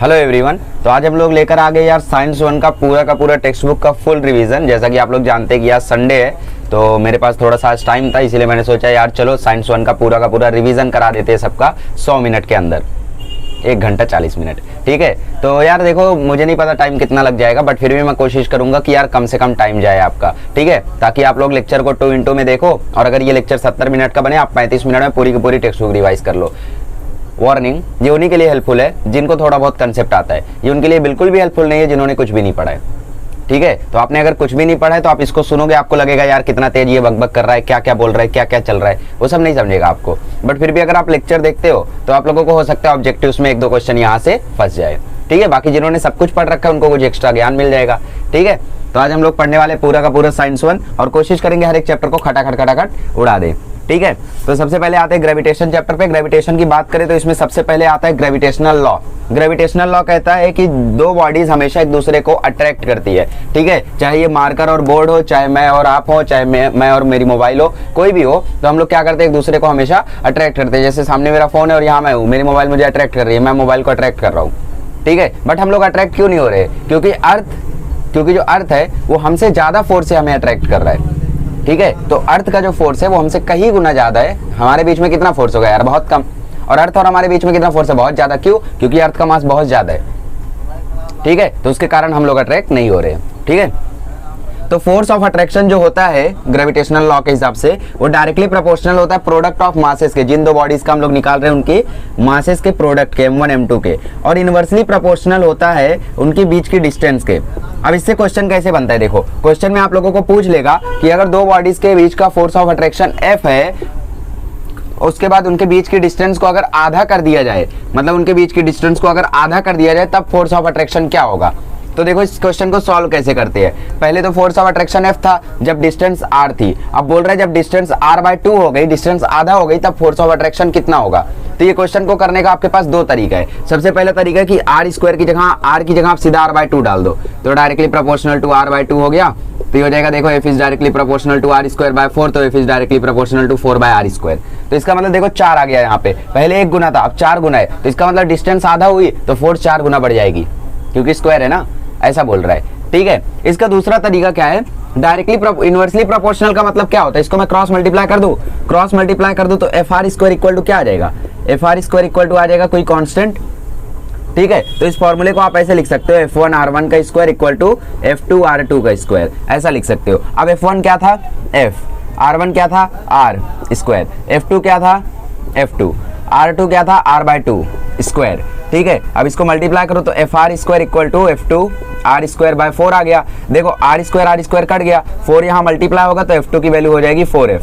Hello everyone. तो आज हम लोग लेकर आ गए यार साइंस 1 का पूरा टेक्स्ट बुक का फुल रिवीजन। जैसा कि आप लोग जानते हैं कि आज संडे है, तो मेरे पास थोड़ा सा आज टाइम था, इसीलिए मैंने सोचा यार चलो साइंस 1 का पूरा रिवीजन करा देते हैं सबका 100 मिनट के अंदर, 1 घंटा 40 मिनट। ठीक है, तो यार देखो मुझे नहीं पता टाइम कितना लग जाएगा, बट फिर भी मैं कोशिश करूंगा कि यार कम से कम टाइम जाए आपका। ठीक है, ताकि आप लोग लेक्चर को 2 में देखो, और अगर ये लेक्चर 70 मिनट का बने, आप 35 मिनट में पूरी की पूरी टेक्स्ट बुक रिवाइज कर लो। वार्निंग, ये उन्हीं के लिए हेल्पफुल है जिनको थोड़ा बहुत कंसेप्ट आता है, ये उनके लिए बिल्कुल भी हेल्पफुल नहीं है जिन्होंने कुछ भी नहीं पढ़ा है। ठीक है, तो आपने अगर कुछ भी नहीं पढ़ा है तो आप इसको सुनोगे, आपको लगेगा यार कितना तेज ये बकबक कर रहा है, क्या क्या बोल रहा है, क्या क्या चल रहा है, वो सब नहीं समझेगा आपको। बट फिर भी अगर आप लेक्चर देखते हो तो आप लोगों को हो सकता है ऑब्जेक्टिव्स में 1-2 क्वेश्चन यहाँ से फंस जाए। ठीक है, बाकी जिन्होंने सब कुछ पढ़ रखा है उनको कुछ एक्स्ट्रा ज्ञान मिल जाएगा। ठीक है, तो आज हम लोग पढ़ने वाले पूरा का पूरा साइंस 1 और कोशिश करेंगे हर एक चैप्टर को खटाखट उड़ा दे। ठीक है, तो सबसे पहले आते हैं ग्रेविटेशन चैप्टर पे। ग्रेविटेशन की बात करें तो इसमें सबसे पहले आता है ग्रेविटेशनल लॉ। ग्रेविटेशनल लॉ कहता है कि 2 बॉडीज हमेशा एक दूसरे को अट्रैक्ट करती है। ठीक है, चाहे ये मार्कर और बोर्ड हो, चाहे मैं और आप हो, चाहे मैं और मेरी मोबाइल हो, कोई भी हो, तो हम लोग क्या करते हैं, एक दूसरे को हमेशा अट्रैक्ट करते हैं। जैसे सामने मेरा फोन है और यहाँ मैं हूँ, मेरी मोबाइल मुझे अट्रैक्ट कर रही है, मैं मोबाइल को अट्रैक्ट कर रहा हूँ। ठीक है, बट हम लोग अट्रैक्ट क्यों नहीं हो रहे? क्योंकि जो अर्थ है वो हमसे ज्यादा फोर्स से हमें अट्रैक्ट कर रहा है। ठीक है, तो अर्थ का जो फोर्स है वो हमसे कहीं गुना ज्यादा है। हमारे बीच में कितना फोर्स होगा यार? बहुत कम। और अर्थ और हमारे बीच में कितना फोर्स है? बहुत ज्यादा। क्यों? क्योंकि अर्थ का मास बहुत ज्यादा है। ठीक है, तो उसके कारण हम लोग अट्रैक्ट नहीं हो रहे। ठीक है, तो फोर्स ऑफ अट्रैक्शन जो होता है ग्रेविटेशनल लॉ के हिसाब से, वो डायरेक्टली प्रोपोर्शनल होता है प्रोडक्ट ऑफ मासेस के। जिन 2 बॉडीज का हम लोग निकाल रहे हैं उनके मासेस के प्रोडक्ट के, m1 m2 के, और इनवर्सली प्रोपोर्शनल होता है उनके बीच की डिस्टेंस के। अब इससे क्वेश्चन कैसे बनता है? देखो, क्वेश्चन में आप लोगों को पूछ लेगा कि अगर 2 बॉडीज के बीच का फोर्स ऑफ अट्रैक्शन F है, उसके बाद उनके बीच की डिस्टेंस को अगर आधा कर दिया जाए, मतलब उनके बीच की डिस्टेंस को अगर आधा कर दिया जाए, तब फोर्स ऑफ अट्रैक्शन क्या होगा? तो देखो इस क्वेश्चन को सॉल्व कैसे करते हैं। पहले तो फोर्स ऑफ अट्रैक्शन F था जब डिस्टेंस R थी। अब बोल रहे हैं जब डिस्टेंस R/2 हो गई, डिस्टेंस आधा हो गई, तब फोर्स ऑफ अट्रैक्शन कितना होगा? तो ये क्वेश्चन को करने का आपके पास 2 तरीका है। सबसे पहला तरीका है कि R² की जगह R की जगह आप सीधा R/2 डाल दो, तो डायरेक्टली प्रोपोर्शनल टू R/2 हो गया। तो ये हो जाएगा, देखो F is directly proportional to R²/4, तो F is directly proportional to 4/R²। तो इसका मतलब देखो 4 आ गया यहाँ पे, पहले 1 गुना था, अब 4 गुना है। तो इसका मतलब डिस्टेंस आधा हुई तो फोर्स 4 गुना बढ़ जाएगी, क्योंकि स्क्वायर है ना, ऐसा बोल रहा है। ठीक है, इसका दूसरा तरीका क्या है? डायरेक्टली इनवर्सली प्रोपोर्शनल का मतलब क्या होता है? इसको मैं क्रॉस मल्टीप्लाई कर दूं, तो FR² इक्वल टू क्या आ जाएगा? FR² इक्वल टू आ जाएगा कोई कांस्टेंट। ठीक है, तो इस फॉर्मूले को आप ऐसे लिख सकते हो, F1 R1 का square equal to F2 R2 का स्क्वायर, ऐसा लिख सकते हो। अब F1 क्या था? F, R1 क्या था? R², F2 क्या था? F2, R2 क्या था? R/2 square. ठीक है, अब इसको मल्टीप्लाई करो तो FR² equal to F2 R²/4 आ गया। देखो R² कट गया, 4 यहाँ मल्टीप्लाई होगा तो F2 की वैल्यू हो जाएगी 4F।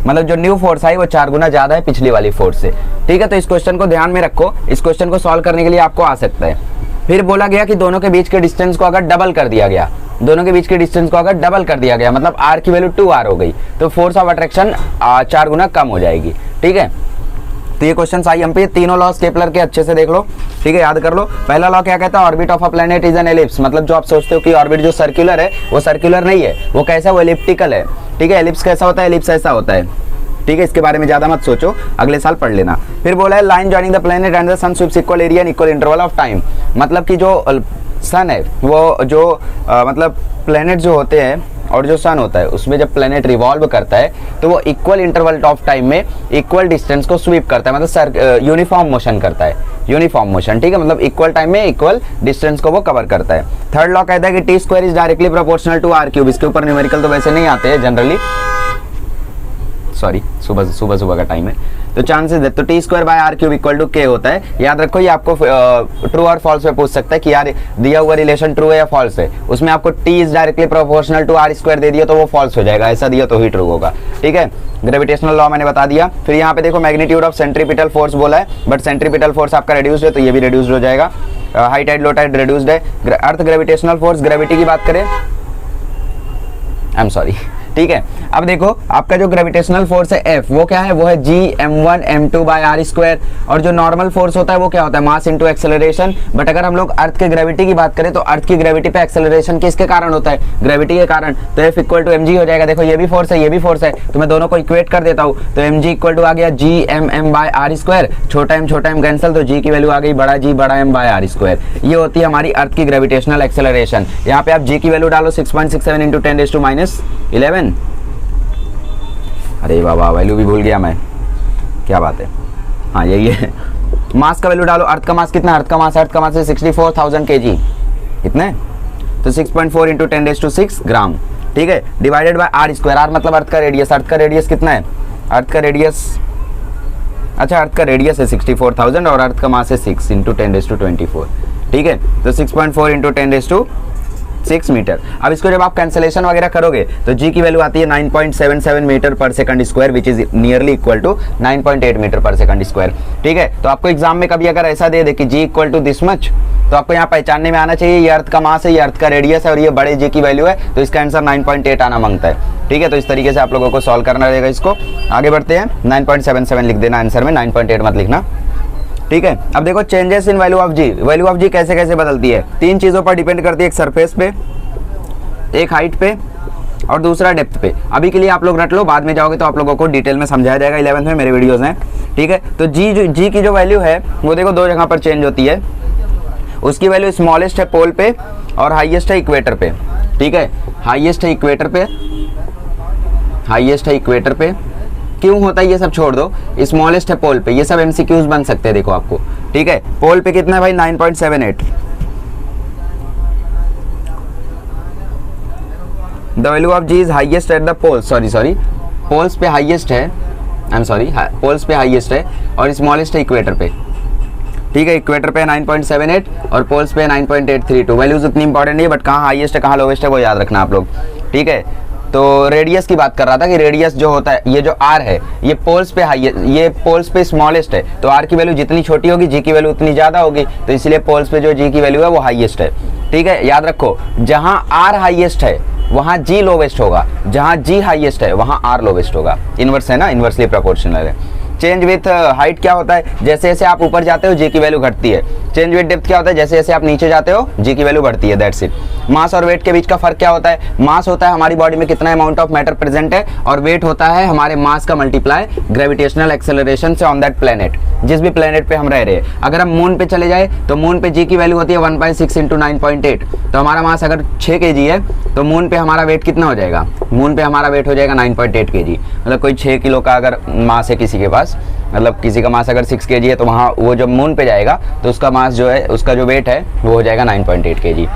मतलब जो न्यू फोर्स आई वो 4 गुना ज्यादा है पिछली वाली फोर्स से। ठीक है, तो इस क्वेश्चन को ध्यान में रखो, इस क्वेश्चन को सॉल्व करने के लिए आपको आ सकता है। फिर बोला गया कि दोनों के बीच के डिस्टेंस को अगर डबल कर दिया गया, मतलब R की वैल्यू 2R हो गई, तो फोर्स ऑफ अट्रैक्शन 4 गुना कम हो जाएगी। ठीक है, तो ये क्वेश्चन आई हम पे, तीनों लॉस केपलर के अच्छे से देख लो। ठीक है, याद कर लो। पहला लॉ क्या कहता है? Orbit of a planet is an ellipse. मतलब जो आप सोचते हो कि ऑर्बिट जो सर्कुलर है वो सर्कुलर नहीं है, वो कैसा? वो एलिप्टिकल है। ठीक है, एलिप्स कैसा होता है? एलिप्स ऐसा होता है। ठीक है, इसके बारे में ज्यादा मत सोचो, अगले साल पढ़ लेना। फिर बोला है line joining the planet and the sun sweeps equal area in equal interval of time. मतलब कि जो सन है वो जो मतलब प्लेनेट जो होते हैं और जो सन होता है, उसमें जब प्लेनेट रिवॉल्व करता है तो वो इक्वल इंटरवल ऑफ टाइम में इक्वल डिस्टेंस को स्वीप करता है, मतलब यूनिफॉर्म मोशन करता है, यूनिफॉर्म मोशन। ठीक है, मतलब इक्वल टाइम में इक्वल डिस्टेंस को वो कवर करता है। थर्ड लॉ कहता है कि T² is directly proportional to R³। इसके ऊपर न्यूमेरिकल तो वैसे नहीं आते हैं जनरली, सॉरी सुबह का टाइम है, तो चांसेस है तो T²/R³ इक्वल टू K होता है। याद रखो, ये आपको ट्रू और फॉल्स में पूछ सकता है कि यार दिया हुआ रिलेशन ट्रू है या फॉल्स है। उसमें आपको T is directly proportional to R² दे दिया तो वो फॉल्स हो जाएगा, ऐसा दिया तो ही ट्रू होगा। ठीक है, ग्रेविटेशनल लॉ मैंने बता दिया। फिर यहाँ पे देखो मैग्नीट्यूड ऑफ सेंट्रीपिटल फोर्स बोला है, बट सेंट्रीपिटल फोर्स आपका रिड्यूस्ड है तो ये भी रिड्यूस्ड हो जाएगा। High tide low tide reduced है। अर्थ ग्रेविटेशनल फोर्स, ग्रेविटी की बात करें, आई एम सॉरी, ठीक है। अब देखो आपका जो ग्रेविटेशनल फोर्स है F वो क्या है, वो है Gm1m2/r²। और जो नॉर्मल फोर्स होता है वो क्या होता है, मास इंटू एक्सेलरेशन। बट अगर हम लोग अर्थ के ग्रेविटी की बात करें तो अर्थ की ग्रेविटी पे एक्सेलरेशन किसके कारण होता है, ग्रेविटी के कारण। तो F = mg हो जाएगा। देखो ये भी फोर्स है ये भी फोर्स है, तो मैं दोनों को इक्वेट कर देता हूँ। तो mg = आ गया Gmm/r², छोटा m कैंसिल, तो g की वैल्यू आ गई बड़ा G बड़ा m/r²। ये होती है हमारी अर्थ की ग्रेविटेशनल एक्सेलरेशन। यहाँ पे आप g की वैल्यू डालो 6.67 × 10⁻11। अरे बाबा वैल्यू भी भूल गया मैं, क्या बात है। हाँ यही है। मास का वैल्यू डालो, अर्थ का मास कितना है, अर्थ का मास है 64,000 kg, कितने, तो 6.4 × 10⁻6 ग्राम, ठीक है, डिवाइडेड बाय r²। r मतलब अर्थ का रेडियस, अर्थ का रेडियस कितना है, अर्थ का रेडियस, अच्छा अर्थ का रेडियस है 64,000 और अर्थ का मास है 6 × 10⁻24, ठीक है। तो 6.4 × 10⁻6 मीटर। अब इसको जब आप कैंसलेशन वगैरह करोगे तो g की वैल्यू आती है 9.77 metre per second square, which is nearly equal to 9.8 metre per second square, ठीक है। तो आपको एग्जाम में कभी अगर ऐसा दे दे कि g = दिस मच, तो आपको यहाँ पहचानने में आना चाहिए ये अर्थ का मास है, ये अर्थ का रेडियस है और ये बड़े g की वैल्यू है, तो इसका आंसर 9.8 आना मांगता है, ठीक है। तो इस तरीके से आप लोगों को सॉल्व करना रहेगा इसको। आगे बढ़ते हैं, 9.77 लिख देना आंसर में, 9.8 मत लिखना, ठीक है। अब देखो changes in value of G, value of G कैसे कैसे बदलती है, तीन चीजों पर डिपेंड करती है, एक सरफेस पे, एक हाइट पे और दूसरा डेप्थ पे। अभी के लिए आप लोग रट लो, बाद में जाओगे तो आप लोगों को डिटेल में समझाया जाएगा, 11th में मेरे वीडियोस हैं, ठीक है। तो जी की जो वैल्यू है वो देखो दो जगह पर चेंज होती है, उसकी वैल्यू स्मॉलेस्ट है पोल पे और हाईएस्ट है इक्वेटर पे, ठीक है। हाईएस्ट है इक्वेटर पे, हाईएस्ट है इक्वेटर पे, क्यों होता है ये सब छोड़ दो, स्मॉलेस्ट है पोल पे, ये सब एमसीक्यूज बन सकते हैं देखो आपको, ठीक है। पोल पे कितना है भाई 9.78, the value of g is highest at the poles, sorry poles पे हाईएस्ट है, आई एम सॉरी, पोल्स पे हाईएस्ट है और स्मॉलेस्ट है इक्वेटर पे, ठीक है। इक्वेटर पे 9.78 और पोल्स पे 9.832। वैल्यूज उतनी इंपॉर्टेंट नहीं है, बट कहाँ हाईएस्ट है कहाँ लोवेस्ट है वो याद रखना आप लोग, ठीक है। तो रेडियस की बात कर रहा था कि रेडियस जो होता है, ये जो r है ये पोल्स पे हाईएस्ट, ये पोल्स पे स्मॉलेस्ट है, तो r की वैल्यू जितनी छोटी होगी g की वैल्यू उतनी ज्यादा होगी, तो इसलिए पोल्स पे जो g की वैल्यू है वो हाईएस्ट है, ठीक है। याद रखो जहां r हाईएस्ट है वहां g लोवेस्ट होगा, जहां g हाईएस्ट है वहां r लोवेस्ट होगा, इनवर्स है ना, इनवर्सली प्रोपोर्शनल है। चेंज विथ हाइट क्या होता है, जैसे जैसे आप ऊपर जाते हो जी की वैल्यू घटती है। चेंज विथ डेप्थ क्या होता है, जैसे जैसे आप नीचे जाते हो जी की वैल्यू बढ़ती है, दैट्स इट। मास और वेट के बीच का फर्क क्या होता है, मास होता है हमारी बॉडी में कितना अमाउंट ऑफ मैटर प्रेजेंट है, और वेट होता है हमारे मास का मल्टीप्लाई ग्रेविटेशनल एक्सेलरेशन से ऑन दैट प्लेनेट, जिस भी प्लेनेट पे हम रह रहे हैं। अगर हम मून पे चले जाए तो मून पे जी की वैल्यू होती है 1/6 × 9.8, तो हमारा मास अगर 6 kg है तो मून पे हमारा वेट कितना हो जाएगा, मून पे हमारा वेट हो जाएगा 9.8 kg। मतलब कोई 6 किलो का अगर मास है किसी के पास, मतलब किसी का मास अगर 6 kg है, तो वहाँ वो जब मून पे जाएगा तो उसका मास जो है, उसका जो वेट है वो हो जाएगा 9.8 kg,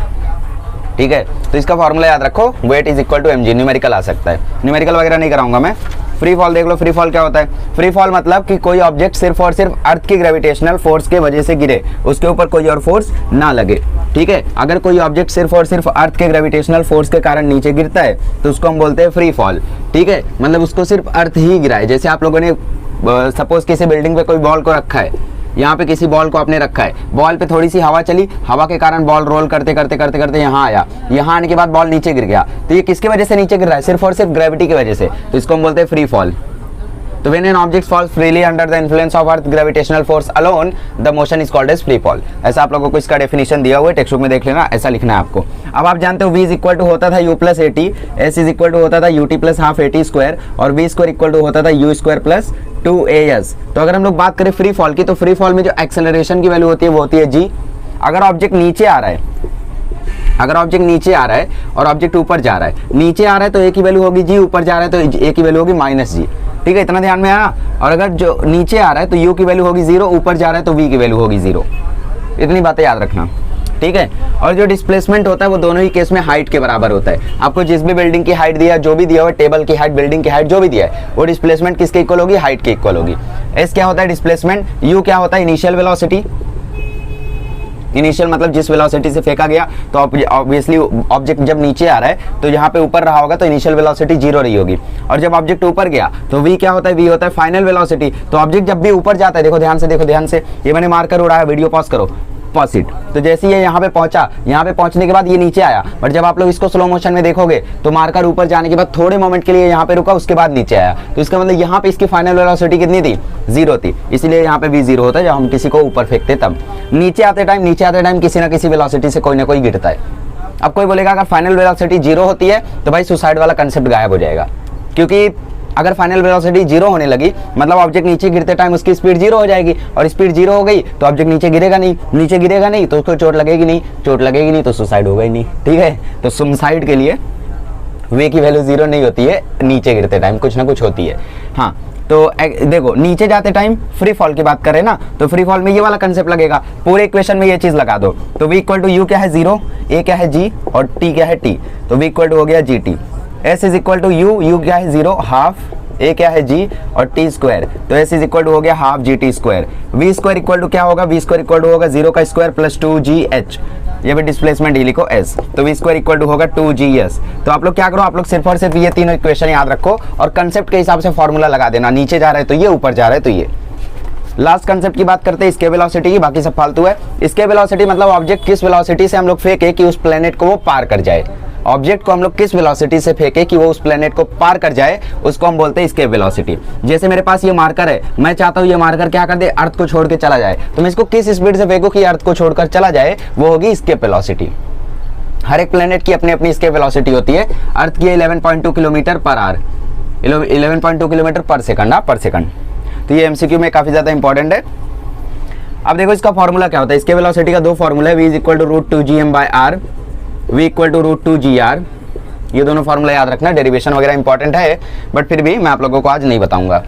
ठीक है। तो इसका फॉर्मूला याद रखो, weight is equal to mg। Numerical आ सकता है, न्यूमेरिकल वगैरह नहीं कराऊंगा मैं। फ्री फॉल देख लो, फ्री फॉल क्या होता है, फ्री फॉल मतलब कि कोई ऑब्जेक्ट सिर्फ और सिर्फ अर्थ की ग्रेविटेशनल फोर्स के वजह से गिरे, उसके ऊपर कोई और फोर्स ना लगे, ठीक है। अगर कोई ऑब्जेक्ट सिर्फ और सिर्फ अर्थ के ग्रेविटेशनल फोर्स के कारण नीचे गिरता है तो उसको हम बोलते हैं फ्री फॉल, ठीक है। मतलब उसको सिर्फ अर्थ ही गिरा है। जैसे आप लोगों ने सपोज किसी बिल्डिंग पे कोई बॉल को रखा है, यहाँ पे किसी बॉल को आपने रखा है, बॉल पे थोड़ी सी हवा चली, हवा के कारण बॉल रोल करते करते करते करते यहाँ आया, यहाँ आने के बाद बॉल नीचे गिर गया, तो ये किसकी वजह से नीचे गिर रहा है, सिर्फ और सिर्फ ग्रेविटी की वजह से, तो इसको हम बोलते हैं फ्री फॉल। तो when an object falls freely under the influence of earth gravitational force alone, the motion is called as free fall। ऐसा आप लोगों को इसका डेफिनेशन दिया हुआ है, टेक्स्ट बुक में देख लेना, ऐसा लिखना है आपको। अब आप जानते हो v इज इक्वल टू होता था u plus at, s is equal to होता था ut plus half at square, और v स्क्वायर इक्वल टू होता था u स्क्वायर प्लस 2as। तो अगर हम लोग बात करें फ्री फॉल की, तो फ्री फॉल में जो एक्सेलरेशन की वैल्यू होती है वो होती है g। अगर ऑब्जेक्ट नीचे आ रहा है, अगर ऑब्जेक्ट नीचे आ रहा है और ऑब्जेक्ट ऊपर जा रहा है, नीचे आ रहा है तो a की वैल्यू होगी g, ऊपर जा रहा है तो a की वैल्यू होगी -g, ठीक है, इतना ध्यान में आया। और अगर जो नीचे आ रहा है तो u की वैल्यू होगी 0, ऊपर जा रहा है तो v की वैल्यू होगी 0। इतनी बातें याद रखना, ठीक है। और जो डिस्प्लेसमेंट होता है वो दोनों ही केस में हाइट के बराबर होता है। आपको जिस भी बिल्डिंग की हाइट दिया, जो भी दिया हो, टेबल की हाइट, बिल्डिंग की हाइट, जो भी दिया है, वो डिस्प्लेसमेंट किसके इक्वल होगी, हाइट के इक्वल होगी। एस क्या होता है डिस्प्लेसमेंट, यू क्या होता है इनिशियल वेलोसिटी, इनिशियल मतलब जिस वेलोसिटी से फेंका गया, तो ऑब्वियसली ऑब्जेक्ट जब नीचे आ रहा है तो यहाँ पे ऊपर रहा होगा तो इनिशियल वेलोसिटी 0 रही होगी, और जब ऑब्जेक्ट ऊपर गया तो v क्या होता है, v होता है फाइनल वेलोसिटी। तो ऑब्जेक्ट जब भी ऊपर जाता है, देखो ध्यान से, देखो ध्यान से, ये मैंने मार्कर उड़ाया, वीडियो पॉज करो, ऑपोजिट। तो जैसे ये यहाँ पे पहुंचा, यहाँ पे पहुंचने के बाद ये नीचे आया, बट जब आप लोग इसको स्लो मोशन में देखोगे तो मार्कर ऊपर जाने के बाद थोड़े मोमेंट के लिए यहाँ पे रुका, उसके बाद नीचे आया। तो इसका मतलब यहाँ पे इसकी फाइनल वेलोसिटी कितनी थी, 0 थी, इसलिए यहाँ पे भी 0 होता है जब हम किसी को ऊपर फेंकते तब। नीचे आते टाइम किसी ना किसी वेलोसिटी से कोई ना कोई गिरता है। अब कोई बोलेगा अगर फाइनल वेलोसिटी 0 होती है तो भाई सुसाइड वाला कंसेप्ट गायब हो जाएगा, क्योंकि अगर फाइनल वेलोसिटी 0 होने लगी मतलब ऑब्जेक्ट नीचे गिरते टाइम उसकी स्पीड 0 हो जाएगी, और स्पीड 0 हो गई तो ऑब्जेक्ट नीचे गिरेगा नहीं तो उसको चोट लगेगी नहीं तो सुसाइड होगा ही नहीं। ठीक है, तो सुसाइड के लिए वे की वैल्यू 0 नहीं होती है, नीचे गिरते टाइम कुछ ना कुछ होती है। हाँ, तो देखो नीचे जाते टाइम फ्री फॉल की बात करें ना, तो फ्री फॉल में ये वाला कंसेप्ट लगेगा, पूरे इक्वेशन में ये चीज लगा दो। तो v इक्वल टू यू क्या है 0, a क्या है g और t क्या है t, तो v इक्वल टू हो गया gt। s is equal to u क्या है 0 हाफ, a क्या है g और t स्क्वायर, तो s इज इक्वल टू हो गया half gt square. v square equal to क्या होगा, v स्क्वायर इक्वल टू होगा 0 का स्क्वायर प्लस 2gh, ये भी डिस्प्लेसमेंट ही लिखो s, तो v स्क्वायर इक्वल टू होगा 2gs। तो आप लोग क्या करो, आप लोग सिर्फ और सिर्फ ये तीनों इक्वेशन याद रखो और कंसेप्ट के हिसाब से फॉर्मूला लगा देना, नीचे जा रहा है तो ये, ऊपर जा रहा है तो ये। लास्ट कंसेप्ट की बात करते हैं इसके वेलोसिटी की, बाकी सब फालतू है। इसके वेलोसिटी मतलब ऑब्जेक्ट किस वेलोसिटी से हम लोग फेंके कि उस प्लेनेट को वो पार कर जाए, ऑब्जेक्ट को हम लोग किस वेलोसिटी से फेंके कि वो उस प्लेनेट को पार कर जाए, उसको हम बोलते हैं एस्केप वेलोसिटी। जैसे मेरे पास ये मार्कर है, मैं चाहता हूँ ये मार्कर क्या कर दे, अर्थ को छोड़ के चला जाए, तो मैं इसको किस स्पीड से फेंकूं कि अर्थ को छोड़कर चला जाए, वो होगी एस्केप वेलोसिटी। हर एक प्लेनेट की अपनी अपनी एस्केप वेलोसिटी होती है। अर्थ की 11.2 किलोमीटर पर आवर, 11.2 किलोमीटर पर सेकंड। तो ये एमसीक्यू में काफी ज्यादा इंपॉर्टेंट है। अब देखो इसका फॉर्मूला क्या होता है, इसके वेलोसिटी का दो फॉर्मूला है, v is equal to √2gm/r, v equal to √2gr। ये दोनों फॉर्मूला याद रखना, डेरिवेशन वगैरह इंपॉर्टेंट है बट फिर भी मैं आप लोगों को आज नहीं बताऊंगा।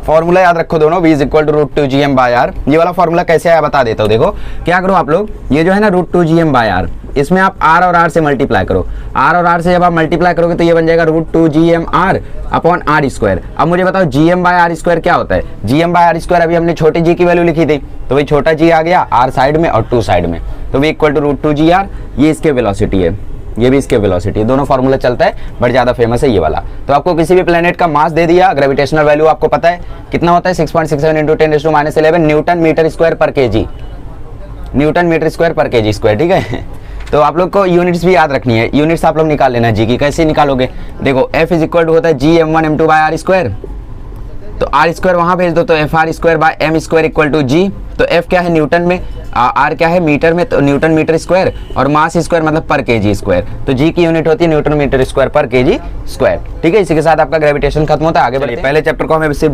फॉर्मूला याद रखो दोनों, v is equal to √2gm/r। ये वाला फॉर्मूला कैसे आया बता देता हूँ। देखो क्या करो आप लोग, ये जो है ना √2gm/r, इसमें आप r और r से मल्टीप्लाई करो, r और r से जब आप मल्टीप्लाई करोगे तो ये बन जाएगा √2gm/r अपॉन r स्क्वायर। अब मुझे बताओ gm/r स्क्वायर क्या होता है, gm/r स्क्वायर अभी हमने छोटे g की वैल्यू लिखी थी, तो वही छोटा g आ गया r साइड में और 2 साइड में, तो v इक्वल टू √2gr। ये इसके वेलोसिटी है, ये भी इसके वेलोसिटी है, दोनों फार्मूला चलता है बट ज्यादा फेमस है ये वाला। तो आपको किसी भी प्लेनेट का मास दे दिया, ग्रेविटेशनल वैल्यू आपको पता है कितना होता है, 6.67 × 10⁻11 न्यूटन मीटर स्क्वायर पर केजी, न्यूटन मीटर स्क्वायर पर केजी स्क्वायर। ठीक है, तो आप लोग को यूनिट्स भी याद रखनी है, यूनिट्स आप लोग निकाल लेना जी की। कैसे निकालोगे, देखो f इज इक्वल टू होता है gm1m2/r स्क्वायर, तो r स्क्वायर वहां भेज दो तो fr square by m square equal to g। तो f क्या है न्यूटन में, r क्या है मीटर में, तो न्यूटन मीटर स्क्वायर, और मास स्क्वायर मतलब पर केजी स्क्वायर, तो g की यूनिट होती है न्यूटन मीटर स्क्वायर पर केजी स्क्वायर। ठीक है, इसी के साथ आपका ग्रेविटेशन खत्म होता है। आगे बढ़िए, पहले चैप्टर को हमें सिर्फ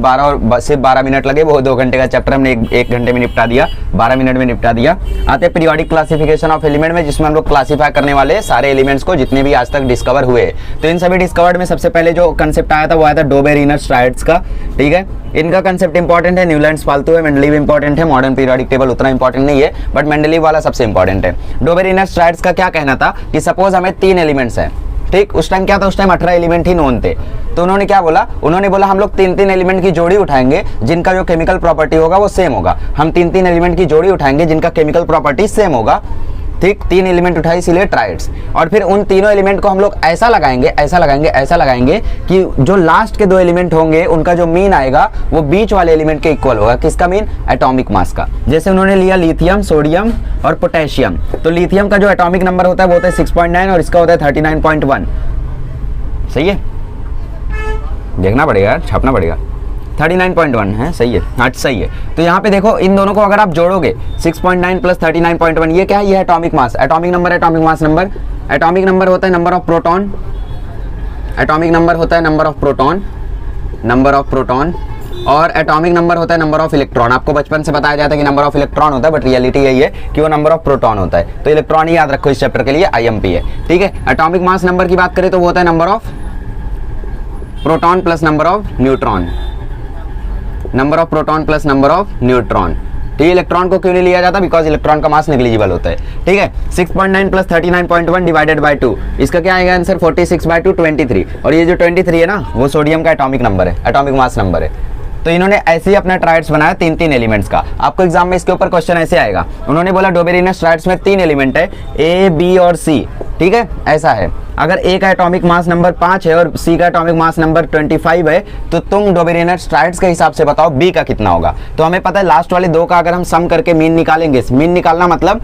12 मिनट लगे, वो 2 घंटे का चैप्टर हमने 1 घंटे में निपटा दिया, 12 मिनट में निपटा दिया। आते हैं पीरियोडिक क्लासिफिकेशन ऑफ एलिमेंट में, जिसमें हम लोग क्लासीफाई करने वाले हैं सारे एलिमेंट्स को जितने भी आज तक डिस्कवर हुए। तो इन सभी डिस्कवर्ड में सबसे पहले जो कंसेप्ट आया था वो आया था डोबेरिनर-स्ट्राइड्स का। ठीक है, इनका कंसेप्ट इंपॉर्टेंट है, न्यूलैंड्स फालतू है, मेंडलीव इंपॉर्टेंट है, मॉडर्न पीरियोडिक टेबल उतना इंपॉर्टेंट नहीं है बट मेंडलीव वाला सबसे इंपॉर्टेंट है। डोबेरिनर-स्ट्राइड्स का क्या कहना था कि सपोज हमें 3 एलिमेंट्स हैं, ठीक, उस टाइम क्या था, उस टाइम 18 एलिमेंट ही नोन थे। तो उन्होंने क्या बोला, उन्होंने बोला हम लोग 3 एलिमेंट की जोड़ी उठाएंगे जिनका जो केमिकल प्रॉपर्टी होगा वो सेम होगा। हम 3 एलिमेंट की जोड़ी उठाएंगे जिनका केमिकल प्रॉपर्टी सेम होगा, ठीक, 3 एलिमेंट उठाए इसीलिए ट्राइड्स। और फिर उन तीनों एलिमेंट को हम लोग ऐसा लगाएंगे कि जो लास्ट के 2 एलिमेंट होंगे उनका जो मीन आएगा वो बीच वाले एलिमेंट के इक्वल होगा। किसका मीन, एटॉमिक मास का। जैसे उन्होंने लिया लिथियम, सोडियम और पोटेशियम, तो लिथियम का जो एटॉमिक नंबर होता है वो होता है 6.9 और इसका होता है 39.1। सही है, देखना पड़ेगा, छापना पड़ेगा, 39.1 है, सही है, हाँ सही है। तो यहाँ पे देखो इन दोनों को अगर आप जोड़ोगे 6.9 प्लस 39.1, ये क्या है, ये है atomic mass. Atomic number, atomic mass number, atomic number होता है number of proton, atomic number होता है नंबर ऑफ प्रोटॉन, और एटॉमिक नंबर होता है नंबर ऑफ इलेक्ट्रॉन। आपको बचपन से बताया जाता है कि नंबर ऑफ इलेक्ट्रॉन होता है बट रियलिटी यही है कि वो नंबर ऑफ प्रोटॉन होता है। तो इलेक्ट्रॉन ही याद रखो इस चैप्टर के लिए, IMP है। ठीक है, एटॉमिक मास नंबर की बात करें तो वो होता है number of proton plus number of neutron, number of proton plus number of neutron. ठीक है, इलेक्ट्रॉन को क्यों नहीं लिया जाता, बिकॉज इलेक्ट्रॉन का मास नेग्लिजिबल होता है। ठीक है, 6.9 प्लस 39.1 डिवाइडेड बाय 2, इसका क्या आएगा आंसर, 46/2 23। और ये जो 23 है ना वो सोडियम का एटॉमिक नंबर है, एटॉमिक मास नंबर है। तो इन्होंने ऐसे ही अपना ट्राइड्स बनाया 3-3 एलिमेंट्स का। आपको एग्जाम में इसके ऊपर क्वेश्चन ऐसे आएगा, उन्होंने बोला डोबेरिनस ट्राइड्स में 3 एलिमेंट है, ए बी और सी, ठीक है, ऐसा है। अगर ए का एटॉमिक मास नंबर 5 है और सी का एटॉमिक मास नंबर 25 है, तो तुम डोबेरिनस ट्राइड्स के हिसाब से बताओ बी का कितना होगा। तो हमें पता है लास्ट वाले 2 का अगर हम सम करके मीन निकालेंगे, मीन निकालना मतलब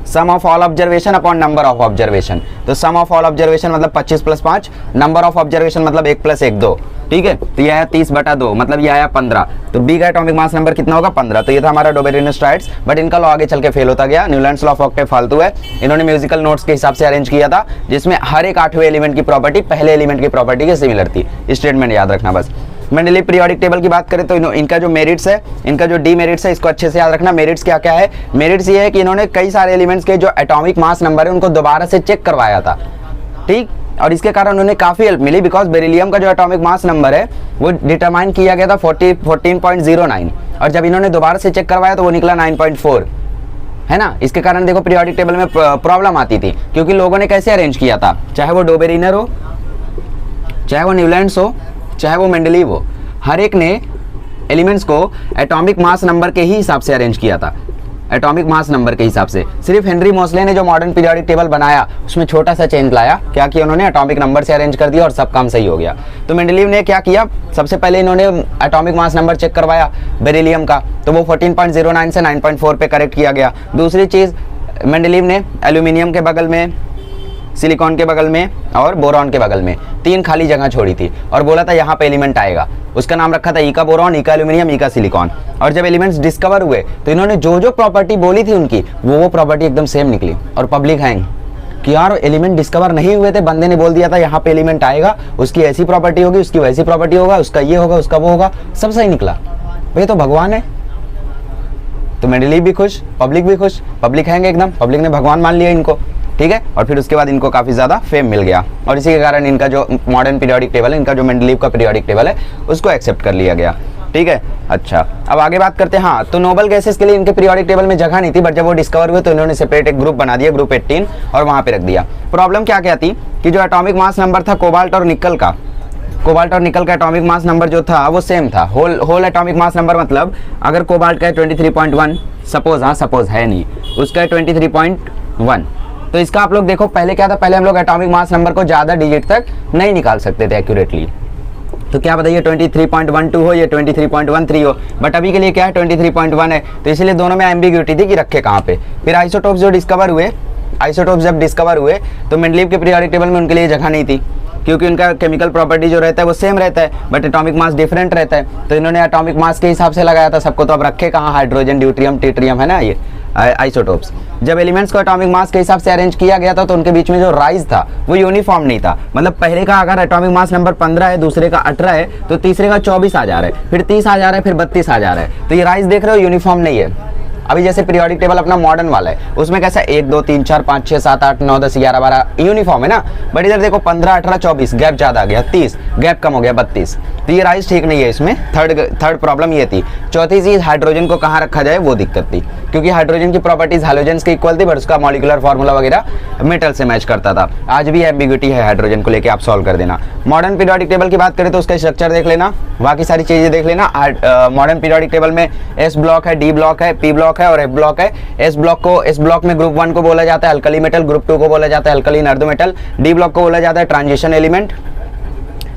sum of all observation upon number of observation, तो सम ऑफ ऑल ऑब्जर्वेशन मतलब 25 + 5, नंबर ऑफ ऑब्जर्वेशन मतलब 1 + 1 2, ठीक है। तो यह आया 30/2, मतलब यह आया 15। तो बी का एटॉमिक मास नंबर कितना होगा 15। तो ये था हमारा डोबेरिनस ट्राइड्स, बट इनका लॉ आगे चल के फेल होता गया। न्यूलैंड्स लॉ ऑफ ऑक्टेव फालतू है, इन्होंने म्यूजिकल नोट्स के हिसाब से अरेंज किया था, जिसमें हर एक 8वें एलिमेंट की प्रॉपर्टी पहले एलिमेंट की प्रॉपर्टी के सिमिलर थी। स्टेटमेंट याद रखना बस। मेंडलीव पीरियोडिक टेबल की बात करें तो इनका जो मेरिट्स है, इनका जो डीमेरिट्स है, इसको अच्छे से याद रखना। मेरिट्स क्या क्या है? मेरिट्स ये है कि इन्होंने कई सारे एलिमेंट्स के जो एटॉमिक मास नंबर है उनको दोबारा से चेक करवाया था, ठीक, और इसके कारण उन्हें काफी हेल्प मिली, बिकॉज बेरिलियम का जो एटॉमिक मास नंबर है वो डिटरमाइन किया गया था 14.09, और जब इन्होंने दोबारा से चेक करवाया तो वो निकला 9.4, है ना। इसके कारण देखो पीरियोडिक टेबल में प्रॉब्लम आती थी, क्योंकि लोगों ने कैसे अरेंज किया था, चाहे वो डोबेरिनर हो, चाहे वो न्यूलैंड्स हो, चाहे वो मेंडलीव हो, हर एक ने एलिमेंट्स को एटॉमिक मास नंबर के ही हिसाब से अरेंज किया था, एटॉमिक मास नंबर के हिसाब से। सिर्फ हेनरी मोसले ने जो मॉडर्न पीरियोडिक टेबल बनाया उसमें छोटा सा चेंज लाया, क्या किया उन्होंने, एटॉमिक नंबर से अरेंज कर दिया और सब काम सही हो गया। तो मेंडलीव ने क्या किया, सबसे पहले इन्होंने एटॉमिक मास नंबर चेक करवाया बेरिलियम का, तो वो 14.09 से 9.4 पे करेक्ट किया गया। दूसरी चीज मेंडलीव ने एल्यूमिनियम के बगल में, सिलिकॉन के बगल में और बोरॉन के बगल में 3 खाली जगह छोड़ी थी और बोला था यहाँ पे एलिमेंट आएगा, उसका नाम रखा था ई का बोरॉन, ई का एल्यूमिनियम, ई का सिलिकॉन। और जब एलिमेंट्स डिस्कवर हुए तो इन्होंने जो जो प्रॉपर्टी बोली थी उनकी वो प्रॉपर्टी एकदम सेम निकली, और पब्लिक हैंग कि यार एलिमेंट डिस्कवर नहीं हुए थे, बंदे ने बोल दिया था यहाँ पे एलिमेंट आएगा, उसकी ऐसी प्रॉपर्टी होगी, उसकी वैसी प्रॉपर्टी होगा, उसका ये होगा, उसका वो होगा, सब सही निकला। भाई तो भगवान है। तो मेंडलीव भी खुश, पब्लिक भी खुश, पब्लिक हैंग एकदम, पब्लिक ने भगवान मान लिया इनको, ठीक है। और फिर उसके बाद इनको काफी ज्यादा फेम मिल गया, और इसी के कारण इनका जो मॉडर्न पीरियोडिक टेबल है, इनका जो मेंडलीव का पीरियोडिक टेबल है उसको एक्सेप्ट कर लिया गया, ठीक है। अच्छा, अब आगे बात करते हैं। हाँ, तो नोबल गैसेस के लिए इनके पीरियोडिक टेबल में जगह नहीं थी, बट जब वो डिस्कवर हुए तो इन्होंने सेपरेट एक ग्रुप बना दिया, ग्रुप 18, और वहां पे रख दिया। प्रॉब्लम क्या क्या थी कि जो एटॉमिक मास नंबर था कोबाल्ट और निकल का, कोबाल्ट और निकल का एटॉमिक मास नंबर जो था वो सेम था। होल एटॉमिक मास नंबर मतलब अगर कोबाल्ट का 23.1 सपोज, हाँ सपोज है नहीं, उसका 23.1, तो इसका आप लोग देखो पहले क्या था, पहले हम लोग एटॉमिक मास नंबर को ज्यादा डिजिट तक नहीं निकाल सकते थे एक्यूरेटली। तो क्या बताइए 23.12 हो या 23.13 हो, बट अभी के लिए क्या है 23.1 है, तो इसलिए दोनों में एम्बिग्यूटी थी कि रखे कहाँ पे। फिर आइसोटोप्स जो डिस्कवर हुए, आइसोटोप्स जब डिस्कवर हुए तो मेंडलीव के पीरियोडिक टेबल में उनके लिए जगह नहीं थी, क्योंकि उनका केमिकल प्रॉपर्टी जो रहता है वो सेम रहता है, बट एटॉमिक मास डिफरेंट रहता है। तो इन्होंने एटॉमिक मास के हिसाब से लगाया था सबको, तो अब रखे कहाँ, हाइड्रोजन, ड्यूट्रियम, ट्रिटियम, है ना ये आइसोटोप्स। जब एलिमेंट्स को एटॉमिक मास के हिसाब से अरेंज किया गया था तो उनके बीच में जो राइज था वो यूनिफॉर्म नहीं था, मतलब पहले का अगर एटॉमिक मास नंबर 15 है, दूसरे का 18 है, तो तीसरे का 24 आ जा रहा है, फिर 30 आ जा रहा है, फिर 32 आ जा रहा है। तो ये राइज देख रहे हो यूनिफॉर्म नहीं है। अभी जैसे पीरियोडिक टेबल अपना मॉडर्न वाला है उसमें कैसा 1 2 3 4 5 6 7 8 9 10 11 12 यूनिफॉर्म है ना, बट इधर देखो 15 18 24 गैप ज्यादा आ गया, 30 गैप कम हो गया, 32। तो ये राइज ठीक नहीं है इसमें। थर्ड प्रॉब्लम ये थी। चौथी चीज हाइड्रोजन को कहाँ रखा जाए वो दिक्कत थी, क्योंकि हाइड्रोजन की प्रॉपर्टीज हाइड्रोजन के इक्वल थी, बट उसका मॉलिक्यूलर फॉर्मूला वगैरह मेटल से मैच करता था। आज भी एम्बिग्यूटी है हाइड्रोजन को लेकर, आप सॉल्व कर देना। मॉडर्न पीरियोडिक टेबल की बात करें तो उसका स्ट्रक्चर देख लेना, बाकी सारी चीजें देख लेना। मॉडर्न पीरियोडिक टेबल में एस ब्लॉक है, डी ब्लॉक है, पी ब्लॉक है और एफ ब्लॉक है। एस ब्लॉक में ग्रुप 1 को बोला जाता है अल्कली मेटल, ग्रुप 2 को बोला जाता है अल्कलीन अर्ध मेटल, डी ब्लॉक को बोला जाता है ट्रांजिशन एलिमेंट,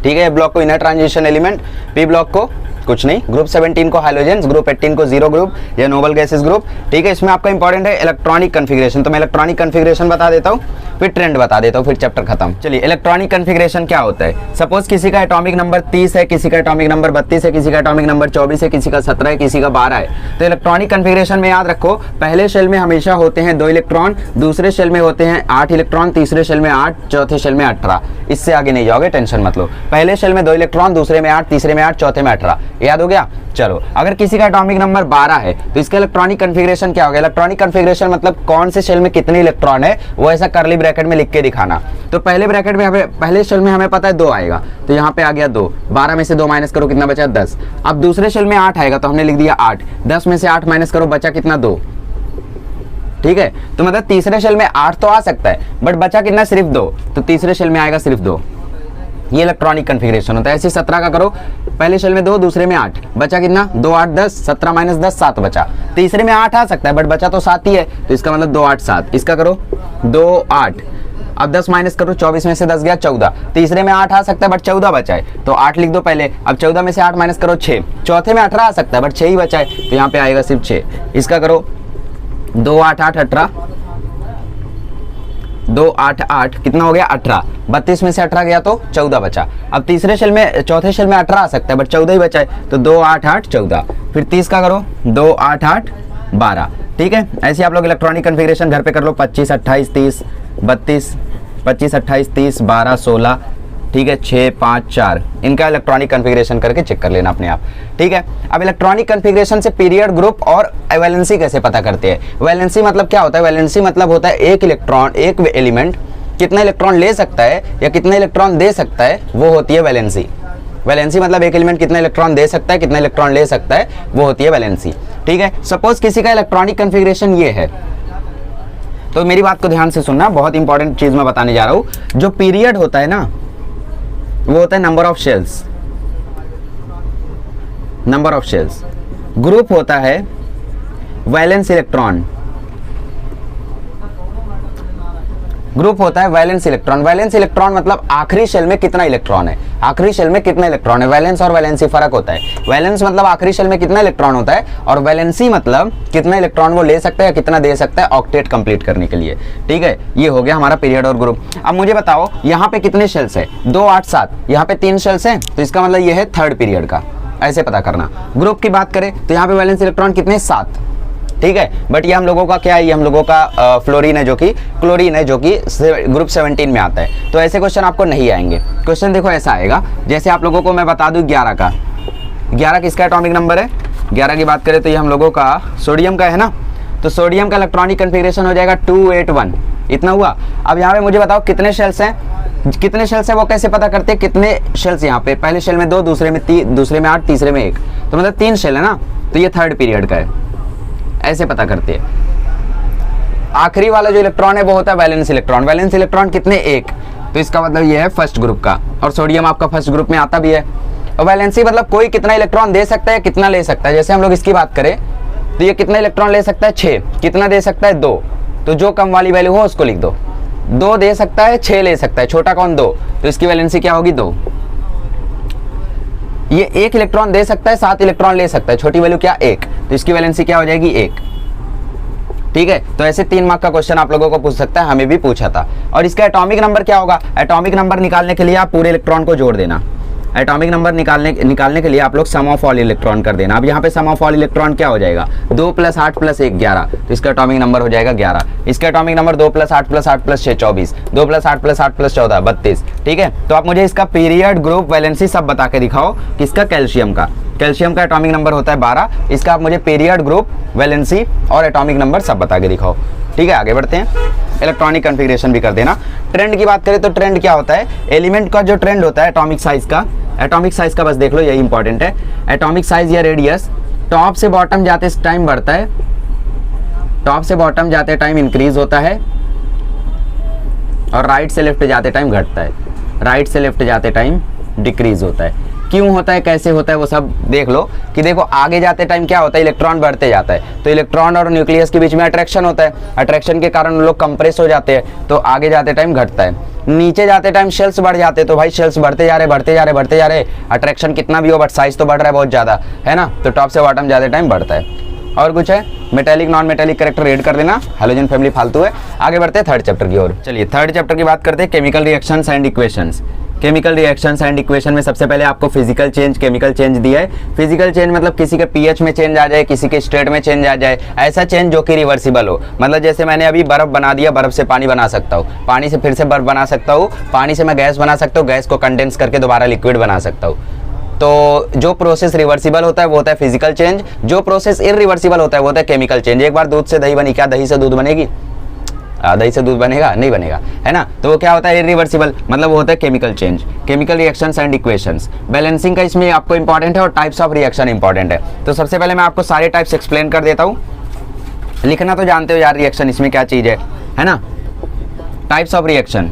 ठीक है, ए ब्लॉक को inner transition element, P block को कुछ नहीं, ग्रुप 17 को हाइड्रोजन, ग्रुप 18 को जीरो ग्रुप या नोबल गैसेस ग्रुप, ठीक है। इसमें आपका इंपॉर्टेंट है इलेक्ट्रॉनिक कन्फिग्रेशन, तो मैं इलेक्ट्रॉनिक कन्फिग्रेशन बता देता हूँ, फिर ट्रेंड बता देता हूँ, फिर चैप्टर खत्म। चलिए, इलेक्ट्रॉनिक कन्फिग्रेशन क्या होता है। सपोज किसी का एटॉमिक नंबर 30 है, किसी का एटॉमिक नंबर 32 है, किसी का एटॉमिक नंबर 24 है, किसी का 17 है, किसी का 12 है। तो इलेक्ट्रॉनिक कन्फिग्रेशन में याद रखो, पहले शेल में हमेशा होते हैं 2 इलेक्ट्रॉन, दूसरे शेल में होते हैं 8 इलेक्ट्रॉन, तीसरे शेल में 8, चौथे शेल में 18। इससे आगे नहीं जाओगे, टेंशन मत लो। पहले शेल में 2 इलेक्ट्रॉन, दूसरे में 8, तीसरे में 8, चौथे में 18। याद हो गया। चलो, अगर किसी का एटॉमिक नंबर 12 है तो इसका इलेक्ट्रॉनिक कन्फिग्रेशन क्या होगा। इलेक्ट्रॉनिक कन्फिग्रेशन मतलब कौन से शेल में कितने इलेक्ट्रॉन है वो ऐसा कर्ली ब्रैकेट में लिख के दिखाना। तो पहले ब्रैकेट में पहले शेल में हमें पता है 2 आएगा, तो यहाँ पे आ गया 2, 12 में से 2 माइनस करो कितना बचा 10। अब दूसरे शेल में 8 आएगा तो हमने लिख दिया 8, 10 में से 8 माइनस करो बचा कितना 2, ठीक है। तो मतलब तीसरे शेल में 8 तो आ सकता है, बट बचा कितना सिर्फ 2, तो तीसरे शेल में आएगा सिर्फ 2, ये इलेक्ट्रॉनिक कन्फिग्रेशन होता है। ऐसे 17 का करो, पहले शेल में 2, दूसरे में 8, बचा कितना 2 8 10, 17 - 10 7 बचा। तीसरे में 8 आ सकता है बट बचा तो 7 ही है, तो इसका मतलब 2 8 7। इसका करो 2 8, अब 10 माइनस करो, 24 में से 10 गया 14। तीसरे में 8 आ सकता है बट 14 बचा है, तो 8 लिख दो पहले। अब 14 में से 8 माइनस करो 6, चौथे में 18 आ सकता है बट 6 ही बचा है, तो यहाँ पे आएगा सिर्फ 6। इसका करो 2 8 8 18, 2 8 8 कितना हो गया 18, 32 में से 18 गया तो 14 बचा। अब तीसरे शेल में, चौथे शेल में 18 आ सकता है बट 14 ही बचा है, तो 2 8 8 14। फिर 30 का करो 2 8 8 12। ठीक है, ऐसे आप लोग इलेक्ट्रॉनिक कन्फिग्रेशन घर पे कर लो। 25 28 30 32, 25 28 30 12 16, ठीक है 6 5 4, इनका इलेक्ट्रॉनिक कन्फिग्रेशन करके चेक कर लेना अपने आप। ठीक है, अब इलेक्ट्रॉनिक कन्फिग्रेशन से पीरियड, ग्रुप और वैलेंसी कैसे पता करते हैं। वैलेंसी मतलब क्या होता है, वैलेंसी मतलब होता है एक इलेक्ट्रॉन, एक एलिमेंट कितना इलेक्ट्रॉन ले सकता है या कितना इलेक्ट्रॉन दे सकता है, वो होती है वैलेंसी। वैलेंसी मतलब एक एलिमेंट कितना इलेक्ट्रॉन दे सकता है, कितना इलेक्ट्रॉन ले सकता है, वो होती है वैलेंसी। ठीक है, सपोज किसी का इलेक्ट्रॉनिक कन्फिग्रेशन ये है, तो मेरी बात को ध्यान से सुनना, बहुत इंपॉर्टेंट चीज मैं बताने जा रहा हूं। जो पीरियड होता है ना, वो होता है number of shells, number of shells. Group होता है वैलेंस इलेक्ट्रॉन, ग्रुप होता है वैलेंस इलेक्ट्रॉन। वैलेंस इलेक्ट्रॉन मतलब आखिरी शेल में कितना इलेक्ट्रॉन है, आखिरी शेल में कितना इलेक्ट्रॉन है। वैलेंस और वैलेंसी फर्क होता है। वैलेंस मतलब आखिरी शेल में कितना इलेक्ट्रॉन होता है, और वैलेंसी मतलब कितना इलेक्ट्रॉन वो ले सकता है या कितना दे सकता है ऑक्टेट कंप्लीट करने के लिए। ठीक है, ये हो गया हमारा पीरियड और ग्रुप। अब मुझे बताओ यहाँ पे कितने शेल्स है, 2 8 7, यहाँ पे 3 शेल्स हैं, तो इसका मतलब ये है थर्ड पीरियड का, ऐसे पता करना। ग्रुप की बात करें तो यहाँ पे वैलेंस इलेक्ट्रॉन कितने 7, ठीक है, बट ये हम लोगों का क्या है, ये हम लोगों का फ्लोरीन है जो कि क्लोरीन है, जो कि ग्रुप 17 में आता है। तो ऐसे क्वेश्चन आपको नहीं आएंगे। क्वेश्चन देखो ऐसा आएगा, जैसे आप लोगों को मैं बता दूं 11 का, 11 किसका एटॉमिक नंबर है, 11 की बात करें तो ये हम लोगों का सोडियम का है ना, तो सोडियम का इलेक्ट्रॉनिक कन्फिग्रेशन हो जाएगा 281, इतना हुआ। अब यहाँ पे मुझे बताओ कितने शेल्स हैं, कितने शेल्स है वो कैसे पता करते हैं, कितने शेल्स यहाँ पे, पहले शेल में 2, दूसरे में 3, दूसरे में 8, तीसरे में 1, तो मतलब 3 शेल है ना, तो ये थर्ड पीरियड का है, ऐसे पता करते हैं। आखिरी वाला जो इलेक्ट्रॉन है वो होता है वैलेंस इलेक्ट्रॉन। वैलेंस इलेक्ट्रॉन कितने 1, तो इसका मतलब ये है फर्स्ट ग्रुप का, और सोडियम आपका फर्स्ट ग्रुप में आता भी है। और वैलेंसी मतलब कोई कितना इलेक्ट्रॉन दे सकता है, कितना ले सकता है। जैसे हम लोग इसकी बात करें तो ये कितना इलेक्ट्रॉन ले सकता है 6, कितना दे सकता है 2, तो जो कम वाली वैल्यू हो उसको लिख दो। 2 दे सकता है, 6 ले सकता है, छोटा कौन 2, तो इसकी वैलेंसी क्या होगी 2। ये 1 इलेक्ट्रॉन दे सकता है, 7 इलेक्ट्रॉन ले सकता है, छोटी वैल्यू क्या 1, तो इसकी वैलेंसी क्या हो जाएगी 1। ठीक है, तो ऐसे 3 मार्क का क्वेश्चन आप लोगों को पूछ सकता है, हमें भी पूछा था। और इसका एटॉमिक नंबर क्या होगा, एटॉमिक नंबर निकालने के लिए आप पूरे इलेक्ट्रॉन को जोड़ देना। एटॉमिक नंबर निकालने के लिए आप लोग सम ऑफ ऑल इलेक्ट्रॉन कर देना। अब यहाँ पे सम ऑफ ऑल इलेक्ट्रॉन क्या हो जाएगा, 2 + 8 + 1 11, तो इसका एटॉमिक नंबर हो जाएगा 11। इसका एटॉमिक नंबर 2 + 8 + 8 + 6 24, 2 + 8 + 8 + 14 32। ठीक है, तो आप मुझे इसका पीरियड, ग्रुप, वैलेंसी सब बता के दिखाओ। किसका, कैल्शियम का। कैल्शियम का एटॉमिक नंबर होता है 12, इसका आप मुझे पीरियड, ग्रुप, वैलेंसी और एटॉमिक नंबर सब बता के दिखाओ। ठीक है, आगे बढ़ते हैं, इलेक्ट्रॉनिक कन्फिग्रेशन भी कर देना। ट्रेंड की बात करें तो ट्रेंड क्या होता है, एलिमेंट का जो ट्रेंड होता है एटॉमिक साइज का, एटॉमिक साइज का बस देख लो, यही इंपॉर्टेंट है। एटॉमिक साइज या रेडियस टॉप से बॉटम जाते टाइम बढ़ता है, टॉप से बॉटम जाते टाइम इंक्रीज होता है, और राइट से लेफ्ट जाते टाइम घटता है, राइट से लेफ्ट जाते टाइम डिक्रीज होता है। क्यों होता है, कैसे होता है, वो सब देख लो। कि देखो आगे जाते टाइम क्या होता है, इलेक्ट्रॉन बढ़ते जाता है, तो इलेक्ट्रॉन और न्यूक्लियस के बीच में अट्रैक्शन होता है, अट्रैक्शन के कारण लोग कंप्रेस हो जाते हैं, तो आगे जाते टाइम घटता है। नीचे जाते टाइम शेल्स बढ़ जाते हैं, तो भाई शेल्स बढ़ते जा रहे बढ़ते जा रहे बढ़ते जा रहे, अट्रैक्शन कितना भी हो बट साइज तो बढ़ रहा है बहुत ज़्यादा, है ना, तो टॉप से बॉटम जाते टाइम बढ़ता है। और कुछ है, metallic non metallic character red कर देना, हैलोजन फैमिली फालतू है। आगे बढ़ते हैं थर्ड चैप्टर की ओर। चलिए थर्ड चैप्टर की बात करते हैं, chemical reactions and equations. Chemical reactions and equation में सबसे पहले आपको फिजिकल चेंज, केमिकल चेंज दिया है। फिजिकल चेंज मतलब किसी के पीएच में चेंज आ जाए, किसी के स्टेट में चेंज आ जाए, ऐसा चेंज जो कि रिवर्सिबल हो। मतलब जैसे मैंने अभी बर्फ बना दिया, बर्फ से पानी बना सकता हूँ, पानी से फिर से बर्फ बना सकता हूँ, पानी से मैं गैस बना सकता हूँ, गैस को कंडेंस करके दोबारा लिक्विड बना सकता हूँ। तो जो प्रोसेस रिवर्सिबल होता है वो होता है फिजिकल चेंज, जो प्रोसेस इरिवर्सिबल होता है वो होता है केमिकल चेंज। एक बार दूध से दही बनी, क्या दही से दूध बनेगी, दही से दूध बनेगा, नहीं बनेगा, है ना, तो वो क्या होता है इरिवर्सिबल, मतलब वो होता है chemical change. Chemical reactions and equations, balancing का इसमें आपको इंपॉर्टेंट है और टाइप्स ऑफ रिएक्शन इंपॉर्टेंट है। तो सबसे पहले मैं आपको सारे टाइप्स एक्सप्लेन कर देता हूँ, लिखना तो जानते हो यार रिएक्शन इसमें क्या चीज़ है ना। Types of reaction,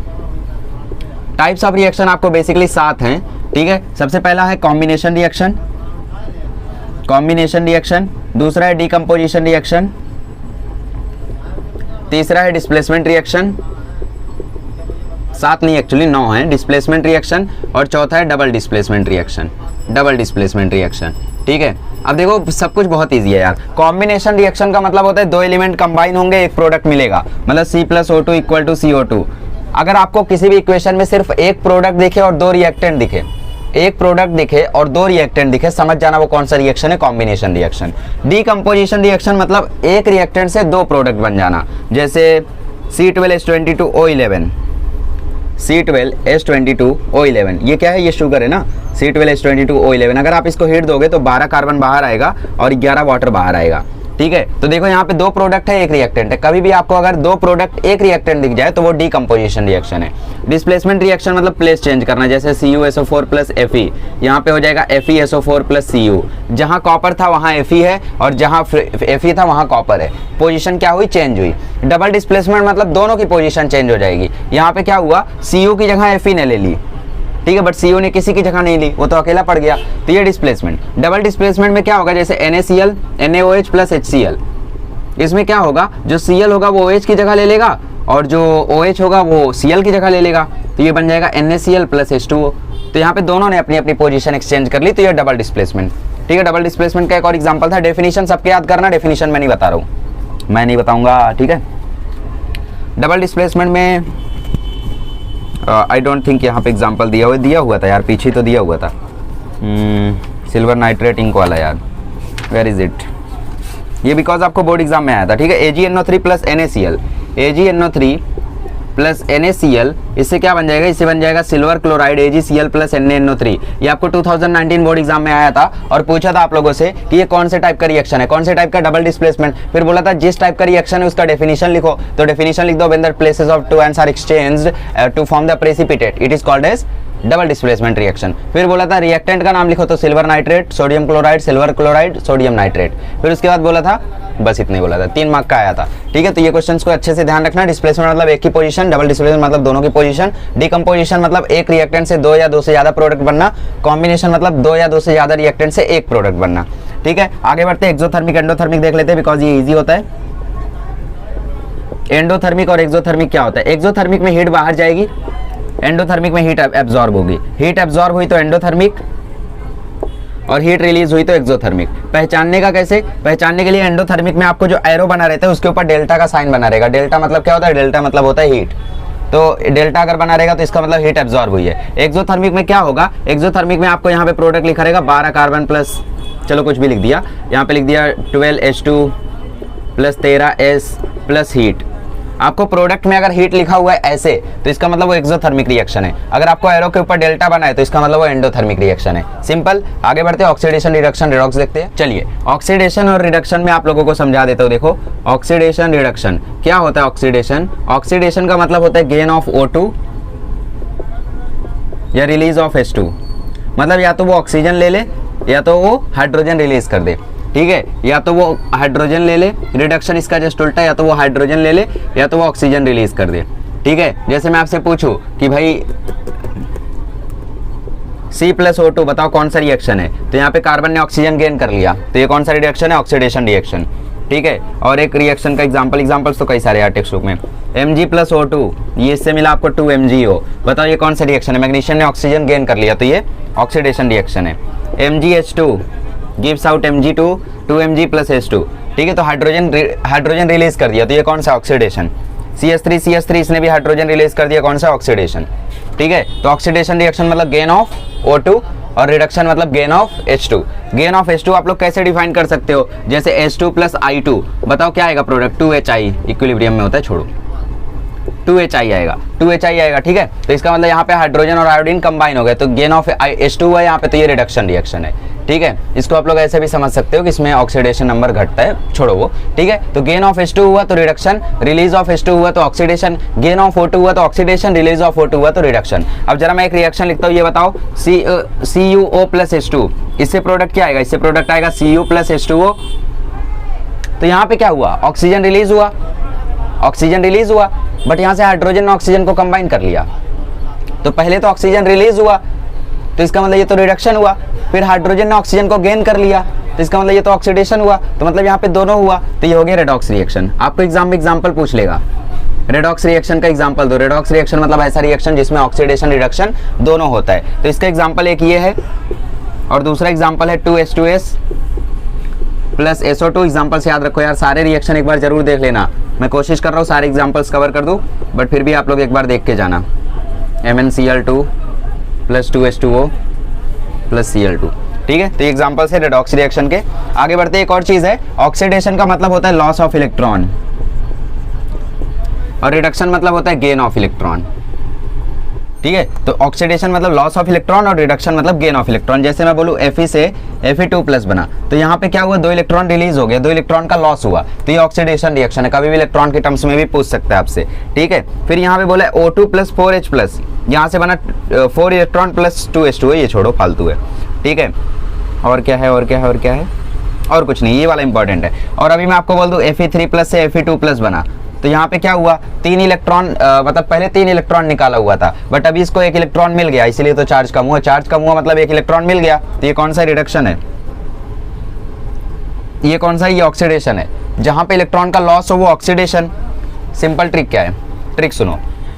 types of reaction आपको बेसिकली 7 हैं, ठीक है। सबसे पहला है कॉम्बिनेशन रिएक्शन, दूसरा है डीकम्पोजिशन रिएक्शन, तीसरा है डिस्प्लेसमेंट रिएक्शन, 7 नहीं एक्चुअली 9 है, डिस्प्लेसमेंट रिएक्शन, और चौथा है डबल डिस्प्लेसमेंट रिएक्शन, ठीक है। अब देखो सब कुछ बहुत इजी है यार। कॉम्बिनेशन रिएक्शन का मतलब होता है 2 एलिमेंट कंबाइन होंगे, एक प्रोडक्ट मिलेगा, मतलब C+O2 इक्वल टू CO2। अगर आपको किसी भी इक्वेशन में सिर्फ एक प्रोडक्ट दिखे और 2 रिएक्टेंट दिखे, समझ जाना वो कौन सा रिएक्शन है, कॉम्बिनेशन रिएक्शन। डीकम्पोजिशन रिएक्शन मतलब एक रिएक्टेंट से 2 प्रोडक्ट बन जाना, जैसे C12H22O11, C12H22O11, ये क्या है, ये शुगर है ना, C12H22O11। अगर आप इसको हीट दोगे तो 12 कार्बन बाहर आएगा और 11 वाटर बाहर आएगा, ठीक है। तो देखो यहाँ पे 2 प्रोडक्ट है, एक रिएक्टेंट है। कभी भी आपको अगर 2 प्रोडक्ट एक रिएक्टेंट दिख जाए तो वो डीकम्पोजिशन रिएक्शन है। डिस्प्लेसमेंट रिएक्शन मतलब प्लेस चेंज करना, जैसे CuSO4 प्लस Fe, यहाँ पे हो जाएगा FeSO4 प्लस Cu। जहाँ कॉपर था वहाँ Fe है और जहाँ Fe था वहाँ कॉपर है, पोजीशन क्या हुई, चेंज हुई। डबल डिस्प्लेसमेंट मतलब दोनों की पोजीशन चेंज हो जाएगी। यहाँ पे क्या हुआ, Cu की जगह Fe ने ले ली, ठीक है, बट Cu ने किसी की जगह नहीं ली, वो तो अकेला पड़ गया, तो ये डिस्प्लेसमेंट। डबल डिस्प्लेसमेंट में क्या होगा, जैसे NaCl NaOH प्लस HCl, इसमें क्या होगा, जो Cl होगा वो OH की जगह ले लेगा और जो OH होगा वो Cl की जगह ले लेगा, तो ये बन जाएगा NaCl प्लस H2O। तो यहाँ पे दोनों ने अपनी अपनी पोजीशन एक्सचेंज कर ली, तो ये डबल डिस्प्लेसमेंट, ठीक है। डबल डिस्प्लेसमेंट का एक और एग्जांपल था। डेफिनेशन सबके याद करना, डेफिनेशन मैं नहीं बता रहा हूँ, मैं नहीं बताऊंगा, ठीक है। डबल डिस्प्लेसमेंट में आई डोंट थिंक यहाँ पे एग्जांपल दिया हुआ था यार, पीछे तो दिया हुआ था, सिल्वर नाइट्रेट इंक वाला यार, वेयर इज इट, ये बिकॉज आपको बोर्ड एग्जाम में आया था, ठीक है। AgNO3 plus NaCl, AgNO3 plus NaCl, इससे क्या बन जाएगा, इससे बन जाएगा silver chloride AgCl plus NaNO3। ये आपको 2019 बोर्ड एग्जाम में आया था और पूछा था आप लोगों से कि ये कौन से टाइप का रिएक्शन है, कौन से टाइप का, डबल डिस्प्लेसमेंट। फिर बोला था जिस टाइप का रिएक्शन है उसका डेफिनेशन लिखो, तो डेफिनेशन लिख दो, when the places of two ions are exchanged to form the precipitate, it is called as double displacement reaction. फिर बोला था रिएक्टेंट का नाम लिखो, तो silver nitrate, sodium chloride, silver chloride, sodium nitrate. फिर उसके बाद बोला था, बस इतना ही बोला था, 3 मार्क का आया था, ठीक है। तो ये क्वेश्चंस को अच्छे से ध्यान रखना। डिस्प्लेसमेंट मतलब एक की पोजीशन, डबल डिस्प्लेसमेंट मतलब दोनों की पोजीशन, डीकम्पोजिशन मतलब एक रिएक्टेंट से 2 या 2 से ज्यादा प्रोडक्ट बनना, कॉम्बिनेशन मतलब 2 या 2 से ज्यादा रिएक्टेंट से एक प्रोडक्ट बनना, ठीक है। आगे बढ़ते एक्सोथर्मिक एंडोथर्मिक देख लेते हैं, बिकॉज ये इजी होता है। एंडोथर्मिक और एक्सोथर्मिक क्या होता है, एक्सोथर्मिक में हीट बाहर जाएगी, एंडोथर्मिक में हीट एब्जॉर्ब होगी। हीट एब्जॉर्ब हुई तो एंडोथर्मिक और हीट रिलीज हुई तो एक्सोथर्मिक। पहचानने का कैसे, पहचानने के लिए एंडोथर्मिक में आपको जो एरो बना रहता है उसके ऊपर डेल्टा का साइन बना रहेगा। डेल्टा मतलब क्या होता है, डेल्टा मतलब होता है हीट, तो डेल्टा अगर बना रहेगा तो इसका मतलब हीट एब्जॉर्ब हुई है। एक्सोथर्मिक में क्या होगा, एक्सोथर्मिक में आपको यहाँ पे प्रोडक्ट लिखा रहेगा 12 कार्बन प्लस, चलो कुछ भी लिख दिया, यहाँ पे लिख दिया 12H2 plus 13S plus heat. आपको प्रोडक्ट में अगर हीट लिखा हुआ है ऐसे तो इसका मतलब वो एक्सोथर्मिक रिएक्शन है। अगर आपको एरो के ऊपर डेल्टा बना है तो इसका मतलब वो एंडोथर्मिक रिएक्शन है। सिंपल। आगे बढ़ते हैं, ऑक्सीडेशन रिडक्शन रिडॉक्स देखते हैं। चलिए ऑक्सीडेशन और रिडक्शन में आप लोगों को समझा देता हूँ। देखो ऑक्सीडेशन रिडक्शन क्या होता है। ऑक्सीडेशन, ऑक्सीडेशन का मतलब होता है गेन ऑफ O2 या रिलीज ऑफ H2। मतलब या तो वो ऑक्सीजन ले ले या तो वो हाइड्रोजन रिलीज कर दे, ठीक है। या तो वो हाइड्रोजन ले ले, रिडक्शन इसका जस्ट उल्टा, या तो वो हाइड्रोजन ले ले या तो वो ऑक्सीजन रिलीज कर दे, ठीक है। जैसे मैं आपसे पूछूं कि भाई C+O2 बताओ कौन सा रिएक्शन है, तो यहाँ पे कार्बन ने ऑक्सीजन गेन कर लिया, तो ये कौन सा रिएक्शन है, ऑक्सीडेशन रिएक्शन, ठीक है। और एक रिएक्शन का एग्जांपल्स तो कई सारे हैं टेक्स्ट बुक में। Mg+O2 ये इससे मिला आपको 2MgO, बताओ ये कौन सा रिएक्शन है। मैग्नीशियम ने ऑक्सीजन गेन कर लिया तो ये ऑक्सीडेशन रिएक्शन है। MgH2 gives out Mg2 2Mg + H2, ठीक है। तो हाइड्रोजन रिलीज कर दिया तो ये कौन सा ऑक्सीडेशन। CH3 इसने भी हाइड्रोजन रिलीज कर दिया, कौन सा ऑक्सीडेशन, ठीक है। तो ऑक्सीडेशन रिएक्शन मतलब गेन ऑफ O2 और रिडक्शन मतलब gain of H2। Gain of H2 आप लोग कैसे डिफाइन कर सकते हो, जैसे H2 + I2, बताओ क्या आएगा प्रोडक्ट, 2HI इक्विलिब्रियम में होता है, छोड़ो 2HI आएगा, 2HI आएगा, ठीक है। तो इसका मतलब यहाँ पे हाइड्रोजन और आयोडीन कंबाइन हो गए तो गेन ऑफ H2 है यहाँ पे, तो ये रिडक्शन रिएक्शन है, ठीक है। इसको आप लोग ऐसे भी समझ सकते हो कि इसमें ऑक्सीडेशन नंबर घटता है, छोड़ो वो, ठीक है। तो गेन ऑफ H2 हुआ तो रिडक्शन, रिलीज ऑफ H2 हुआ तो ऑक्सीडेशन, गेन ऑफ O2 हुआ तो ऑक्सीडेशन, रिलीज ऑफ O2 हुआ तो रिडक्शन। अब जरा मैं एक रिएक्शन लिखता हूँ, ये बताओ CuO + H2, इससे प्रोडक्ट क्या आएगा, इससे प्रोडक्ट आएगा Cu + H2O। तो यहाँ पे क्या हुआ, ऑक्सीजन रिलीज हुआ, बट यहाँ से हाइड्रोजन ने ऑक्सीजन को कंबाइन कर लिया, तो पहले तो ऑक्सीजन रिलीज हुआ, तो इसका मतलब ये तो रिडक्शन हुआ, फिर हाइड्रोजन ने ऑक्सीजन को गेन कर लिया, तो इसका मतलब ये तो ऑक्सीडेशन हुआ, तो मतलब यहाँ पे दोनों हुआ, तो ये हो गया रेडॉक्स रिएक्शन। आपको एग्जाम में एग्जाम्पल पूछ लेगा, रेडॉक्स रिएक्शन का एग्जाम्पल दो। रेडॉक्स रिएक्शन मतलब ऐसा रिएक्शन जिसमें ऑक्सीडेशन रिडक्शन दोनों होता है। तो इसका एग्जाम्पल एक ये है और दूसरा एग्जाम्पल है 2H2S प्लस SO2। एग्जाम्पल से याद रखो यार, सारे रिएक्शन एक बार जरूर देख लेना। मैं कोशिश कर रहा हूँ सारे एग्जाम्पल्स कवर कर दूँ, बट फिर भी आप लोग एक बार देख के जाना। MnCl2 plus 2H2O plus Cl2, ठीक है। तो ये एग्जाम्पल्स है रेडॉक्स रिएक्शन के। आगे बढ़ते एक और चीज़ है, ऑक्सीडेशन का मतलब होता है लॉस ऑफ इलेक्ट्रॉन और रिडक्शन मतलब होता है गेन ऑफ इलेक्ट्रॉन, ठीक है। तो ऑक्सीडेशन मतलब लॉस ऑफ इलेक्ट्रॉन और रिडक्शन मतलब गेन ऑफ इलेक्ट्रॉन। जैसे मैं बोलूँ Fe से Fe2+ बना, तो यहाँ पे क्या हुआ, 2 इलेक्ट्रॉन रिलीज हो गया, 2 इलेक्ट्रॉन का लॉस हुआ, तो ये ऑक्सीडेशन रिएक्शन है। कभी भी इलेक्ट्रॉन के टर्म्स में भी पूछ सकता है आपसे, ठीक है। फिर यहाँ पे बोला O2 + 4H+, यहाँ से बना 4 इलेक्ट्रॉन प्लस 2H2, ये छोड़ो फालतू है, ठीक है। और क्या है, और क्या है, और क्या है, और कुछ नहीं, ये वाला इंपॉर्टेंट है। और अभी मैं आपको बोल दूँ Fe3+ से Fe2+ बना, तो यहाँ पे क्या हुआ, 3 इलेक्ट्रॉन मतलब पहले 3 इलेक्ट्रॉन निकाला हुआ था, बट अभी इसको 1 इलेक्ट्रॉन मिल गया, इसीलिए तो चार्ज कम हुआ। चार्ज कम हुआ मतलब 1 इलेक्ट्रॉन मिल गया, तो ये कौन सा रिडक्शन है, ये कौन सा, ये ऑक्सीडेशन है। जहाँ पे इलेक्ट्रॉन का लॉस हो वो ऑक्सीडेशन। सिंपल ट्रिक क्या है, ट्रिक सुनो।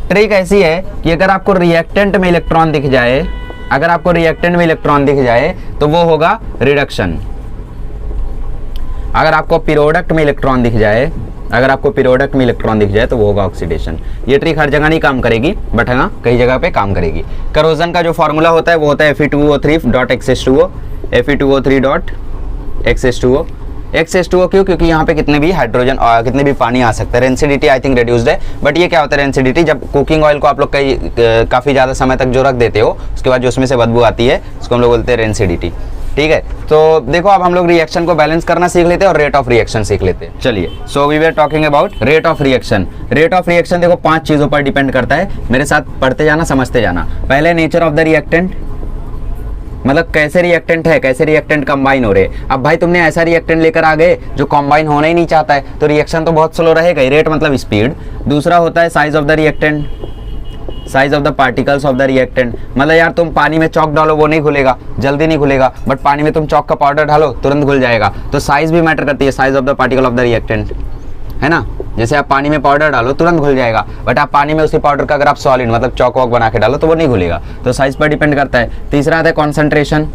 ट्रिक ऐसी है कि अगर आपको रिएक्टेंट में इलेक्ट्रॉन दिख जाए, अगर आपको रिएक्टेंट में इलेक्ट्रॉन दिख जाए तो वो होगा रिडक्शन। अगर आपको प्रोडक्ट में इलेक्ट्रॉन दिख जाए, अगर आपको प्रोडक्ट में इलेक्ट्रॉन दिख जाए तो वो होगा ऑक्सीडेशन। ये ट्रिक हर जगह नहीं काम करेगी, बट हाँ कई जगह पे काम करेगी। करोजन का जो फॉर्मूला होता है वो होता है Fe2O3.XH2O, Fe2O3.XH2O। XH2O क्यों, क्योंकि यहाँ पे कितने भी हाइड्रोजन और कितने भी पानी आ सकता है। रेंसिडिटी आई थिंक रिड्यूस्ड है, बट ये क्या होता है रेंसिडिटी, जब कुकिंग ऑयल को आप लोग काफ़ी ज़्यादा समय तक जो रख देते हो, उसके बाद जो उसमें से बदबू आती है, उसको हम लोग बोलते हैं रेंसिडिटी, ठीक है। तो देखो अब हम लोग रिएक्शन को बैलेंस करना सीख लेते हैं और रेट ऑफ रिएक्शन सीख लेते हैं। चलिए, so we were talking about rate of reaction. Rate of reaction देखो 5 चीज़ों पर डिपेंड करता है, मेरे साथ पढ़ते जाना, समझते जाना। पहले नेचर ऑफ द रिएक्टेंट, मतलब कैसे रिएक्टेंट है, कैसे रिएक्टेंट कंबाइन हो रहे। अब भाई तुमने ऐसा रिएक्टेंट लेकर आ गए जो कंबाइन होना ही नहीं चाहता है, तो रिएक्शन तो बहुत स्लो रहेगा ही। रेट मतलब स्पीड। दूसरा होता है size of the reactant, size of the particles of the reactant. मतलब यार तुम पानी में चॉक डालो वो नहीं घुलेगा, जल्दी नहीं घुलेगा, बट पानी में तुम चॉक का पाउडर डालो तुरंत घुल जाएगा। तो साइज भी मैटर करती है, size of the particle of the reactant, है ना। जैसे आप पानी में पाउडर डालो तुरंत घुल जाएगा, बट आप पानी में उसी पाउडर का अगर आप सॉलिड मतलब चॉक वॉक बना के डालो तो वो नहीं घुलेगा। तो साइज पर डिपेंड करता है। तीसरा आता है concentration,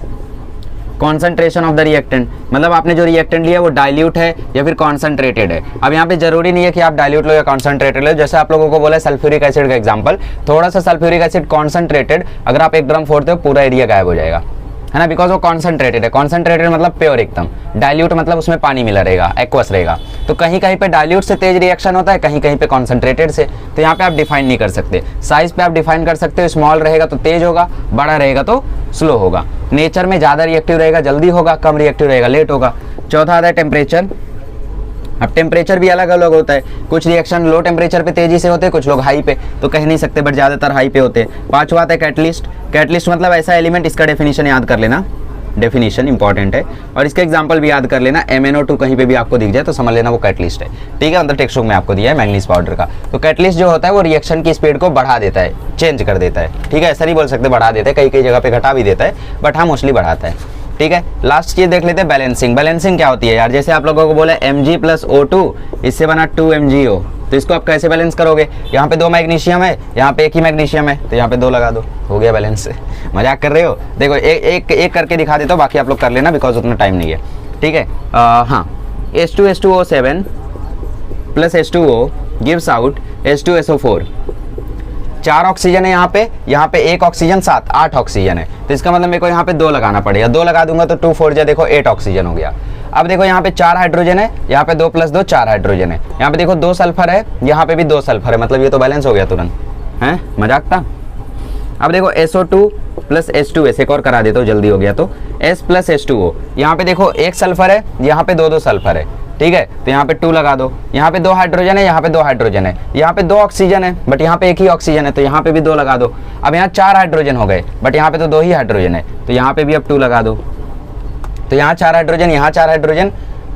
concentration of the reactant, मतलब आपने जो रिएक्टेंट लिया वो डाइल्यूट है या फिर कॉन्सेंट्रेटेड है। अब यहाँ पे जरूरी नहीं है कि आप डाइल्यूट लो या कॉन्सेंट्रेटेड लो। जैसे आप लोगों को बोला सल्फ्यूरिक एसिड का एग्जांपल, थोड़ा सा सल्फ्यूरिक एसिड कॉन्सेंट्रेटेड अगर आप 1 ड्रम फोड़ते हो पूरा एरिया गायब हो जाएगा, है ना, बिकॉज वो कॉन्सेंट्रेटेड है। कॉन्सेंट्रेटेड मतलब प्योर एकदम, डाइल्यूट मतलब उसमें पानी मिला रहेगा, एक्वस रहेगा। तो कहीं कहीं पे डाइल्यूट से तेज रिएक्शन होता है, कहीं कहीं पे कॉन्सेंट्रेटेड से। तो यहाँ पे आप डिफाइन नहीं कर सकते। साइज पे आप डिफाइन कर सकते हो, स्मॉल रहेगा तो तेज होगा, बड़ा रहेगा तो स्लो होगा। नेचर में ज़्यादा रिएक्टिव रहेगा जल्दी होगा, कम रिएक्टिव रहेगा लेट होगा। चौथा आता है टेम्परेचर। अब टेम्परेचर भी अलग अलग होता है, कुछ रिएक्शन लो टेम्परेचर पे तेजी से होते हैं, कुछ लोग हाई पे, तो कह नहीं सकते, बट ज़्यादातर हाई पे होते हैं। पांचवा आता है कैटलिस्ट। कैटलिस्ट मतलब ऐसा एलिमेंट, इसका डेफिनेशन याद कर लेना, डेफिनेशन इंपॉर्टेंट है, और इसका एग्जांपल भी याद कर लेना। MnO2 कहीं पे भी आपको दिख जाए तो समझ लेना वो कैटलिस्ट है, ठीक है। मतलब टेक्स्ट बुक में आपको दिया है मैंगनीज पाउडर का। तो कैटलिस्ट जो होता है वो रिएक्शन की स्पीड को बढ़ा देता है, चेंज कर देता है, ठीक है। ऐसा नहीं बोल सकते बढ़ा देता है, कई कई जगह पे घटा भी देता है, बट हाँ मोस्टली बढ़ाता है, ठीक है। लास्ट चीज देख लेते हैं बैलेंसिंग। बैलेंसिंग क्या होती है यार, जैसे आप लोगों को बोला Mg + O2, इससे बना 2MgO, तो इसको आप कैसे बैलेंस करोगे। यहाँ पे 2 मैग्नीशियम है, यहाँ पे 1 ही मैग्नीशियम है, तो यहाँ पे 2 लगा दो, हो गया बैलेंस। मजाक कर रहे हो, देखो एक करके दिखा देता हूँ, बाकी आप लोग कर लेना बिकॉज उतना टाइम नहीं है, ठीक है। हाँ, H2H2O7 + H2O gives out H2SO4। 4 oxygen है यहाँ पे 1 ऑक्सीजन 7, 8 ऑक्सीजन है, तो इसका मतलब मेरे को यहाँ पे 2 लगाना पड़ेगा। 2 लगा दूंगा तो 2 4 जा देखो 8 ऑक्सीजन हो गया। अब देखो यहाँ पे 4 हाइड्रोजन है, यहाँ पे 2 + 2 4 हाइड्रोजन है, यहाँ पे देखो 2 सल्फर है, यहाँ पे भी 2 सल्फर है, मतलब ये तो बैलेंस हो गया तुरंत, है, मजाक था। अब देखो SO2 + H2S, एक और करा देता हूँ जल्दी हो गया, तो S + H2O, यहाँ पे देखो 1 सल्फर है, यहाँ पे 2 सल्फर है, ठीक है। तो यहाँ पे 2 लगा दो, यहाँ पे 2 हाइड्रोजन है, यहाँ पे 2 हाइड्रोजन है, यहाँ पे 2 ऑक्सीजन है, बट यहाँ पे 1 ही ऑक्सीजन है, तो यहाँ पे भी 2 लगा दो। अब यहाँ 4 हाइड्रोजन हो गए, बट यहाँ पे तो 2 ही हाइड्रोजन है, तो यहाँ पे भी अब 2 लगा दो। तो यहाँ 4 हाइड्रोजन, यहाँ 4 हाइड्रोजन,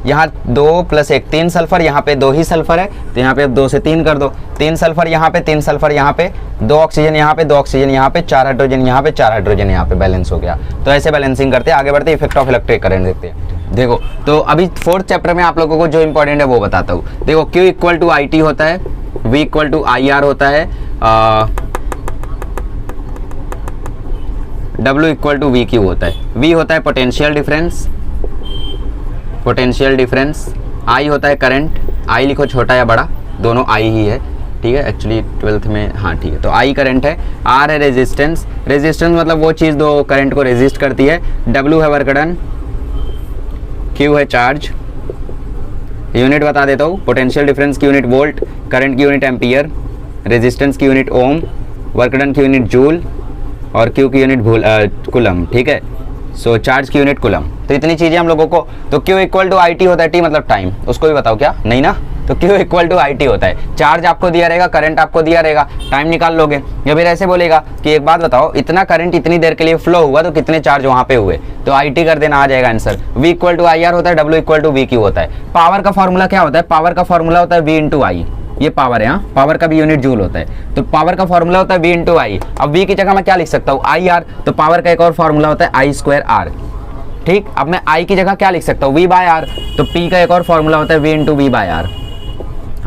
यहाँ 2 + 1 3 सल्फर, यहाँ पे 2 ही सल्फर है तो यहाँ पे अब 2 से 3 कर दो, 3 सल्फर यहाँ पे, 3 सल्फर यहाँ पे, 2 ऑक्सीजन यहाँ पे, 2 ऑक्सीजन यहाँ पे, 4 हाइड्रोजन यहाँ पे, 4 हाइड्रोजन यहाँ पे, बैलेंस हो गया। तो ऐसे बैलेंसिंग करते आगे बढ़ते इफेक्ट ऑफ इलेक्ट्रिक करंट देखते हैं। देखो तो अभी 4th चैप्टर में आप लोगों को जो इंपॉर्टेंट है वो बताता हूँ। देखो Q = IT होता है, V = IR होता है, W = VQ होता है। V होता है पोटेंशियल डिफरेंस, I होता है करंट, I लिखो छोटा या बड़ा, दोनों I ही है, ठीक है, एक्चुअली 12th में, हाँ ठीक है। तो I करंट है, R है रेजिस्टेंस, मतलब वो चीज़ जो करंट को रेजिस्ट करती है, W है वर्क डन, Q है चार्ज, यूनिट बता देता हूँ, पोटेंशियल डिफरेंस की यूनिट वोल्ट, करंट की यूनिट एम्पियर, रेजिस्टेंस की यूनिट ओम, वर्क डन की यूनिट जूल और Q की यूनिट कूलम, ठीक है। सो चार्ज की यूनिट कूलम। तो इतनी चीज़ें हम लोगों को, तो Q = IT होता है, T मतलब टाइम, उसको भी बताओ क्या, नहीं ना, तो Q = IT होता है, चार्ज आपको दिया रहेगा, करंट आपको दिया रहेगा, टाइम निकाल लोगे। या फिर ऐसे बोलेगा कि एक बात बताओ, इतना करंट इतनी देर के लिए फ्लो हुआ तो कितने चार्ज वहाँ पे हुए, तो IT कर देना, आ जाएगा आंसर। V = IR होता है, W = VQ होता है। पावर का फॉर्मूला क्या होता है, पावर का फॉर्मूला होता है V × I, ये पावर है, हाँ, पावर का भी यूनिट जूल होता है, तो पावर का फॉर्मूला होता है V × I। अब V की जगह मैं क्या लिख सकता हूँ, IR, तो पावर का एक और फॉर्मूला होता है I²R, ठीक। अब मैं I की जगह क्या लिख सकता हूँ, V/R, तो P का एक और फॉर्मूला होता है V × V/R।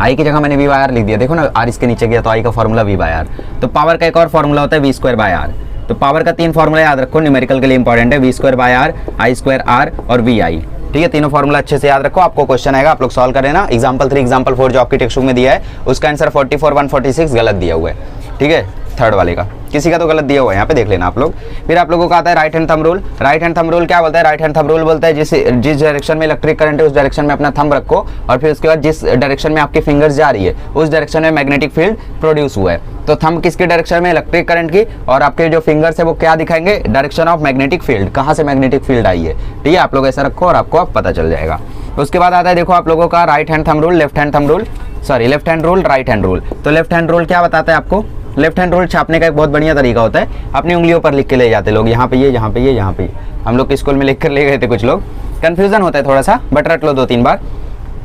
I की जगह मैंने V/R लिख दिया, देखो ना R इसके नीचे गया तो I का फॉर्मूला V/R। तो पावर का एक और फॉर्मूला होता है V²/R। तो पावर का 3 फॉर्मूला याद रखो, न्यूमेरिकल के लिए इंपॉर्टेंट है, V²/R, I²R और VI, ठीक है। तीनों फॉर्मूला अच्छे से याद रखो, आपको क्वेश्चन आएगा, आप लोग सॉल्व करें ना। एग्जाम्पल 3, एग्जाम्पल 4 जो आपकी टेक्स्ट बुक में दिया है उसका आंसर 44, 146 गलत दिया हुआ है, ठीक है, 3rd वाले का, किसी का तो गलत दिया हुआ है, यहाँ पे देख लेना आप लोग। फिर आप लोगों का आता है right hand thumb rule. Right hand thumb rule क्या बोलता है, राइट हैंड थंब रूल बोलता है जिस डायरेक्शन में इलेक्ट्रिक करंट है उस डायरेक्शन में अपना थंब रखो, और फिर उसके बाद जिस डायरेक्शन में आपकी फिंगर्स जा रही है उस डायरेक्शन में मैग्नेटिक फील्ड प्रोड्यूस हुआ है। तो थंब किसकी डायरेक्शन में, इलेक्ट्रिक करंट की, और आपके जो फिंगर्स है वो क्या दिखाएंगे, डायरेक्शन ऑफ मैग्नेटिक फील्ड, कहाँ से मैग्नेटिक फील्ड आई है, ठीक है। आप लोग ऐसा रखो और आपको अब पता चल जाएगा। उसके बाद आता है देखो आप लोगों का right hand thumb rule, left hand thumb rule, sorry left hand rule, right hand rule. तो लेफ्ट हैंड रूल क्या बताता है आपको, लेफ्ट हैंड रूल छापने का एक बहुत बढ़िया तरीका होता है, अपनी उंगलियों पर लिख के ले जाते लोग, यहाँ पे ये, यहाँ पे ये, यहाँ पे ये। हम लोग के स्कूल में लिख कर ले गए थे कुछ लोग, कन्फ्यूजन होता है थोड़ा सा, बट रट लो 2-3 बार,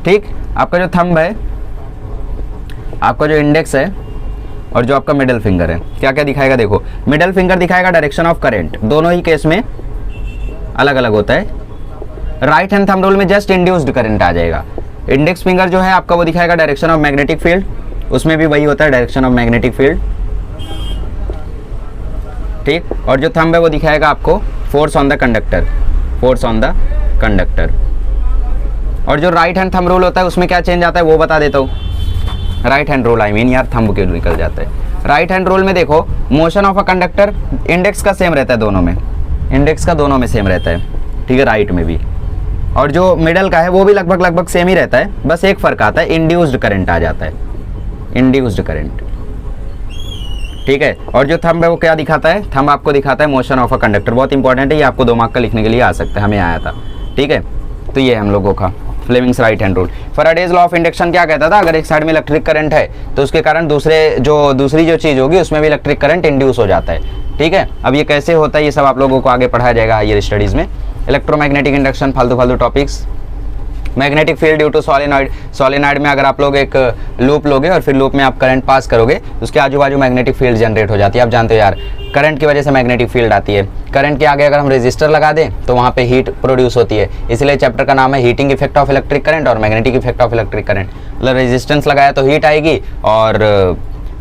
ठीक। आपका जो थंब है, आपका जो इंडेक्स है और जो आपका मिडल फिंगर है, क्या क्या दिखाएगा, देखो मिडल फिंगर दिखाएगा डायरेक्शन ऑफ करंट, दोनों ही केस में अलग अलग होता है। राइट हैंड थंब रूल में जस्ट इंड्यूस्ड करंट आ जाएगा। इंडेक्स फिंगर जो है आपका वो दिखाएगा डायरेक्शन ऑफ मैग्नेटिक फील्ड, उसमें भी वही होता है डायरेक्शन ऑफ मैग्नेटिक फील्ड, ठीक। और जो थंब है वो दिखाएगा आपको force on the conductor, force on the conductor. और जो राइट हैंड थंब रूल होता है उसमें क्या चेंज आता है वो बता देता हूँ। Right hand rule, I mean यार थंब क्यों निकल जाता है। राइट हैंड रूल में देखो motion of a conductor, index का सेम रहता है दोनों में, इंडेक्स का दोनों में सेम रहता है, ठीक है, राइट में भी। और जो मिडल का है वो भी लगभग सेम ही रहता है, बस एक फर्क आता है, इंड्यूस्ड करंट आ जाता है, इंड्यूस्ड करंट, ठीक है। और जो थंब है वो क्या दिखाता है, थंब आपको दिखाता है मोशन ऑफ अ कंडक्टर, बहुत इंपॉर्टेंट है ये, आपको 2 मार्क का लिखने के लिए आ सकता है, हमें आया था, ठीक है। तो ये हम लोगों का Fleming's right hand rule. Faraday's law of induction क्या कहता था, अगर एक साइड में इलेक्ट्रिक करंट है तो उसके कारण दूसरी जो चीज़ होगी उसमें भी इलेक्ट्रिक करंट इंड्यूस हो जाता है, ठीक है। अब ये कैसे होता है ये सब आप लोगों को आगे पढ़ाया जाएगा हायर स्टडीज़ में। इलेक्ट्रोमैग्नेटिक इंडक्शन, फालतू topics. Magnetic field due to solenoid, solenoid में अगर आप लोग एक लूप लोगे और फिर लूप में आप करंट पास करोगे उसके आजू बाजू मैग्नेटिक फील्ड जनरेट हो जाती है। आप जानते हो यार करंट की वजह से मैग्नेटिक फील्ड आती है। करंट के आगे अगर हम रेजिस्टर लगा दें तो वहाँ पे हीट प्रोड्यूस होती है, इसलिए चैप्टर का नाम है heating effect of electric current और magnetic effect of electric current. मतलब रेजिस्टेंस लगाया तो हीट आएगी और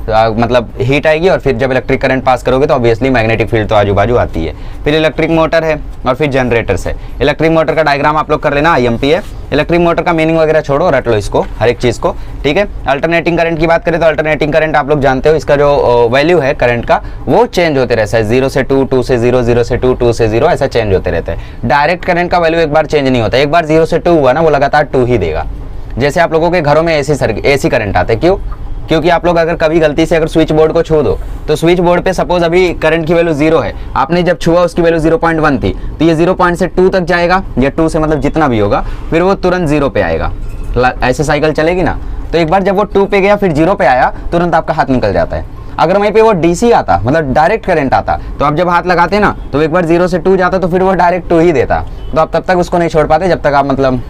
मतलब हीट आएगी, और फिर जब इलेक्ट्रिक करंट पास करोगे तो ऑब्वियसली मैग्नेटिक फील्ड तो आजू बाजू आती है। फिर इलेक्ट्रिक मोटर है और फिर जनरेटर्स है। इलेक्ट्रिक मोटर का डायग्राम आप लोग कर लेना, IMP है। इलेक्ट्रिक मोटर का मीनिंग वगैरह छोड़ो, रट लो इसको, हर एक चीज़ को, ठीक है। अल्टरनेटिंग करंट की बात करें तो अल्टरनेटिंग करंट आप लोग जानते हो, इसका जो वैल्यू है करंट का वो चेंज होते रहता है, 0 से 2, 2 से 0, 0 से 2, 2 से 0, ऐसा चेंज होते रहता है। डायरेक्ट करंट का वैल्यू एक बार चेंज नहीं होता, एक बार 0 से 2 हुआ ना वो लगातार 2 ही देगा। जैसे आप लोगों के घरों में AC करंट आते हैं, क्यों? क्योंकि आप लोग अगर कभी गलती से अगर स्विच बोर्ड को छू दो तो स्विच बोर्ड पे सपोज अभी करंट की वैल्यू 0 है, आपने जब छुआ उसकी वैल्यू 0.1 थी, तो ये 0 से 2 तक जाएगा, या 2 से मतलब जितना भी होगा, फिर वो तुरंत 0 पे आएगा। ऐसे साइकिल चलेगी ना, तो एक बार जब वो 2 पे गया फिर 0 पे आया, तुरंत आपका हाथ निकल जाता है। अगर वहीं पे वो DC आता, मतलब डायरेक्ट करंट आता, तो आप जब हाथ लगाते ना तो एक बार 0 से 2 जाता तो फिर वो डायरेक्ट 2 ही देता, तो आप तब तक उसको नहीं छोड़ पाते जब तक आप मतलब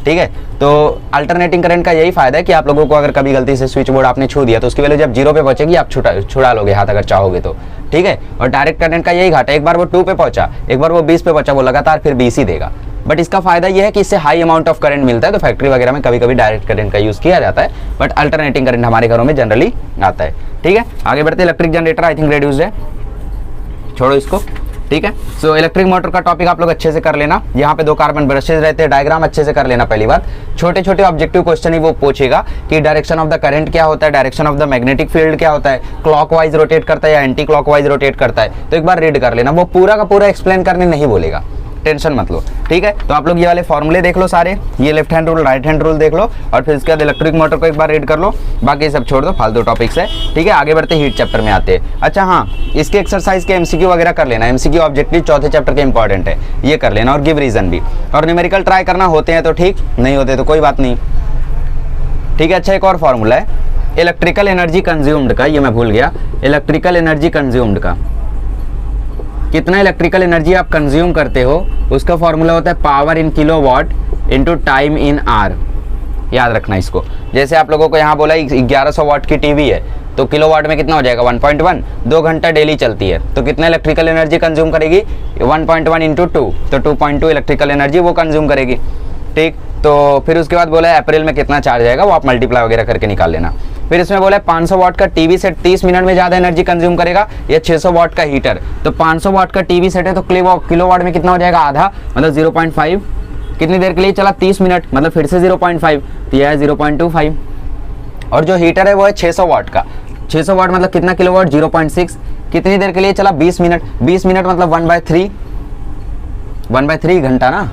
ठीक है। तो अल्टरनेटिंग करंट का यही फायदा है कि आप लोगों को अगर कभी गलती से स्विच बोर्ड आपने छू दिया तो उसकी वैल्यू जब 0 पे पहुंचेगी आप छुड़ा लोगे हाथ अगर चाहोगे तो, ठीक है। और डायरेक्ट करंट का यही घाटा है, एक बार वो 2 पे पहुंचा, एक बार वो 20 पे पहुंचा, वो लगातार फिर 20 ही देगा। बट इसका फायदा ये है कि इससे हाई अमाउंट ऑफ करंट मिलता है, तो फैक्ट्री वगैरह में कभी कभी डायरेक्ट करंट का यूज किया जाता है, बट अल्टरनेटिंग करंट हमारे घरों में जनरली आता है, ठीक है। आगे बढ़ते, electric generator I think reduced है, छोड़ो इसको, ठीक है। सो इलेक्ट्रिक मोटर का टॉपिक आप लोग अच्छे से कर लेना, यहाँ पे 2 कार्बन ब्रशेज रहते हैं, डायग्राम अच्छे से कर लेना। पहली बात, छोटे छोटे ऑब्जेक्टिव क्वेश्चन ही वो पूछेगा कि डायरेक्शन ऑफ द करंट क्या होता है, direction of the magnetic field क्या होता है, क्लॉकवाइज रोटेट करता है या एंटी क्लॉकवाइज रोटेट करता है, तो एक बार रीड कर लेना। वो पूरा का पूरा एक्सप्लेन करने नहीं बोलेगा, टेंशन मत लो, ठीक है। तो आप लोग ये वाले फॉर्मूले देख लो सारे, ये left hand rule right hand rule देख लो, और फिर इसके बाद इलेक्ट्रिक मोटर को एक बार रीड कर लो, बाकी सब छोड़ दो, फालतू टॉपिक्स है, ठीक है। आगे बढ़ते हीट चैप्टर में आते हैं। अच्छा हाँ, इसके एक्सरसाइज के एमसीक्यू वगैरह कर लेना, एमसीक्यू ऑब्जेक्टिव चौथे चैप्टर के इंपॉर्टेंट है, ये कर लेना, और गिव रीजन भी, और न्यूमेरिकल ट्राई करना, होते हैं तो ठीक, नहीं होते तो कोई बात नहीं, ठीक है। अच्छा, एक और फॉर्मूला है इलेक्ट्रिकल एनर्जी कंज्यूम्ड का, ये मैं भूल गया, इलेक्ट्रिकल एनर्जी कंज्यूम्ड का, कितना इलेक्ट्रिकल एनर्जी आप कंज्यूम करते हो, उसका फॉर्मूला होता है power in kilowatt into time in hour, याद रखना इसको। जैसे आप लोगों को यहाँ बोला 1100 वाट की टीवी है, तो किलोवाट में कितना हो जाएगा 1.1, 2 घंटा डेली चलती है, तो कितना इलेक्ट्रिकल एनर्जी कंज्यूम करेगी 1.1 इंटू 2, तो 2.2 इलेक्ट्रिकल एनर्जी वो कंज्यूम करेगी, ठीक। तो फिर उसके बाद बोला है अप्रैल में कितना चार्ज आएगा, वो आप मल्टीप्लाई वगैरह करके निकाल लेना। फिर इसमें बोला है 500 वाट का टीवी सेट 30 मिनट में ज़्यादा एनर्जी कंज्यूम करेगा या 600 वाट का हीटर, तो 500 वाट का टीवी सेट है तो किलोवाट में कितना हो जाएगा आधा, मतलब 0.5, कितनी देर के लिए चला 30 मिनट, मतलब फिर से 0.5, तो यह है 0.25। और जो हीटर है वो है 600 वाट का, 600 वाट मतलब कितना किलोवाट 0.6, कितनी देर के लिए चला 20 मिनट, 20 मिनट मतलब 1/3 घंटा ना,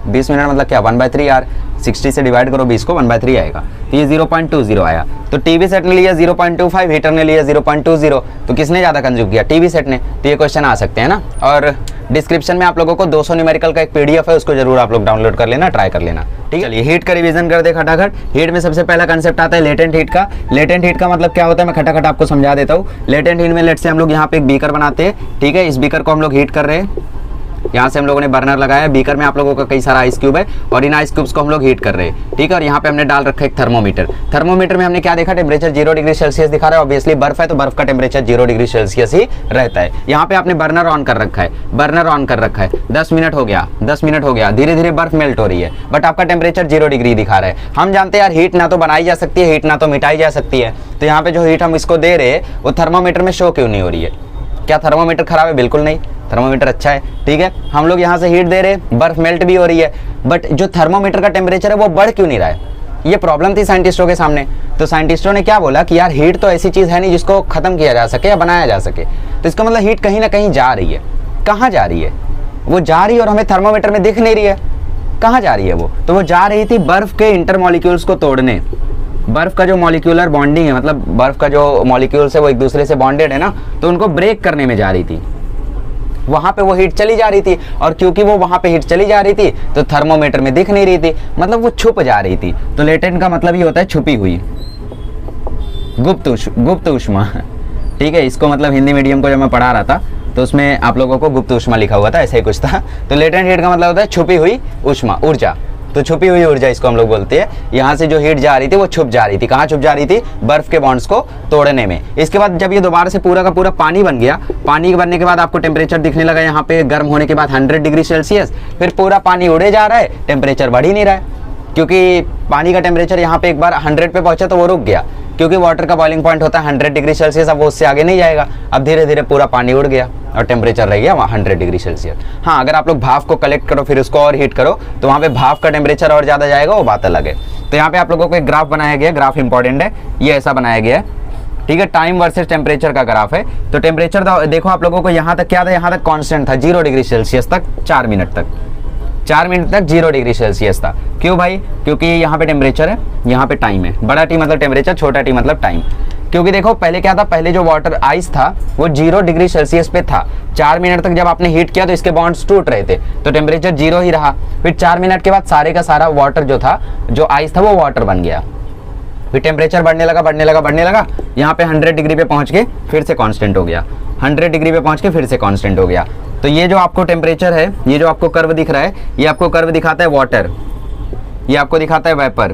20 मिनट मतलब क्या 1/3 यार, 60 से डिवाइड करो 20 को, 1/3 आएगा, तो ये 0.20 आया। तो टीवी सेट ने लिया 0.25, हीटर ने लिया 0.20, तो किसने ज़्यादा कंज्यूम किया, टीवी सेट ने। तो ये क्वेश्चन आ सकते हैं ना। और डिस्क्रिप्शन में आप लोगों को 200 न्यूमेरिकल का एक पीडीएफ है, उसको जरूर आप लोग डाउनलोड कर लेना, ट्राई कर लेना, ठीक है। चलिए हीट का रिवीजन कर दे खटाखट। हीट में सबसे पहला कंसेप्ट आता है लेटेंट हीट का। लेटेंट हीट का मतलब क्या होता है, मैं खटाखट आपको समझा देता हूँ। लेटेंट हीट में लेट से हम लोग यहाँ पे एक बीकर बनाते हैं, ठीक है, इस बीकर को हम लोग हीट कर रहे हैं, यहाँ से हम लोगों ने बर्नर लगाया है, बीकर में आप लोगों का कई सारा आइस क्यूब है, और इन आइस क्यूब्स को हम लोग हीट कर रहे हैं, ठीक है। और यहाँ पे हमने डाल रखा है एक थर्मोमीटर। थर्मोमीटर में हमने क्या देखा, टेम्परेचर 0 डिग्री सेल्सियस दिखा रहा है, ऑब्वियसली बर्फ है तो बर्फ का टेम्परेचर 0 डिग्री सेल्सियस ही रहता है। यहाँ पे आपने बर्नर ऑन कर रखा है, बर्नर ऑन कर रखा है, 10 मिनट हो गया, 10 मिनट हो गया, धीरे धीरे बर्फ मेल्ट हो रही है, बट आपका टेम्परेचर 0 डिग्री दिखा रहा है। हम जानते हैं यार हीट ना तो बनाई जा सकती है, हीट ना तो मिटाई जा सकती है, तो यहाँ पे जो हीट हम इसको दे रहे हैं वो थर्मोमीटर में शो क्यों नहीं हो रही है। क्या थर्मोमीटर खराब है, बिल्कुल नहीं, थर्मोमीटर अच्छा है, ठीक है। हम लोग यहाँ से हीट दे रहे हैं, बर्फ मेल्ट भी हो रही है, बट जो थर्मोमीटर का टेम्परेचर है वो बढ़ क्यों नहीं रहा है, ये प्रॉब्लम थी साइंटिस्टों के सामने। तो साइंटिस्टों ने क्या बोला कि यार हीट तो ऐसी चीज़ है नहीं जिसको खत्म किया जा सके या बनाया जा सके, तो इसका मतलब हीट कहीं ना कहीं जा रही है। कहाँ जा रही है, वो जा रही है और हमें थर्मोमीटर में दिख नहीं रही है, कहाँ जा रही है वो, तो वो जा रही थी बर्फ के इंटरमॉलिक्यूल्स को तोड़ने। बर्फ का जो मॉलिक्यूलर बॉन्डिंग है, मतलब बर्फ का जो मॉलिक्यूल्स है वो एक दूसरे से बॉन्डेड है ना, तो उनको ब्रेक करने में जा रही थी, वहां पे वो हीट चली जा रही थी। और क्योंकि वो वहां पे हीट चली जा रही थी तो थर्मोमीटर में दिख नहीं रही थी, मतलब वो छुप जा रही थी। तो लेटेंट का मतलब ही होता है छुपी हुई, गुप्त ऊष्मा, ठीक है। इसको मतलब हिंदी मीडियम को जब मैं पढ़ा रहा था तो उसमें आप लोगों को गुप्त ऊष्मा लिखा हुआ था, ऐसा ही कुछ था। तो लेटेंट हीट का मतलब होता है छुपी हुई ऊष्मा, ऊर्जा, तो छुपी हुई ऊर्जा इसको हम लोग बोलते हैं। यहाँ से जो हीट जा रही थी वो छुप जा रही थी, कहाँ छुप जा रही थी, बर्फ के बॉन्ड्स को तोड़ने में। इसके बाद जब ये दोबारा से पूरा का पूरा पानी बन गया, पानी बनने के बाद आपको टेम्परेचर दिखने लगा यहाँ पे गर्म होने के बाद 100 डिग्री सेल्सियस, फिर पूरा पानी उड़े जा रहा है, टेम्परेचर बढ़ ही नहीं रहा है, क्योंकि पानी का टेम्परेचर यहाँ पे एक बार 100 पे पहुंचा तो वो रुक गया, क्योंकि वाटर का बॉइलिंग पॉइंट होता है 100 डिग्री सेल्सियस, अब वो उससे आगे नहीं जाएगा। अब धीरे धीरे पूरा पानी उड़ गया और टेम्परेचर रह गया वहाँ 100 डिग्री सेल्सियस। हाँ, अगर आप लोग भाप को कलेक्ट करो फिर उसको और हीट करो तो वहाँ पे भाप का टेम्परेचर और ज़्यादा जाएगा, वो बात अलग है। तो यहाँ पे आप लोगों को एक ग्राफ बनाया गया, ग्राफ इंपॉर्टेंट है, ये ऐसा बनाया गया है, ठीक है, टाइम वर्सेस टेम्परेचर का ग्राफ है। तो टेम्परेचर देखो आप लोगों को यहाँ तक क्या था, यहाँ तक कांस्टेंट था 0 डिग्री सेल्सियस तक, 4 मिनट तक 0 डिग्री सेल्सियस था। क्यों भाई, क्योंकि यहाँ पे टेम्परेचर है, यहाँ पे टाइम है, बड़ा टी मतलब टेम्परेचर, छोटा टी मतलब टाइम। क्योंकि देखो पहले क्या था, पहले जो वाटर आइस था वो 0 डिग्री सेल्सियस पे था, 4 मिनट तक जब आपने हीट किया तो इसके बॉन्ड्स टूट रहे थे, तो टेम्परेचर 0 ही रहा। फिर 4 मिनट के बाद सारे का सारा वाटर जो था, जो आइस था वो वाटर बन गया, फिर टेम्परेचर बढ़ने लगा, यहाँ पे 100 डिग्री पे पहुँच के फिर से कांस्टेंट हो गया, 100 डिग्री पे पहुँच के फिर से कांस्टेंट हो गया। तो ये जो आपको टेम्परेचर है, ये जो आपको कर्व दिख रहा है, ये आपको कर्व दिखाता है वाटर, ये आपको दिखाता है वेपर,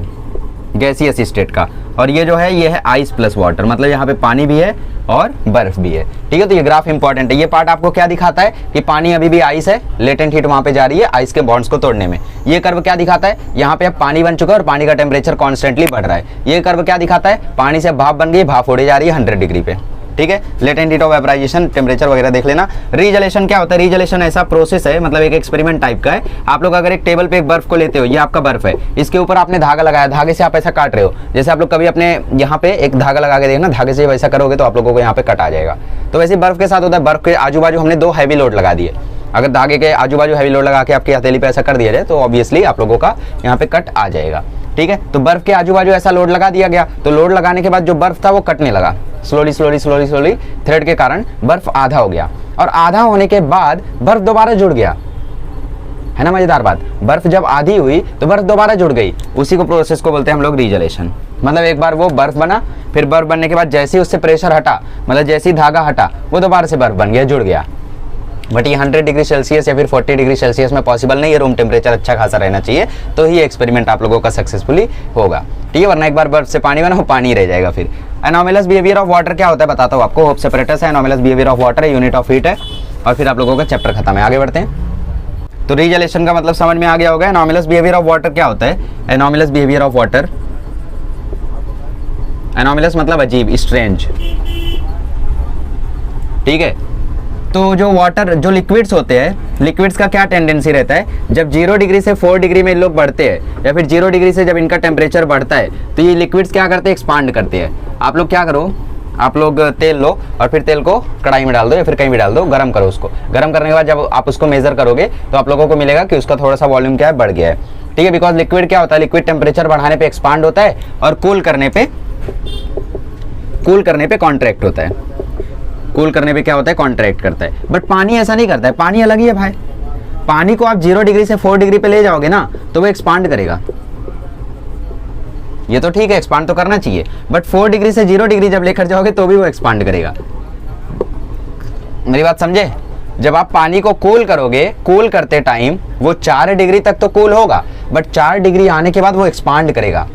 गैसियस स्टेट का, और ये जो है ये है आइस प्लस वाटर, मतलब यहाँ पे पानी भी है और बर्फ भी है। ठीक है, तो ये ग्राफ इंपॉर्टेंट है। ये पार्ट आपको क्या दिखाता है कि पानी अभी भी आइस है, लेटेंट हीट वहां पे जा रही है आइस के बॉन्ड्स को तोड़ने में। ये कर्व क्या दिखाता है, यहाँ पे अब पानी बन चुका है और पानी का टेम्परेचर कॉन्स्टेंटली बढ़ रहा है। ये कर्व क्या दिखाता है, पानी से भाप बन गई, भाप उड़े जा रही है 100 डिग्री पे। ठीक है, latent heat of vaporisation, temperature वगैरह देख लेना। रीजलेशन क्या होता है, रीजलेशन ऐसा प्रोसेस है, मतलब एक एक्सपेरिमेंट टाइप का है। आप लोग अगर एक टेबल पे एक बर्फ को लेते हो, ये आपका बर्फ है, इसके ऊपर आपने धागा लगाया, धागे से आप ऐसा काट रहे हो, जैसे आप लोग कभी अपने यहाँ पे एक धागा लगा के देखना, धागे से वैसा करोगे तो आप लोगों को यहाँ पे कट आ जाएगा। तो वैसे बर्फ के साथ होता है, बर्फ के आजू बाजू हमने 2 हैवी लोड लगा दिए। अगर धागे के आजू बाजू हैवी लोड लगा के आपकी हथेली पे ऐसा कर दिया जाए तो ऑब्वियसली आप लोगों का यहाँ पे कट आ जाएगा। ठीक है, तो बर्फ के आजू बाजू ऐसा लोड लगा दिया गया, तो लोड लगाने के बाद जो बर्फ था वो कटने लगा, slowly slowly slowly slowly thread के कारण बर्फ आधा हो गया, और आधा होने के बाद बर्फ दोबारा जुड़ गया। है ना मजेदार बात, बर्फ जब आधी हुई तो बर्फ दोबारा जुड़ गई, उसी को प्रोसेस को बोलते हैं हम लोग रीजलेशन। मतलब एक बार वो बर्फ बना, फिर बर्फ बनने के बाद जैसे ही उससे प्रेशर हटा, मतलब जैसे ही धागा हटा, वो दोबारा से बर्फ बन गया, जुड़ गया। बट ये 100 डिग्री सेल्सियस या फिर 40 डिग्री सेल्सियस में पॉसिबल नहीं है, रूम टेम्परेचर अच्छा खासा रहना चाहिए, तो ही एक्सपेरिमेंट आप लोगों का सक्सेसफुली होगा। ठीक है, वरना एक बार बर्फ से पानी बना, वो पानी रह जाएगा फिर। एनोमलस बिहेवियर ऑफ वाटर क्या होता है बताता हूँ आपको। होप सेपरेटस है, एनोमलस बिहेवियर ऑफ वाटर है, यूनिट ऑफ हीट है, और फिर आप लोगों का चैप्टर खत्म है। आगे बढ़ते हैं। तो रीजलेशन का मतलब समझ में आ गया होगा। एनोमलस बिहेवियर ऑफ वाटर क्या होता है, anomalous behaviour of water, anomalous मतलब अजीब, स्ट्रेंज। ठीक है, तो जो वाटर, जो लिक्विड्स होते हैं, लिक्विड्स का क्या टेंडेंसी रहता है, जब 0 डिग्री से 4 डिग्री में लोग बढ़ते हैं, या फिर 0 डिग्री से जब इनका टेम्परेचर बढ़ता है, तो ये लिक्विड्स क्या करते हैं, एक्सपांड करते हैं। आप लोग क्या करो, आप लोग तेल लो और फिर तेल को कढ़ाई में डाल दो या फिर कहीं भी डाल दो, गर्म करो उसको। गर्म करने के बाद जब आप उसको मेजर करोगे तो आप लोगों को मिलेगा कि उसका थोड़ा सा वॉल्यूम क्या है, बढ़ गया है। ठीक है, बिकॉज लिक्विड क्या होता है, लिक्विड टेम्परेचर बढ़ाने पे एक्सपांड होता है और कूल करने पे कॉन्ट्रैक्ट होता है। कूल करने पे क्या होता है, कॉन्ट्रैक्ट करता है। बट पानी ऐसा नहीं करता है, पानी अलग ही है भाई। पानी को आप 0 डिग्री से 4 डिग्री पे ले जाओगे ना तो वो एक्सपांड करेगा। ये तो ठीक है, एक्सपांड तो करना चाहिए, बट 4 डिग्री से 0 डिग्री जब लेकर जाओगे तो भी वो एक्सपांड करेगा। मेरी बात समझे, जब आप पानी को कूल करोगे, कूल करते टाइम वो 4 डिग्री तक तो कूल होगा, बट 4 डिग्री आने के बाद वो एक्सपांड करेगा,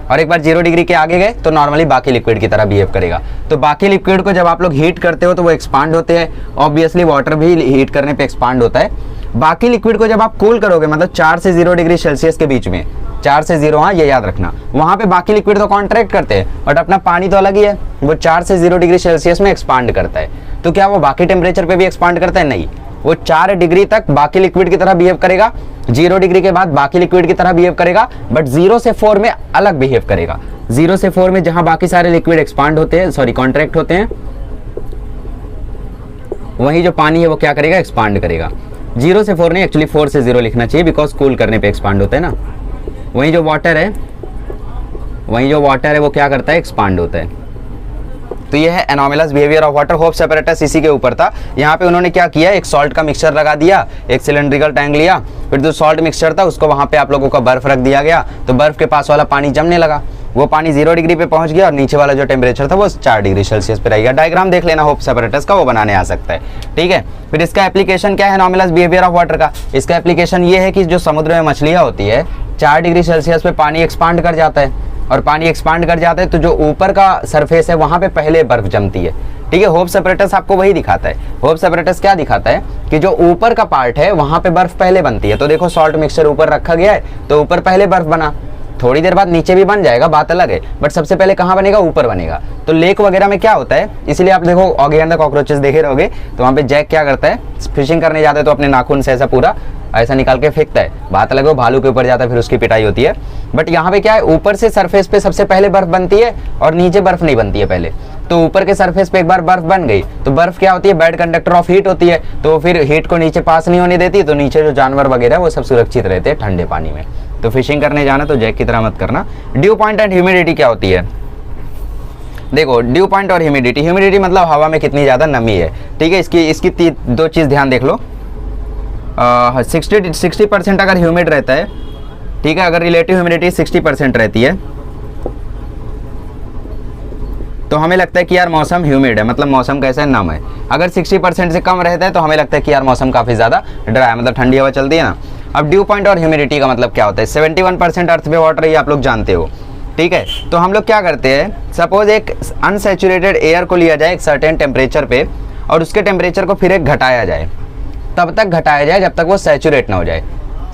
और एक बार 0 डिग्री के आगे गए तो नॉर्मली बाकी लिक्विड की तरह बिहेव करेगा। तो बाकी लिक्विड को जब आप लोग हीट करते हो तो वो एक्सपांड होते हैं, ऑब्वियसली वाटर भी हीट करने पे एक्सपांड होता है। बाकी लिक्विड को जब आप कूल करोगे, मतलब 4 से 0 डिग्री सेल्सियस के बीच में, 4 से 0, हाँ ये याद रखना, वहां पे बाकी लिक्विड तो कॉन्ट्रैक्ट करते हैं, बट अपना पानी तो अलग ही है, वो 4 से 0 डिग्री सेल्सियस में एक्सपांड करता है। तो क्या वो बाकी टेम्परेचर पे भी एक्सपांड करता है, नहीं, वो 4 डिग्री तक बाकी लिक्विड की तरह बिहेव करेगा, 0 डिग्री के बाद बाकी लिक्विड की तरह बिहेव करेगा, बट 0 से 4 में अलग बिहेव करेगा। 0 से 4 में जहां बाकी सारे लिक्विड एक्सपांड होते हैं, सॉरी कॉन्ट्रैक्ट होते हैं, वहीं जो पानी है वो क्या करेगा, एक्सपांड करेगा। 0 से 4 नहीं, एक्चुअली 4 से 0 लिखना चाहिए, बिकॉज कूल करने पे एक्सपांड होता है ना। वहीं जो वाटर है वो क्या करता है, एक्सपांड होता है। तो ये है anomalous behaviour of water. Hope apparatus इसी के ऊपर था। यहाँ पे उन्होंने क्या किया, एक सॉल्ट का मिक्सचर लगा दिया, एक सिलेंड्रिकल टैंक लिया, फिर जो सॉल्ट मिक्सचर था उसको वहां पे आप लोगों का बर्फ रख दिया गया, तो बर्फ के पास वाला पानी जमने लगा, वो पानी 0 डिग्री पे पहुंच गया और नीचे वाला जो टेम्परेचर था वो 4 डिग्री सेल्सियस पे रह गया। डायग्राम देख लेना होप सेपरेटस का, वो बनाने आ सकता है। ठीक है, फिर इसका एप्लीकेशन क्या है एनोमलस बिहेवियर ऑफ वाटर का। इसका एप्लीकेशन ये है कि जो समुद्र में मछलियां होती है, 4 डिग्री सेल्सियस पे पानी एक्सपांड कर जाता है, और पानी एक्सपांड कर जाता है तो जो ऊपर का सरफेस है वहां पे पहले बर्फ जमती है। ठीक है, होप सेपरेटस आपको वही दिखाता है। होप सेपरेटस क्या दिखाता है कि जो ऊपर का पार्ट है वहां पे बर्फ पहले बनती है। तो देखो सॉल्ट मिक्सचर ऊपर रखा गया है तो ऊपर पहले बर्फ बना, थोड़ी देर बाद नीचे भी बन जाएगा, बात अलग है, बट सबसे पहले कहाँ बनेगा, ऊपर बनेगा। तो लेक वगैरह में क्या होता है, इसलिए आप देखो ऑगी एंड द कॉकरोचेस देखे रहोगे, तो वहाँ पे जैक क्या करता है, फिशिंग करने जाता है तो अपने नाखून से ऐसा पूरा ऐसा निकाल के फेंकता है, बात अलग है, भालू के ऊपर जाता है फिर उसकी पिटाई होती है। बट यहाँ पे क्या है, ऊपर से सरफेस पे सबसे पहले बर्फ बनती है और नीचे बर्फ नहीं बनती है पहले। तो ऊपर के सरफेस पे एक बार बर्फ बन गई तो बर्फ क्या होती है, बैड कंडक्टर ऑफ हीट होती है, तो फिर हीट को नीचे पास नहीं होने देती, तो नीचे जो जानवर वगैरह वो सब सुरक्षित रहते हैं ठंडे पानी में। तो फिशिंग करने जाना तो जैक की तरह मत करना। ड्यू पॉइंट एंड ह्यूमिडिटी क्या होती है, देखो ड्यू पॉइंट और ह्यूमिडिटी, ह्यूमिडिटी मतलब हवा में कितनी ज़्यादा नमी है। ठीक है, इसकी 2 चीज़ ध्यान देख लो। 60% अगर ह्यूमिड रहता है, ठीक है, अगर रिलेटिव ह्यूमिडिटी 60% रहती है तो हमें लगता है कि यार मौसम ह्यूमिड है, मतलब मौसम कैसा है, नम है। अगर 60% से कम रहता है तो हमें लगता है कि यार मौसम काफ़ी ज़्यादा ड्राई है, मतलब ठंडी हवा चलती है ना। अब ड्यू पॉइंट और ह्यूमिडिटी का मतलब क्या होता है? 71% अर्थ पे वाटर, ये आप लोग जानते हो, ठीक है। तो हम लोग क्या करते हैं, सपोज एक अनसैचुरेटेड एयर को लिया जाए एक सर्टेन टेम्परेचर पे और उसके टेम्परेचर को फिर एक घटाया जाए, तब तक घटाया जाए जब तक वो सैचुरेट ना हो जाए।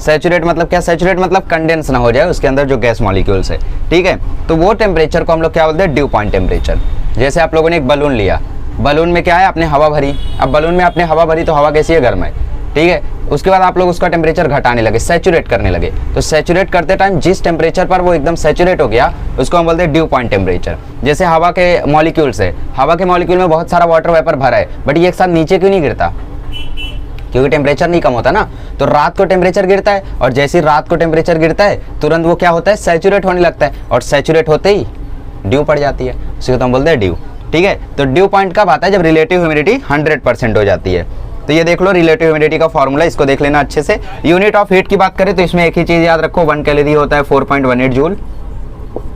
सैचुरेट मतलब क्या? सैचुरेट मतलब कंडेंस ना हो जाए उसके अंदर जो गैस मॉलिक्यूल्स है, ठीक है। तो वो टेम्परेचर को हम लोग क्या बोलते हैं? Due point temperature. जैसे आप लोगों ने एक बलून लिया, बलून में क्या है? आपने हवा भरी। अब बलून में आपने हवा भरी तो हवा कैसी है? गर्म है, ठीक है। उसके बाद आप लोग उसका टेम्परेचर घटाने लगे, सैचुरेट करने लगे। तो सैचुरेट करते टाइम जिस टेम्परेचर पर वो एकदम सैचुरेट हो गया उसको हम बोलते हैं ड्यू पॉइंट टेम्परेचर। जैसे हवा के मॉलिक्यूल्स है, हवा के मॉलिक्यूल में बहुत सारा वाटर वेपर भरा है, बट ये एक साथ नीचे क्यों नहीं गिरता? क्योंकि टेम्परेचर नहीं कम होता ना। तो रात को टेम्परेचर गिरता है और जैसे ही रात को टेम्परेचर गिरता है तुरंत वो क्या होता है? सैचुरेट होने लगता है, और सैचुरेट होते ही ड्यू पड़ जाती है, उसी को तो हम बोलते हैं ड्यू, ठीक है। तो ड्यू पॉइंट कब आता है? जब रिलेटिव ह्यूमिडिटी 100% हो जाती है। तो ये देख लो रिलेटिव ह्यूमिडिटी का फॉर्मूला, इसको देख लेना अच्छे से। यूनिट ऑफ हीट की बात करें तो इसमें एक ही चीज याद रखो, 1 कैलोरी होता है 4.18 जूल।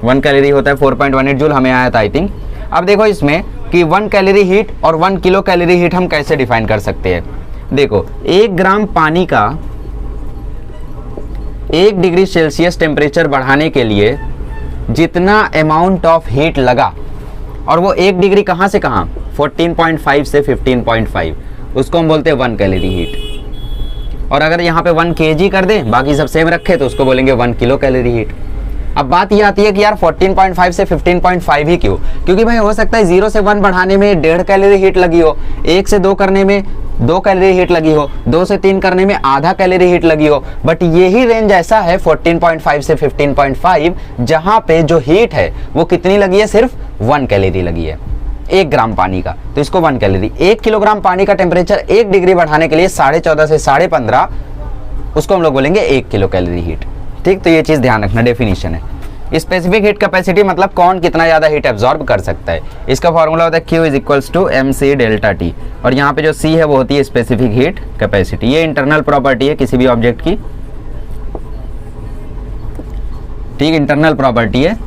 1 कैलोरी होता है 4.18 जूल, हमें आया था आई थिंक। अब देखो इसमें कि 1 कैलोरी हीट और 1 किलो कैलोरी हीट हम कैसे डिफाइन कर सकते हैं। देखो 1 ग्राम पानी का 1 डिग्री सेल्सियस टेम्परेचर बढ़ाने के लिए जितना अमाउंट ऑफ हीट लगा, और वो 1 डिग्री कहाँ से कहाँ? 14.5 से 15.5, उसको हम बोलते हैं 1 कैलोरी हीट। और अगर यहाँ पे 1 kg कर दें, बाकी सब सेम रखे, तो उसको बोलेंगे 1 किलो कैलोरी हीट। अब बात ये आती है कि यार 14.5 से 15.5 ही क्यों? क्योंकि भाई हो सकता है 0 से 1 बढ़ाने में 1.5 कैलोरी हीट लगी हो, 1 से 2 करने में 2 कैलोरी हीट लगी हो, 2 से 3 करने में आधा कैलोरी हीट लगी हो। बट यही रेंज ऐसा है 14.5 से 15.5 जहां पे जो हीट है वो कितनी लगी है? सिर्फ 1 कैलोरी लगी है 1 ग्राम पानी का, तो इसको 1 कैलोरी। 1 किलोग्राम पानी का टेम्परेचर 1 डिग्री बढ़ाने के लिए 14.5 से 15.5, उसको हम लोग बोलेंगे 1 किलो कैलोरी हीट, ठीक। तो ये चीज ध्यान रखना, डेफिनेशन है। स्पेसिफिक हीट कैपेसिटी मतलब कौन कितना ज्यादा हीट एब्जॉर्ब कर सकता है। इसका फॉर्मूला होता है Q is to MC delta T, और यहाँ पे जो C है वो होती है स्पेसिफिक हीट कैपेसिटी। ये इंटरनल प्रॉपर्टी है किसी भी ऑब्जेक्ट की, ठीक, इंटरनल प्रॉपर्टी है,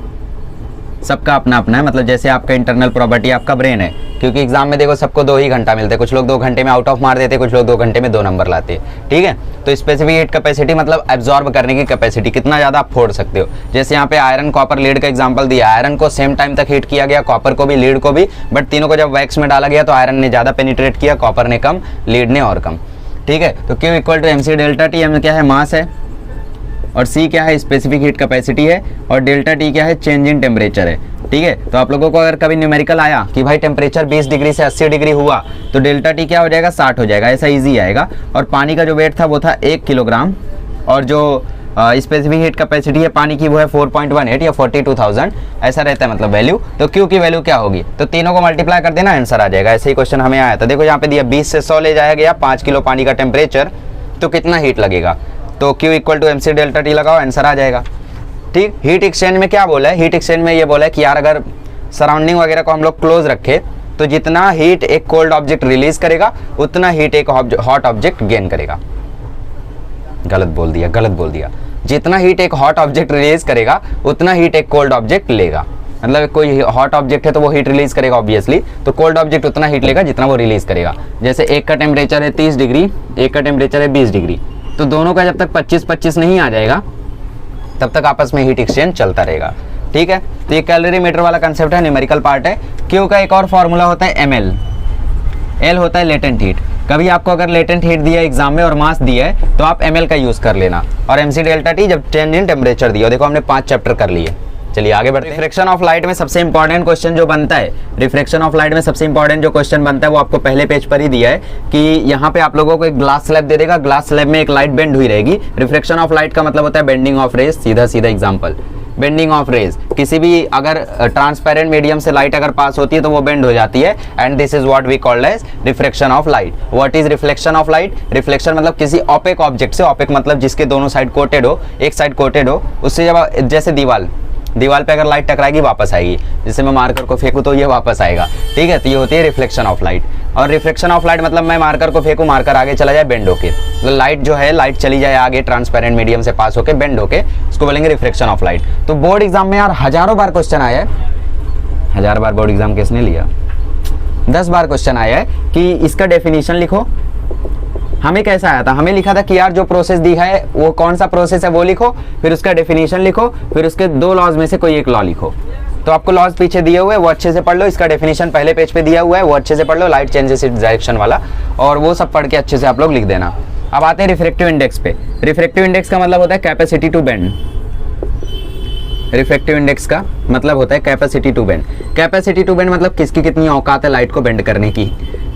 सबका अपना अपना है। मतलब जैसे आपका इंटरनल प्रॉपर्टी आपका ब्रेन है, क्योंकि एग्जाम में देखो सबको 2 ही घंटा मिलते हैं, कुछ लोग 2 घंटे में आउट ऑफ मार देते, कुछ लोग 2 घंटे में 2 नंबर लाते हैं, ठीक है। तो स्पेसिफिक हीट कैपेसिटी मतलब एब्जॉर्ब करने की कैपेसिटी, कितना ज़्यादा आप फोड़ सकते हो। जैसे यहाँ पे आयरन कॉपर लीड का एग्जाम्पल दिया, आयरन को सेम टाइम तक हीट किया गया, कॉपर को भी लीड को भी, बट तीनों को जब वैक्स में डाला गया तो आयरन ने ज़्यादा पेनिट्रेट किया, कॉपर ने कम, लीड ने और कम, ठीक है। तो Q equal to MC delta T, M क्या है? मास है, और C क्या है? स्पेसिफिक हीट कैपेसिटी है, और डेल्टा T क्या है? चेंज इन टेम्परेचर है, ठीक है। तो आप लोगों को अगर कभी न्यूमेरिकल आया कि भाई टेम्परेचर 20 डिग्री से 80 डिग्री हुआ तो डेल्टा T क्या हो जाएगा? 60 हो जाएगा, ऐसा इजी आएगा। और पानी का जो वेट था वो था 1 किलोग्राम, और जो स्पेसिफिक हीट कैपेसिटी है पानी की वो है 4.18 या 42,000, ऐसा रहता है मतलब वैल्यू। तो Q की वैल्यू क्या होगी? तो तीनों को मल्टीप्लाई कर देना, आंसर आ जाएगा। ऐसे ही क्वेश्चन हमें आया था, देखो यहाँ पे दिया 20 से 100 ले जाया गया, 5 किलो पानी का टेम्परेचर, तो कितना हीट लगेगा? तो Q equal to MC delta T लगाओ, आंसर आ जाएगा, ठीक। हीट एक्सचेंज में क्या बोला है? हीट एक्सचेंज में ये बोला है कि यार अगर सराउंडिंग वगैरह को हम लोग क्लोज रखे तो जितना हीट एक कोल्ड ऑब्जेक्ट रिलीज करेगा उतना हीट एक हॉट ऑब्जेक्ट गेन करेगा। गलत बोल दिया। जितना हीट एक हॉट ऑब्जेक्ट रिलीज करेगा उतना हीट एक कोल्ड ऑब्जेक्ट लेगा। मतलब कोई हॉट ऑब्जेक्ट है तो वो हीट रिलीज करेगा ऑब्वियसली, तो कोल्ड ऑब्जेक्ट उतना हीट लेगा जितना वो रिलीज करेगा। जैसे एक का टेम्परेचर है 30 डिग्री, एक का टेम्परेचर है 20 डिग्री, तो दोनों का जब तक 25-25 नहीं आ जाएगा तब तक आपस में हीट एक्सचेंज चलता रहेगा, ठीक है। तो ये कैलोरी मीटर वाला कंसेप्ट है, न्यूमेरिकल पार्ट है। Q का एक और फॉर्मूला होता है ml, L होता है लेटेंट हीट। कभी आपको अगर लेटेंट हीट दिया एग्जाम में और मास दिया है तो आप ml का यूज कर लेना, और MC डेल्टा T जब चेंज इन टेम्परेचर दिया। देखो हमने 5 चैप्टर कर लिए, चलिए आगे बढ़ते हैं। रिफ्रैक्शन ऑफ लाइट में सबसे इंपॉर्टेंट क्वेश्चन जो बनता है, रिफ्रैक्शन ऑफ लाइट में सबसे इंपॉर्टेंट जो क्वेश्चन बनता है वो आपको पहले पेज पर ही दिया है कि यहाँ पे आप लोगों को एक ग्लास स्लैब दे देगा, ग्लास स्लैब में एक लाइट बेंड हुई रहेगी। रिफ्रैक्शन ऑफ लाइट का मतलब होता है बेंडिंग ऑफ रेज, सीधा एग्जांपल, बेंडिंग ऑफ रेज। किसी भी अगर ट्रांसपेरेंट मीडियम से लाइट अगर पास होती है तो वो बेंड हो जाती है, and this is what we called as reflection of light. What is reflection of light? Reflection मतलब किसी ऑपेक ऑब्जेक्ट से, ऑपेक मतलब जिसके दोनों साइड कोटेड हो, एक साइड कोटेड हो, उससे जब जैसे दीवार पे अगर लाइट टकराएगी वापस आएगी, जैसे मैं मार्कर को फेंकूं तो ये वापस आएगा, ठीक है। तो ये होती है रिफ्लेक्शन ऑफ लाइट। और रिफ्लेक्शन ऑफ लाइट मतलब मैं मार्कर को फेंकूं, मार्कर आगे चला जाए बेंड होके, मतलब लाइट जो है लाइट चली जाए आगे ट्रांसपेरेंट मीडियम से पास होके बेंड होके, उसको बोलेंगे रिफ्लेक्शन ऑफ लाइट। तो बोर्ड एग्जाम में यार हजारों बार क्वेश्चन आया है, 1000 बार बोर्ड एग्जाम किसने लिया? 10 बार क्वेश्चन आया है कि इसका डेफिनेशन लिखो हमें कैसा आया था, हमें लिखा था कि यार जो प्रोसेस दी है वो कौन सा प्रोसेस है वो लिखो, फिर उसका डेफिनेशन लिखो, फिर उसके 2 लॉज में से कोई एक लॉ लिखो। तो आपको लॉज पीछे दिए हुए वो अच्छे से पढ़ लो, इसका डेफिनेशन पहले पेज पे दिया हुआ है वो अच्छे से पढ़ लो, लाइट चेंजेस इट्स डायरेक्शन वाला, और वो सब पढ़ के अच्छे से आप लोग लिख देना। अब आते हैं रिफ्रैक्टिव इंडेक्स पे। रिफ्रैक्टिव इंडेक्स का मतलब होता है capacity to bend. Refractive index का मतलब होता है capacity to bend. Capacity to bend मतलब किसकी कितनी औकात है लाइट को बेंड करने की,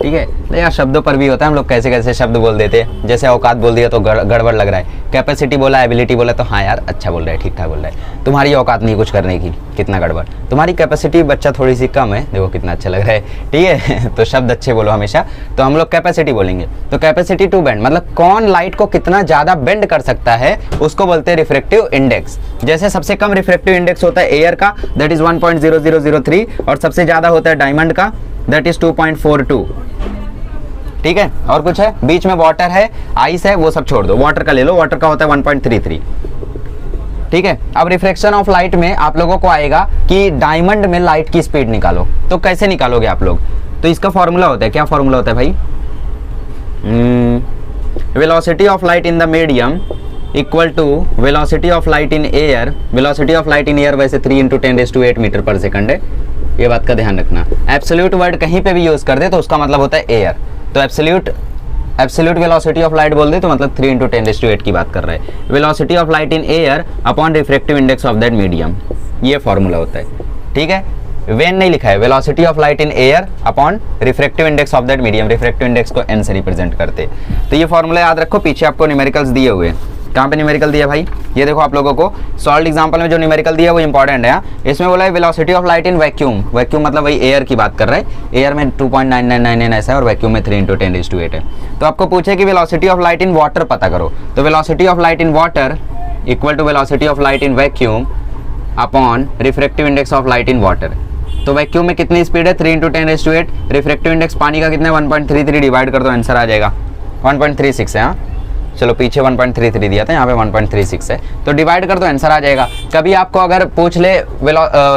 ठीक है। तो यार शब्दों पर भी होता है, हम लोग कैसे कैसे शब्द बोल देते हैं, जैसे औकात बोल दिया तो गड़बड़ लग रहा है, कैपेसिटी बोला एबिलिटी बोला तो हाँ यार अच्छा बोल रहा है, ठीक ठाक बोल रहा है। तुम्हारी औकात नहीं कुछ करने की, कितना गड़बड़। तुम्हारी कैपेसिटी बच्चा थोड़ी सी कम है, देखो कितना अच्छा लग रहा है, ठीक है। तो शब्द अच्छे बोलो हमेशा, तो हम लोग कैपेसिटी बोलेंगे। तो कैपेसिटी टू बेंड मतलब कौन लाइट को कितना ज़्यादा बेंड कर सकता है, उसको बोलते हैं रिफ्रैक्टिव इंडेक्स। जैसे सबसे कम रिफ्रैक्टिव इंडेक्स होता है एयर का, दैट इज 1.0003, और सबसे ज़्यादा होता है डायमंड का, दैट इज 2.42, ठीक है। और कुछ है बीच में, वाटर है, आइस है, वो सब छोड़ दो, वाटर का ले लो, वाटर का होता है 1.33, ठीक है। अब रिफ्रैक्शन ऑफ लाइट में आप लोगों को आएगा कि डायमंड में लाइट की स्पीड निकालो, तो कैसे निकालोगे आप लोग, तो इसका फॉर्मूला होता है, क्या फॉर्मूला होता है भाई, velocity of light in the medium equal to velocity of light in air. Velocity of light in air वैसे 3 × 10⁸ मीटर पर सेकंड है, ये बात का ध्यान रखना। एब्सोल्यूट वर्ड कहीं पे भी यूज कर दे तो उसका मतलब होता है एयर, तो एब्सोल्यूट वेलोसिटी ऑफ लाइट बोल दे तो मतलब 3 × 10⁸ की बात कर रहा है। Velocity of light in air upon refractive index of that medium, ये फॉर्मूला होता है, ठीक है। वेन नहीं लिखा है, velocity of light in air upon refractive index of that medium, refractive index को n से रिप्रेजेंट करते। तो ये फॉर्मूला याद रखो, पीछे आपको न्यूमेरिकल्स दिए हुए हैं। कहाँ पे न्यूमेरिकल दिया भाई, ये देखो आप लोगों को सॉल्व एग्जांपल में जो न्यूमेरिकल दिया है वो इंपॉर्टेंट है। इसमें बोला है velocity of light in vacuum, vacuum मतलब वही एयर की बात कर रहा है, एयर में 2.9999 ऐसा है और वैक्यूम में 3 × 10⁸ है। तो आपको पूछे कि velocity of light in water पता करो, तो velocity of light in water equal to velocity of light in vacuum upon refractive index of light in water. तो वैक्यूम में कितनी स्पीड है 3 × 10⁸, रिफ्रैक्टिव इंडेक्स पानी का कितना है 1.33, डिवाइड कर दो आंसर आ जाएगा 1.36 है। हाँ चलो पीछे 1.33 दिया था, यहाँ पे 1.36 है, तो डिवाइड कर दो आंसर आ जाएगा। कभी आपको अगर पूछ ले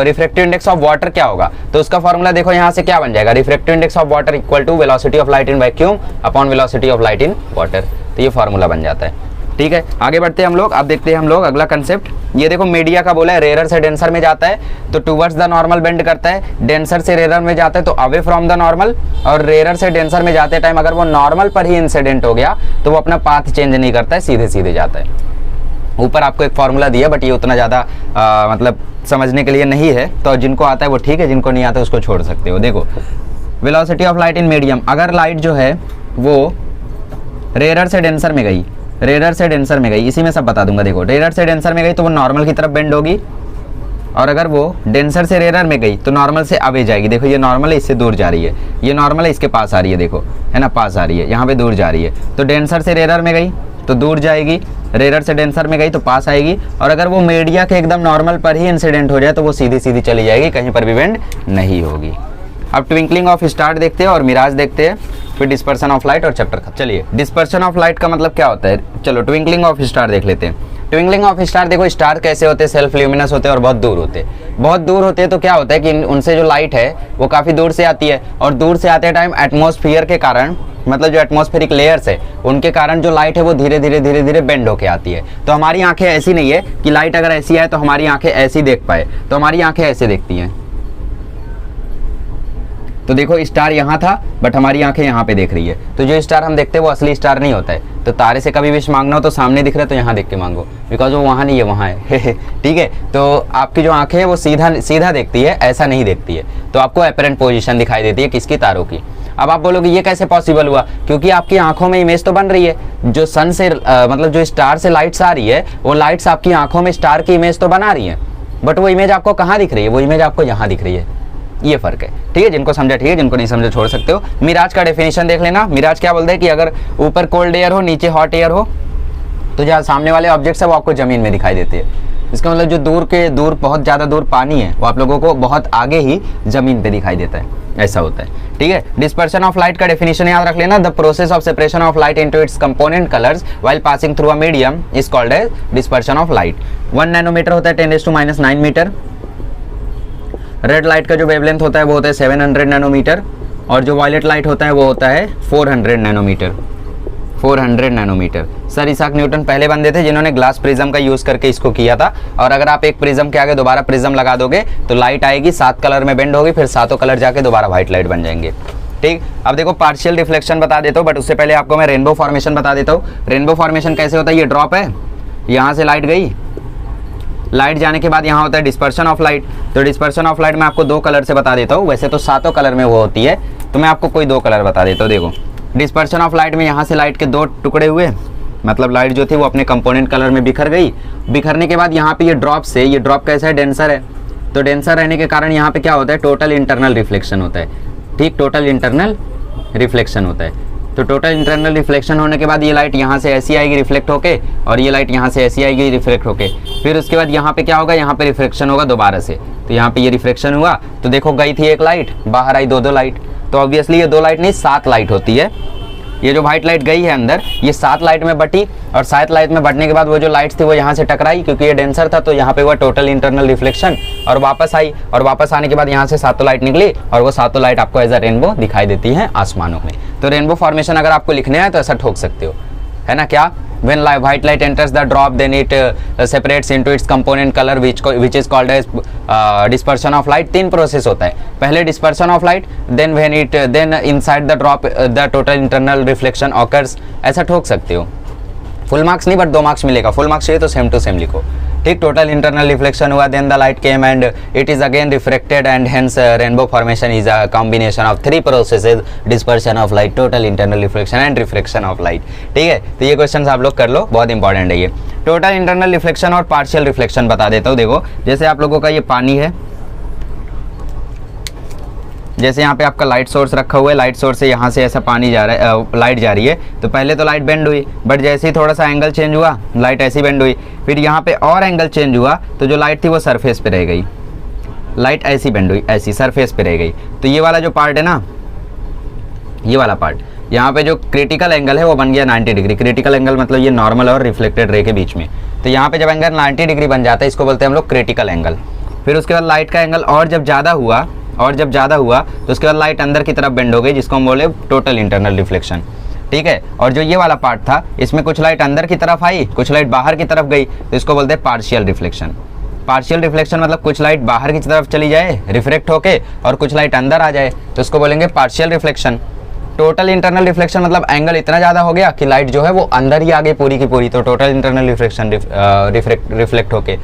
रिफ्रैक्टिव इंडेक्स ऑफ वाटर क्या होगा, तो उसका फॉर्मूला देखो यहाँ से क्या बन जाएगा, refractive index of water equal to velocity of light in vacuum upon velocity of light in water, तो ये फॉर्मूला बन जाता है, ठीक है। आगे बढ़ते हैं हम लोग, अब देखते हैं हम लोग अगला कंसेप्ट। ये देखो मीडिया का बोला है, रेयर से डेंसर में जाता है तो टुवर्ड्स द नॉर्मल बेंड करता है, डेंसर से रेयर में जाता है तो अवे फ्रॉम द नॉर्मल, और रेयर से डेंसर में जाते टाइम अगर वो नॉर्मल पर ही इंसिडेंट हो गया तो वो अपना पाथ चेंज नहीं करता है, सीधे सीधे जाता है। ऊपर आपको एक फॉर्मूला दिया, बट ये उतना ज़्यादा मतलब समझने के लिए नहीं है, तो जिनको आता है वो ठीक है, जिनको नहीं आता उसको छोड़ सकते हो। देखो velocity of light in medium, अगर लाइट जो है वो रेयर से डेंसर में गई, रेयर से डेंसर में गई, इसी में सब बता दूंगा। देखो रेयर से डेंसर में गई तो वो नॉर्मल की तरफ बेंड होगी, और अगर वो डेंसर से रेयर में गई तो नॉर्मल से अवे जाएगी। देखो ये नॉर्मल है, इससे दूर जा रही है, ये नॉर्मल है, इसके पास आ रही है, देखो है ना, पास आ रही है, यहाँ पे दूर जा रही है। तो डेंसर से रेयर में गई तो दूर जाएगी, रेयर से डेंसर में गई तो पास आएगी, और अगर वो मीडिया के एकदम नॉर्मल पर ही इंसिडेंट हो जाए तो वो सीधी सीधी चली जाएगी, कहीं पर भी बेंड नहीं होगी। अब ट्विंकलिंग ऑफ स्टार देखते हैं और मिराज देखते हैं, फिर डिस्पर्शन ऑफ लाइट और चैप्टर खत्म। चलिए डिस्पर्शन ऑफ लाइट का मतलब क्या होता है, चलो ट्विंकलिंग ऑफ स्टार देख लेते हैं। ट्विंकलिंग ऑफ स्टार, देखो स्टार कैसे होते हैं, सेल्फ ल्यूमिनस होते हैं और बहुत दूर होते हैं। बहुत दूर होते हैं तो क्या होता है कि उनसे जो लाइट है वो काफ़ी दूर से आती है, और दूर से आते टाइम एटमॉस्फेयर के कारण, मतलब जो एटमॉस्फेरिक लेयर्स है उनके कारण जो लाइट है वो धीरे धीरे बेंड होके आती है। तो हमारी आंखें ऐसी नहीं है कि लाइट अगर ऐसी आए तो हमारी आंखें ऐसी देख पाए, तो हमारी आंखें ऐसे देखती हैं। तो देखो स्टार यहाँ था बट हमारी आंखें यहाँ पे देख रही है, तो जो स्टार हम देखते हैं वो असली स्टार नहीं होता है। तो तारे से कभी विश मांगना हो तो सामने दिख रहा है तो यहाँ देख के मांगो, बिकॉज वो वहाँ नहीं है, वहाँ है ठीक है। तो आपकी जो आंखें है वो सीधा देखती है, ऐसा नहीं देखती है, तो आपको अपरेंट पोजीशन दिखाई देती है किसकी, तारों की। अब आप बोलोगे ये कैसे पॉसिबल हुआ, क्योंकि आपकी आंखों में इमेज तो बन रही है, जो सन से मतलब जो स्टार से लाइट्स आ रही है वो लाइट्स आपकी आंखों में स्टार की इमेज तो बना रही है, बट वो इमेज आपको कहाँ दिख रही है, वो इमेज आपको यहाँ दिख रही है, ये फर्क है, ठीक है। जिनको समझा ठीक है, जिनको नहीं समझा छोड़ सकते हो। मिराज का डेफिनेशन देख लेना। मिराज क्या बोलते हैं कि अगर ऊपर कोल्ड एयर हो नीचे हॉट एयर हो तो जहाँ सामने वाले ऑब्जेक्ट्स है वो आपको जमीन में दिखाई देते हैं। इसका मतलब जो दूर बहुत ज़्यादा दूर पानी है वो आप लोगों को बहुत आगे ही जमीन पे दिखाई देता है, ऐसा होता है, ठीक है। डिस्पर्शन ऑफ लाइट का डेफिनेशन याद रख लेना, the process of separation of light into its component colours while passing through a medium is called as dispersion of light. 1 nanometre होता है 10⁻⁹ मीटर। रेड लाइट का जो वेवलेंथ होता है वो होता है 700 नैनोमीटर, और जो वायलेट लाइट होता है वो होता है 400 nanometre, 400 nanometre. Sir Isaac Newton पहले बंदे थे जिन्होंने ग्लास प्रिज्म का यूज़ करके इसको किया था। और अगर आप एक प्रिज्म के आगे दोबारा प्रिज्म लगा दोगे तो लाइट आएगी, 7 कलर में बेंड होगी, फिर 7 कलर जाके दोबारा व्हाइट लाइट बन जाएंगे। ठीक, अब देखो पार्शियल रिफ्लेक्शन बता देता हूँ, बट उससे पहले आपको मैं रेनबो फॉर्मेशन बता देता हूँ। रेनबो फॉर्मेशन कैसे होता है, ये ड्रॉप है, यहाँ से लाइट गई, लाइट जाने के बाद यहाँ होता है डिस्पर्शन ऑफ लाइट। तो डिस्पर्शन ऑफ लाइट मैं आपको 2 कलर से बता देता हूँ, वैसे तो 7 कलर में वो होती है, तो मैं आपको कोई 2 कलर बता देता हूँ। देखो डिस्पर्शन ऑफ लाइट में यहाँ से लाइट के 2 टुकड़े हुए, मतलब लाइट जो थी वो अपने कंपोनेंट कलर में बिखर गई। बिखरने के बाद यहाँ पे ये ड्रॉप से, ये ड्रॉप कैसा है, डेंसर है, तो डेंसर रहने के कारण यहाँ पे क्या होता है, टोटल इंटरनल रिफ्लेक्शन होता है। ठीक, टोटल इंटरनल रिफ्लेक्शन होता है। तो टोटल इंटरनल रिफ्लेक्शन होने के बाद ये लाइट यहाँ से ऐसी आएगी रिफ्लेक्ट होके, और ये लाइट यहाँ से ऐसी आएगी रिफ्लेक्ट होके। फिर उसके बाद यहाँ पे क्या होगा, यहाँ पे रिफ्लेक्शन होगा दोबारा से। तो यहाँ पे ये रिफ्लेक्शन हुआ, तो देखो गई थी एक लाइट, बाहर आई 2 लाइट। तो ऑब्वियसली ये 2 लाइट नहीं 7 लाइट होती है। ये जो व्हाइट लाइट गई है अंदर, ये 7 लाइट में बटी, और 7 लाइट में बटने के बाद वो जो लाइट्स थी वो यहाँ से टकराई, क्योंकि ये डेंसर था, तो यहाँ पे हुआ टोटल इंटरनल रिफ्लेक्शन, और वापस आई, और वापस आने के बाद यहाँ से 7 लाइट निकली, और वो 7 लाइट आपको एज अ रेनबो दिखाई देती हैं आसमानों में। तो रेनबो फॉर्मेशन अगर आपको लिखने हैं तो ऐसा ठोक सकते हो, है ना। क्या, when white light enters the drop then it separates into its component color which is called as dispersion of light। 3 process होता है, पहले dispersion of light, then inside the drop the total internal reflection occurs। ऐसा ठोक सकते हो। Full marks नहीं but 2 marks मिलेगा, full marks चाहिए तो सेम टू सेम लिखो। ठीक, टोटल इंटरनल रिफ्लेक्शन हुआ, then the light came and it is again reflected, and hence rainbow formation is a combination of 3 processes, dispersion of light, total internal reflection and reflection of light. ठीक है, तो ये question आप लोग कर लो, बहुत important है ये। टोटल इंटरनल रिफ्लेक्शन और पार्शियल रिफ्लेक्शन बता देता हूँ। देखो जैसे आप लोगों का ये पानी है, जैसे यहाँ पे आपका लाइट सोर्स रखा हुआ है, लाइट सोर्स से यहाँ से ऐसा पानी जा रहा है, लाइट जा रही है, तो पहले तो लाइट बेंड हुई, बट जैसे ही थोड़ा सा एंगल चेंज हुआ लाइट ऐसी बेंड हुई, फिर यहाँ पे और एंगल चेंज हुआ, तो जो लाइट थी वो सरफेस पे रह गई, लाइट ऐसी बेंड हुई, ऐसी सरफेस पे रह गई। तो ये वाला जो पार्ट है ना, ये वाला पार्ट, यहाँ पे जो क्रिटिकल एंगल है वो बन गया 90 डिग्री। क्रिटिकल एंगल मतलब ये नॉर्मल और रिफ्लेक्टेड रे के बीच में, तो यहाँ पे जब एंगल 90 डिग्री बन जाता है, इसको बोलते हैं हम लोग क्रिटिकल एंगल। फिर उसके बाद लाइट का एंगल और जब ज़्यादा हुआ, तो उसके बाद लाइट अंदर की तरफ बेंड हो गई, जिसको हम बोले टोटल इंटरनल रिफ्लेक्शन। ठीक है, और जो ये वाला पार्ट था, इसमें कुछ लाइट अंदर की तरफ आई, कुछ लाइट बाहर की तरफ गई, तो इसको बोलते हैं पार्शियल रिफ्लेक्शन। पार्शियल रिफ्लेक्शन मतलब कुछ लाइट बाहर की तरफ चली जाए रिफ्लेक्ट होके, और कुछ लाइट अंदर आ जाए, तो इसको बोलेंगे partial reflection. Total internal reflection मतलब एंगल इतना ज़्यादा हो गया कि लाइट जो है वो अंदर ही आ गई पूरी की पूरी, तो टोटल इंटरनल रिफ्लेक्शन रिफ्लेक्ट होके।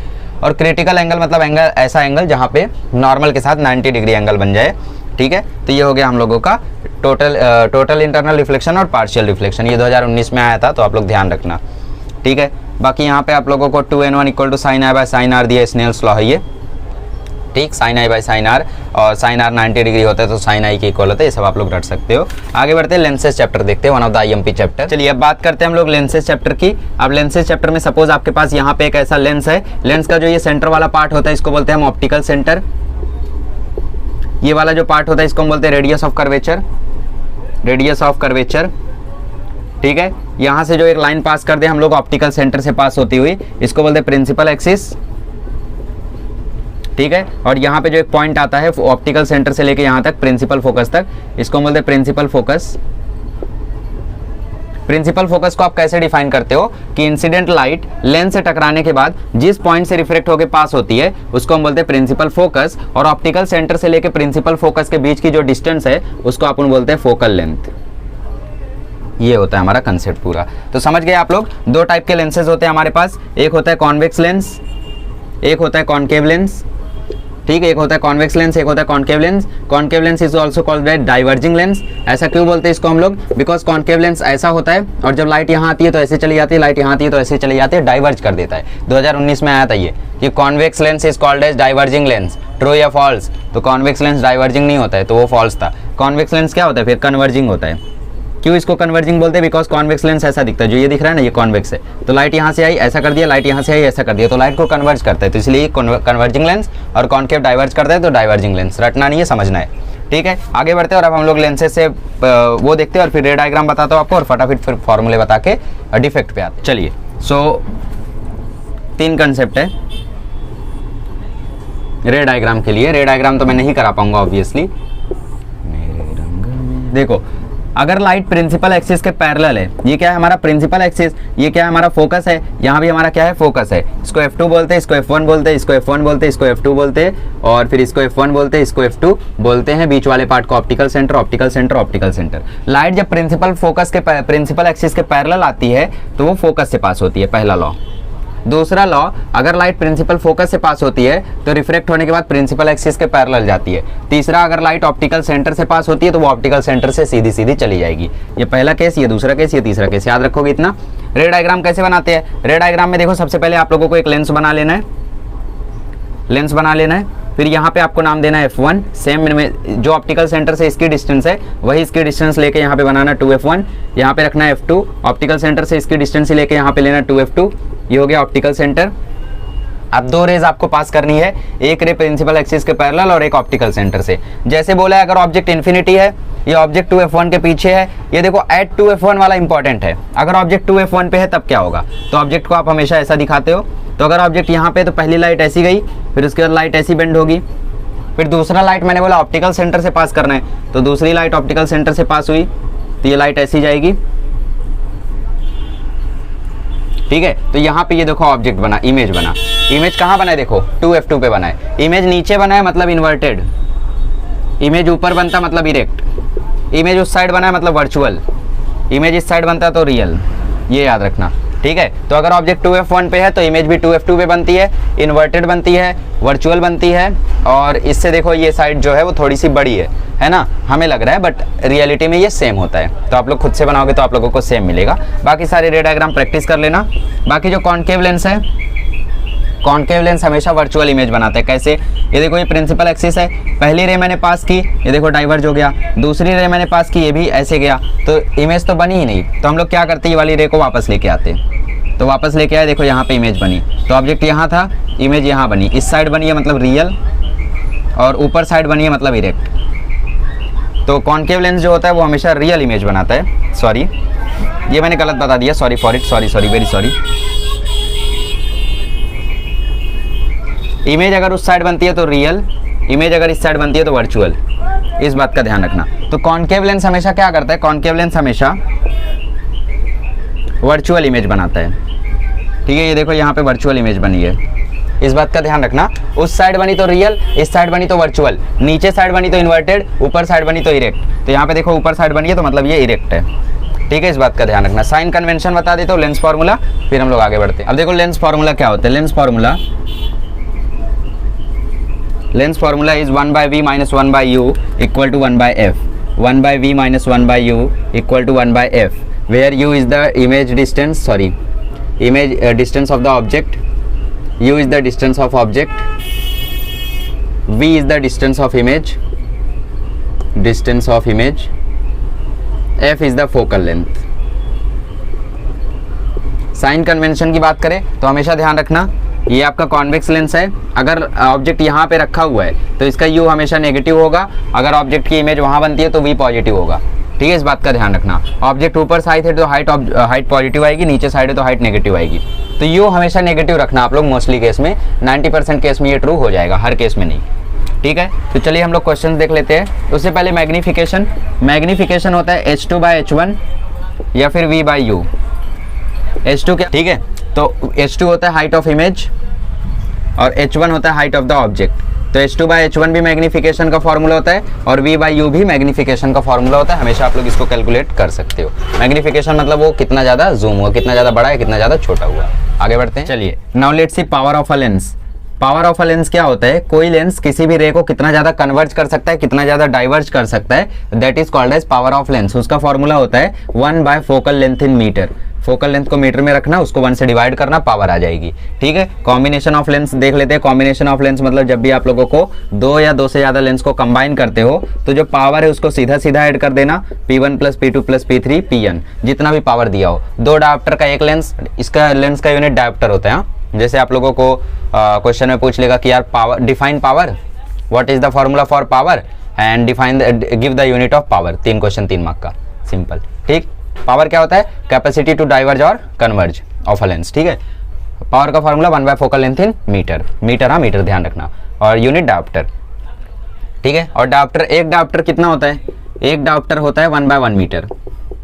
और क्रिटिकल एंगल मतलब एंगल, ऐसा एंगल जहाँ पे नॉर्मल के साथ 90 डिग्री एंगल बन जाए। ठीक है, तो ये हो गया हम लोगों का टोटल इंटरनल रिफ्लेक्शन और पार्शियल रिफ्लेक्शन। ये 2019 में आया था, तो आप लोग ध्यान रखना। ठीक है, बाकी यहाँ पे आप लोगों को 2n1 = sin i by sin r दिया, स्नेल्स लॉ है ये। ठीक, sin i by sin r, और sin r 90 डिग्री होता है तो sin i के इक्वल होता है, ये सब आप लोग रट सकते हो। आगे बढ़ते हैं, लेंसेज चैप्टर देखते हैं, one of the IMP chapter. चलिए अब बात करते हैं हम लोग लेंसेज चैप्टर की। अब लेंसेज चैप्टर में सपोज आपके पास यहाँ पे एक ऐसा लेंस है, लेंस का जो ये सेंटर वाला पार्ट होता है इसको बोलते हैं हम ऑप्टिकल सेंटर। ये वाला जो पार्ट होता है इसको हम बोलते हैं radius of curvature, radius of curvature. ठीक है, यहाँ से जो एक लाइन पास कर दे हम लोग ऑप्टिकल सेंटर से पास होती हुई, इसको बोलते हैं प्रिंसिपल एक्सिस। ठीक है, और यहाँ पे जो एक पॉइंट आता है ऑप्टिकल सेंटर से लेके यहाँ तक प्रिंसिपल फोकस तक, इसको बोलते हैं प्रिंसिपल फोकस। प्रिंसिपल फोकस को आप कैसे डिफाइन करते हो कि इंसिडेंट लाइट लेंस से टकराने के बाद जिस पॉइंट से रिफ्लेक्ट होकर पास होती है उसको हम बोलते हैं प्रिंसिपल फोकस, और ऑप्टिकल सेंटर से लेके प्रिंसिपल फोकस के बीच की जो डिस्टेंस है उसको अपन बोलते हैं फोकल लेंथ। ये होता है हमारा कंसेप्ट पूरा। तो समझ गए आप लोग, 2 टाइप के लेंसेज होते हैं हमारे पास, एक होता है कॉन्वेक्स लेंस, एक होता है कॉनकेव लेंस। ठीक है, एक होता है कॉन्वेक्स लेंस, एक होता है concave lens. Concave lens is also called by diverging lens. ऐसा क्यों बोलते हैं इसको हम लोग, बिकॉज कॉनकेव लेंस ऐसा होता है और जब लाइट यहाँ आती है तो ऐसे चली जाती है, लाइट यहाँ आती है तो ऐसे चली जाती है, डाइवर्ज कर देता है। 2019 में आया था ये कि convex lens is called as diverging lens. True या फॉल्स? तो कॉन्वेक्स लेंस डाइवर्जिंग नहीं होता है, तो वो फॉल्स था। कॉन्वेक्स लेंस क्या होता है फिर? कन्वर्जिंग होता है। क्यों इसको कन्वर्जिंग बोलते हैं? बिकॉज कॉन्वेक्स लेंस ऐसा दिखता है, जो ये दिख रहा है ना, ये कॉन्वेक्स है, तो लाइट यहाँ से आई ऐसा कर दिया, लाइट यहाँ से आई ऐसा कर दिया, तो लाइट को कन्वर्ज करता है, तो इसलिए कन्वर्जिंग लेंस। और कॉन्केव डाइवर्ज करता है तो डाइवर्जिंग लेंस। रटना नहीं है, समझना है। ठीक है, आगे बढ़ते हैं और अब हम लोग लेंसेज से वो देखते हैं और फिर रे डायग्राम बताता हूँ आपको और फटाफट फिर फॉर्मूले बता के डिफेक्ट पे आते। चलिए, सो 3 कंसेप्ट है रे डायग्राम के लिए। रे डायग्राम तो मैं नहीं करा पाऊंगा ऑब्वियसली। देखो, अगर लाइट प्रिंसिपल एक्सिस के पैरेलल है, ये क्या है हमारा प्रिंसिपल एक्सिस, ये क्या है हमारा फोकस है, यहाँ भी हमारा क्या है फोकस है। इसको F2 बोलते हैं, इसको F1 बोलते हैं, इसको F1 बोलते हैं, इसको F2 बोलते हैं, और फिर इसको F1 बोलते हैं, इसको F2 बोलते हैं। बीच वाले पार्ट को optical centre, optical centre, optical centre. Light जब प्रिंसिपल फोकस के प्रिंसिपल एक्सिस के पैरेलल आती है तो वो फोकस से पास होती है, पहला लॉ। दूसरा लॉ, अगर लाइट प्रिंसिपल फोकस से पास होती है तो रिफ्रेक्ट होने के बाद प्रिंसिपल एक्सिस के पैरेलल जाती है। तीसरा, अगर लाइट ऑप्टिकल सेंटर से पास होती है तो वो ऑप्टिकल सेंटर से सीधी सीधी चली जाएगी। ये पहला केस, ये दूसरा केस, ये तीसरा केस, याद रखोगे इतना। रे डायग्राम कैसे बनाते हैं? रे डायग्राम में देखो, सबसे पहले आप लोगों को एक लेंस बना लेना है, लेंस बना लेना है। फिर यहाँ पे आपको नाम देना है F1, सेम में जो ऑप्टिकल सेंटर से इसकी डिस्टेंस है वही इसकी डिस्टेंस लेके यहाँ पे बनाना 2F1, यहाँ पे रखना है F2, ऑप्टिकल सेंटर से इसकी डिस्टेंस ही लेके यहाँ पे लेना 2F2, ये हो गया ऑप्टिकल सेंटर। अब दो रेज आपको पास करनी है, एक रे प्रिंसिपल एक्सिस के पैरेलल और एक ऑप्टिकल सेंटर से। जैसे बोला है, अगर ऑब्जेक्ट इन्फिनिटी है, ये ऑब्जेक्ट 2F1 के पीछे है, ये देखो एट 2F1 वाला इंपॉर्टेंट है। अगर ऑब्जेक्ट 2F1 पे है तब क्या होगा, तो ऑब्जेक्ट को आप हमेशा ऐसा दिखाते हो। तो अगर ऑब्जेक्ट यहाँ पे तो पहली लाइट ऐसी गई, फिर उसके बाद लाइट ऐसी बेंड होगी, फिर दूसरा लाइट मैंने बोला ऑप्टिकल सेंटर से पास करना है, तो दूसरी लाइट ऑप्टिकल सेंटर से पास हुई तो ये लाइट ऐसी जाएगी, ठीक है। तो यहाँ पे ये देखो ऑब्जेक्ट बना, इमेज बना। इमेज कहाँ बना है देखो, 2F2 पे बना है। इमेज नीचे बना है मतलब इन्वर्टेड, इमेज ऊपर बनता मतलब इरेक्ट, इमेज उस साइड बना है मतलब वर्चुअल, इमेज इस साइड बनता है तो रियल, ये याद रखना, ठीक है। तो अगर ऑब्जेक्ट 2F1 पे है तो इमेज भी 2F2 पे बनती है, इन्वर्टेड बनती है, वर्चुअल बनती है, और इससे देखो ये साइड जो है वो थोड़ी सी बड़ी है ना, हमें लग रहा है, बट रियलिटी में ये सेम होता है। तो आप लोग खुद से बनाओगे तो आप लोगों को सेम मिलेगा। बाकी सारे रे डायग्राम प्रैक्टिस कर लेना। बाकी जो कॉन्केव लेंस है, कॉन्केव लेंस हमेशा वर्चुअल इमेज बनाते हैं। कैसे, ये देखो ये प्रिंसिपल एक्सिस है, पहली रे मैंने पास की, ये देखो डाइवर्ज हो गया, दूसरी रे मैंने पास की, ये भी ऐसे गया, तो इमेज तो बनी ही नहीं। तो हम लोग क्या करते, ये वाली रे को वापस लेके आते, तो वापस लेके आए, देखो यहाँ पे इमेज बनी, तो ऑब्जेक्ट यहाँ था, इमेज यहाँ बनी, इस साइड बनी है मतलब रियल, और ऊपर साइड बनी है मतलब इरेक्ट। तो कॉन्केव लेंस जो होता है वो हमेशा रियल इमेज बनाता है। सॉरी, ये मैंने गलत बता दिया, sorry for it, sorry very sorry. Image अगर उस साइड बनती है तो रियल, इमेज अगर इस साइड बनती है तो वर्चुअल, इस बात का ध्यान रखना। तो कॉन्केव लेंस हमेशा क्या करता है, कॉन्केव लेंस हमेशा वर्चुअल इमेज बनाता है, ठीक है। ये देखो यहाँ पे वर्चुअल इमेज बनी है, इस बात का ध्यान रखना। उस साइड बनी तो रियल, इस साइड बनी तो वर्चुअल, नीचे साइड बनी तो इन्वर्टेड, ऊपर साइड बनी तो इरेक्ट। तो यहाँ पे देखो ऊपर साइड बनी है तो मतलब ये इरेक्ट है, ठीक है, इस बात का ध्यान रखना। साइन कन्वेंशन बता देता हूँ, लेंस फार्मूला, फिर हम लोग आगे बढ़ते हैं। अब देखो लेंस फार्मूला क्या होता है, lens formula is 1/v - 1/u = 1/f, 1/v - 1/u = 1/f, where u is the image distance, distance of the object, u is the distance of object, v is the distance of image, f is the focal length। Sign convention की बात करें तो हमेशा ध्यान रखना, ये आपका convex lens है, अगर ऑब्जेक्ट यहाँ पे रखा हुआ है तो इसका u हमेशा नेगेटिव होगा, अगर ऑब्जेक्ट की इमेज वहाँ बनती है तो v पॉजिटिव होगा, ठीक है, इस बात का ध्यान रखना। ऑब्जेक्ट ऊपर साइड है तो हाइट पॉजिटिव आएगी, नीचे साइड है तो हाइट नेगेटिव आएगी। तो u हमेशा नेगेटिव रखना आप लोग, मोस्टली केस में, 90% केस में ये ट्रू हो जाएगा, हर केस में नहीं, ठीक है। तो चलिए हम लोग क्वेश्चन देख लेते हैं। उससे पहले मैग्नीफिकेशन होता है H2/H1 या फिर V/U। H2 क्या, ठीक है, तो H2 होता है हाइट ऑफ इमेज और H1 होता है हाइट ऑफ द ऑब्जेक्ट। तो H2/H1 भी मैग्नीफिकेशन का फॉर्मूला होता है और V/U भी मैग्नीफिकेशन का फॉर्मूला होता है, हमेशा आप लोग इसको कैलकुलेट कर सकते हो। मैग्नीफिकेशन मतलब वो कितना ज़्यादा जूम हुआ, कितना ज़्यादा बड़ा है, कितना ज़्यादा छोटा हुआ। आगे बढ़ते हैं, चलिए। Now let's see power of a lens. Power of a lens क्या होता है, कोई लेंस किसी भी रे को कितना ज़्यादा कन्वर्ज कर सकता है, कितना ज़्यादा डाइवर्ज कर सकता है, that is called as power of lens. उसका फॉर्मूला होता है focal length in metre. Focal length को मीटर में रखना, उसको 1 से डिवाइड करना, पावर आ जाएगी, ठीक है। कॉम्बिनेशन ऑफ लेंस देख लेते हैं। कॉम्बिनेशन ऑफ लेंस मतलब जब भी आप लोगों को 2 या 2 से ज़्यादा लेंस को कंबाइन करते हो तो जो पावर है उसको सीधा सीधा ऐड कर देना, P1 + P2 + P3 Pn, जितना भी पावर दिया हो। 2 डायोप्टर का एक लेंस, इसका लेंस का यूनिट डायोप्टर होता है। जैसे आप लोगों को क्वेश्चन में पूछ लेगा कि यार power, define power, what is the formula for power and define give the unit of power. 3 question 3 mark का, सिंपल, ठीक। पावर क्या होता है, कैपेसिटी टू डाइवर्ज और कन्वर्ज ऑफ अ लेंस, ठीक है। पावर का formula focal length in metre, metre ध्यान रखना, और यूनिट डायोप्टर, ठीक है। और डायोप्टर, एक डायोप्टर कितना होता है, एक डायोप्टर होता है 1/1 मीटर,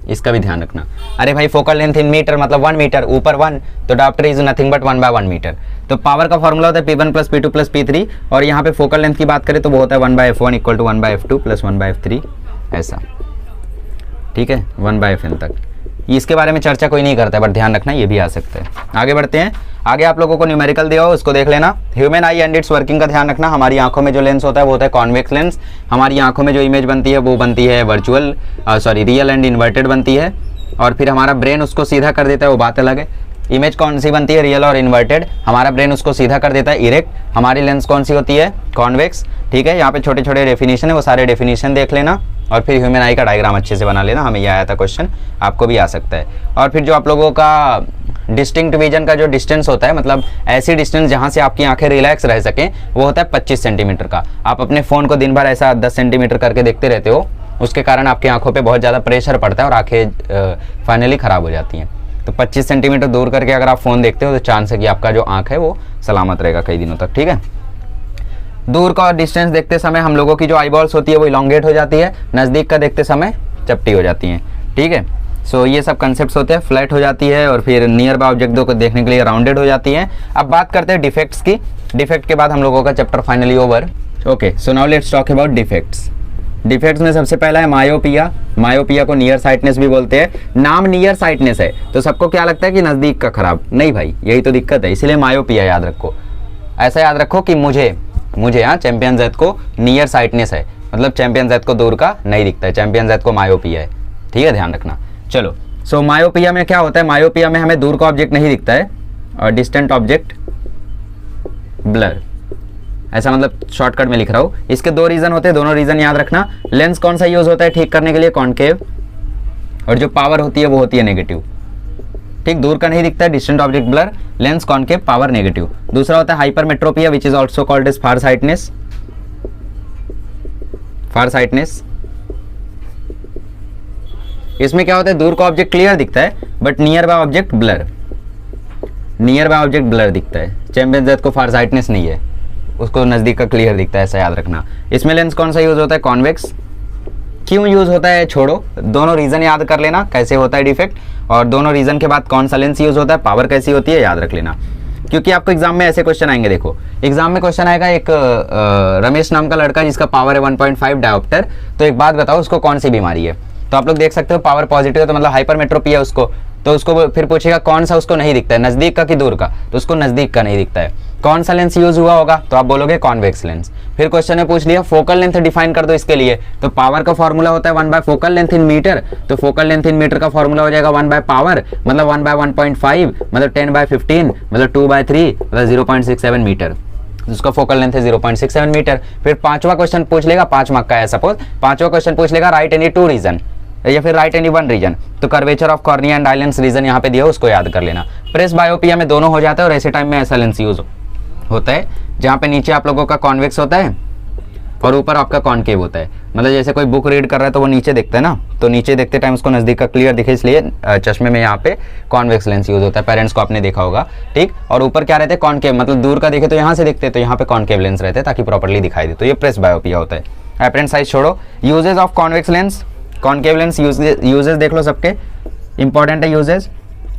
इसका भी ध्यान रखना। अरे भाई फोकल लेंथ इन मीटर मतलब 1 मीटर, ऊपर 1, तो dioptre is nothing but 1/1 metre. तो पावर का फॉर्मूला होता है P1 + P2 + P3, और यहाँ पे फोकल लेंथ की बात करें तो वो होता है 1/f1 = 1/f2 + 1/f3 ऐसा, ठीक है, 1/fn तक। इसके बारे में चर्चा कोई नहीं करता है, बट ध्यान रखना ये भी आ सकता है। आगे बढ़ते हैं, आगे आप लोगों को न्यूमेरिकल दिया हो उसको देख लेना। Human I and it's working का ध्यान रखना। हमारी आंखों में जो लेंस होता है वो होता है कॉन्वेक्स लेंस। हमारी आंखों में जो इमेज बनती है वो बनती है रियल एंड इन्वर्टेड बनती है, और फिर हमारा ब्रेन उसको सीधा कर देता है, वो बात अलग है। इमेज कौन सी बनती है, रियल और इन्वर्टेड, हमारा ब्रेन उसको सीधा कर देता है इरेक्ट। हमारी लेंस कौन सी होती है, कॉन्वेक्स, ठीक है। यहाँ पे छोटे छोटे डेफिनेशन है, वो सारे डेफिनेशन देख लेना, और फिर ह्यूमन आई का डायग्राम अच्छे से बना लेना। हमें यह आया था क्वेश्चन, आपको भी आ सकता है। और फिर जो आप लोगों का डिस्टिंक्ट विजन का जो डिस्टेंस होता है, मतलब ऐसी डिस्टेंस जहाँ से आपकी आंखें रिलैक्स रह सकें, वो होता है 25 सेंटीमीटर का। आप अपने फ़ोन को दिन भर ऐसा 10 सेंटीमीटर करके देखते रहते हो, उसके कारण आपकी आंखों पे बहुत ज़्यादा प्रेशर पड़ता है और आंखें फाइनली ख़राब हो जाती हैं। तो 25 सेंटीमीटर दूर करके अगर आप फ़ोन देखते हो तो चांस है कि आपका जो आँख है वो सलामत रहेगा कई दिनों तक, ठीक है। दूर का डिस्टेंस देखते समय हम लोगों की जो आई बॉल्स होती है वो इलोंगेट हो जाती है, नज़दीक का देखते समय चपटी हो जाती हैं, ठीक है। सो ये सब कंसेप्ट्स होते हैं, फ्लैट हो जाती है, और फिर नियर बाय ऑब्जेक्ट को देखने के लिए राउंडेड हो जाती हैं। अब बात करते हैं डिफेक्ट्स की। डिफेक्ट के बाद हम लोगों का chapter finally over. Okay, so now let's talk about defects. Defects में सबसे पहला है मायोपिया। मायोपिया को नियर साइटनेस भी बोलते हैं। नाम नियर साइटनेस है तो सबको क्या लगता है कि नज़दीक का खराब, नहीं भाई, यही तो दिक्कत है, इसीलिए मायोपिया याद रखो। ऐसा याद रखो कि मुझे यहाँ चैंपियन जेड को नियर साइटनेस है, मतलब चैंपियन जेड को दूर का नहीं दिखता है, चैंपियन जेड को मायोपिया है, ठीक है, ध्यान रखना। चलो, सो मायोपिया में क्या होता है, मायोपिया में हमें दूर का ऑब्जेक्ट नहीं दिखता है और डिस्टेंट ऑब्जेक्ट ब्लर, ऐसा मतलब शॉर्टकट में लिख रहा हूँ। इसके दो रीजन होते हैं, दोनों रीजन याद रखना। लेंस कौन सा यूज होता है ठीक करने के लिए, कॉनकेव, और जो पावर होती है वो होती है नेगेटिव, ठीक, दूर का नहीं दिखता है, distant object blur, lens concave, power negative. दूसरा होता है hypermetropia which is also called as far sightedness. Far sightedness, इसमें क्या होता है, दूर का ऑब्जेक्ट क्लियर दिखता है but near by object blur, near by object blur दिखता है। चैंपियन जेड को फार साइटनेस नहीं है, उसको नजदीक का क्लियर दिखता है, ऐसा याद रखना। इसमें लेंस कौन सा यूज होता है, कॉन्वेक्स। क्यों यूज होता है छोड़ो, दोनों रीजन याद कर लेना कैसे होता है डिफेक्ट, और दोनों रीजन के बाद कौन सा लेंस यूज होता है, पावर कैसी होती है, याद रख लेना। क्योंकि आपको एग्जाम में ऐसे क्वेश्चन आएंगे। देखो एग्जाम में क्वेश्चन आएगा, एक रमेश नाम का लड़का जिसका पावर है 1.5 डायोप्टर, तो एक बात बताओ उसको कौन सी बीमारी है। तो आप लोग देख सकते हो पावर पॉजिटिव है तो मतलब हाइपरमेट्रोपिया उसको, तो उसको फिर पूछेगा कौन सा उसको नहीं दिखता है, नजदीक का कि दूर का, तो उसको नजदीक का नहीं दिखता है। कौन सा लेंस यूज हुआ होगा, तो आप बोलोगे कॉन्वेक्स लेंस। फिर क्वेश्चन में पूछ लिया फोकल लेंथ डिफाइन कर दो इसके लिए, तो पावर का फॉर्मूला होता है 1 फोकल लेंथ इन मीटर, तो फोकल लेंथ इन मीटर का फॉर्मूला हो जाएगा 1 पावर, मतलब 1/1.5 मतलब 10/15 मतलब 2/3 मतलब 0.67 मीटर, जिसका फोकल लेंथ है 0.67 मीटर। फिर पांचवा क्वेश्चन पूछ लेगा, 5 मार्क का है सपोज, पांचवा क्वेश्चन पूछ लेगा राइट एनी 2 रीजन या फिर राइट एनी 1 रीजन, तो curvature of cornea and eye lens reason यहाँ पे दिया, उसको याद कर लेना। प्रेस बायोपिया में दोनों हो जाता है, और ऐसे टाइम में ऐसा लेंस यूज होता है जहाँ पे नीचे आप लोगों का कॉन्वेक्स होता है और ऊपर आपका कॉनकेव होता है। मतलब जैसे कोई बुक रीड कर रहा है तो वो नीचे देखता है ना, तो नीचे देखते टाइम उसको नजदीक का क्लियर दिखे, इसलिए चश्मे में यहाँ पे कॉन्वेक्स लेंस यूज होता है। पेरेंट्स को आपने देखा होगा, ठीक। और ऊपर क्या रहते हैं, कॉनकेव, मतलब दूर का देखे तो यहाँ से दिखते हैं, तो यहाँ पे कॉनकेव लेंस रहते हैं ताकि प्रॉपर्ली दिखाई दे, तो ये प्रेस बायोपिया होता है। एपरेंट साइज छोड़ो, uses of convex lens, concave lens uses देख लो सबके, इंपॉर्टेंट है यूजेज।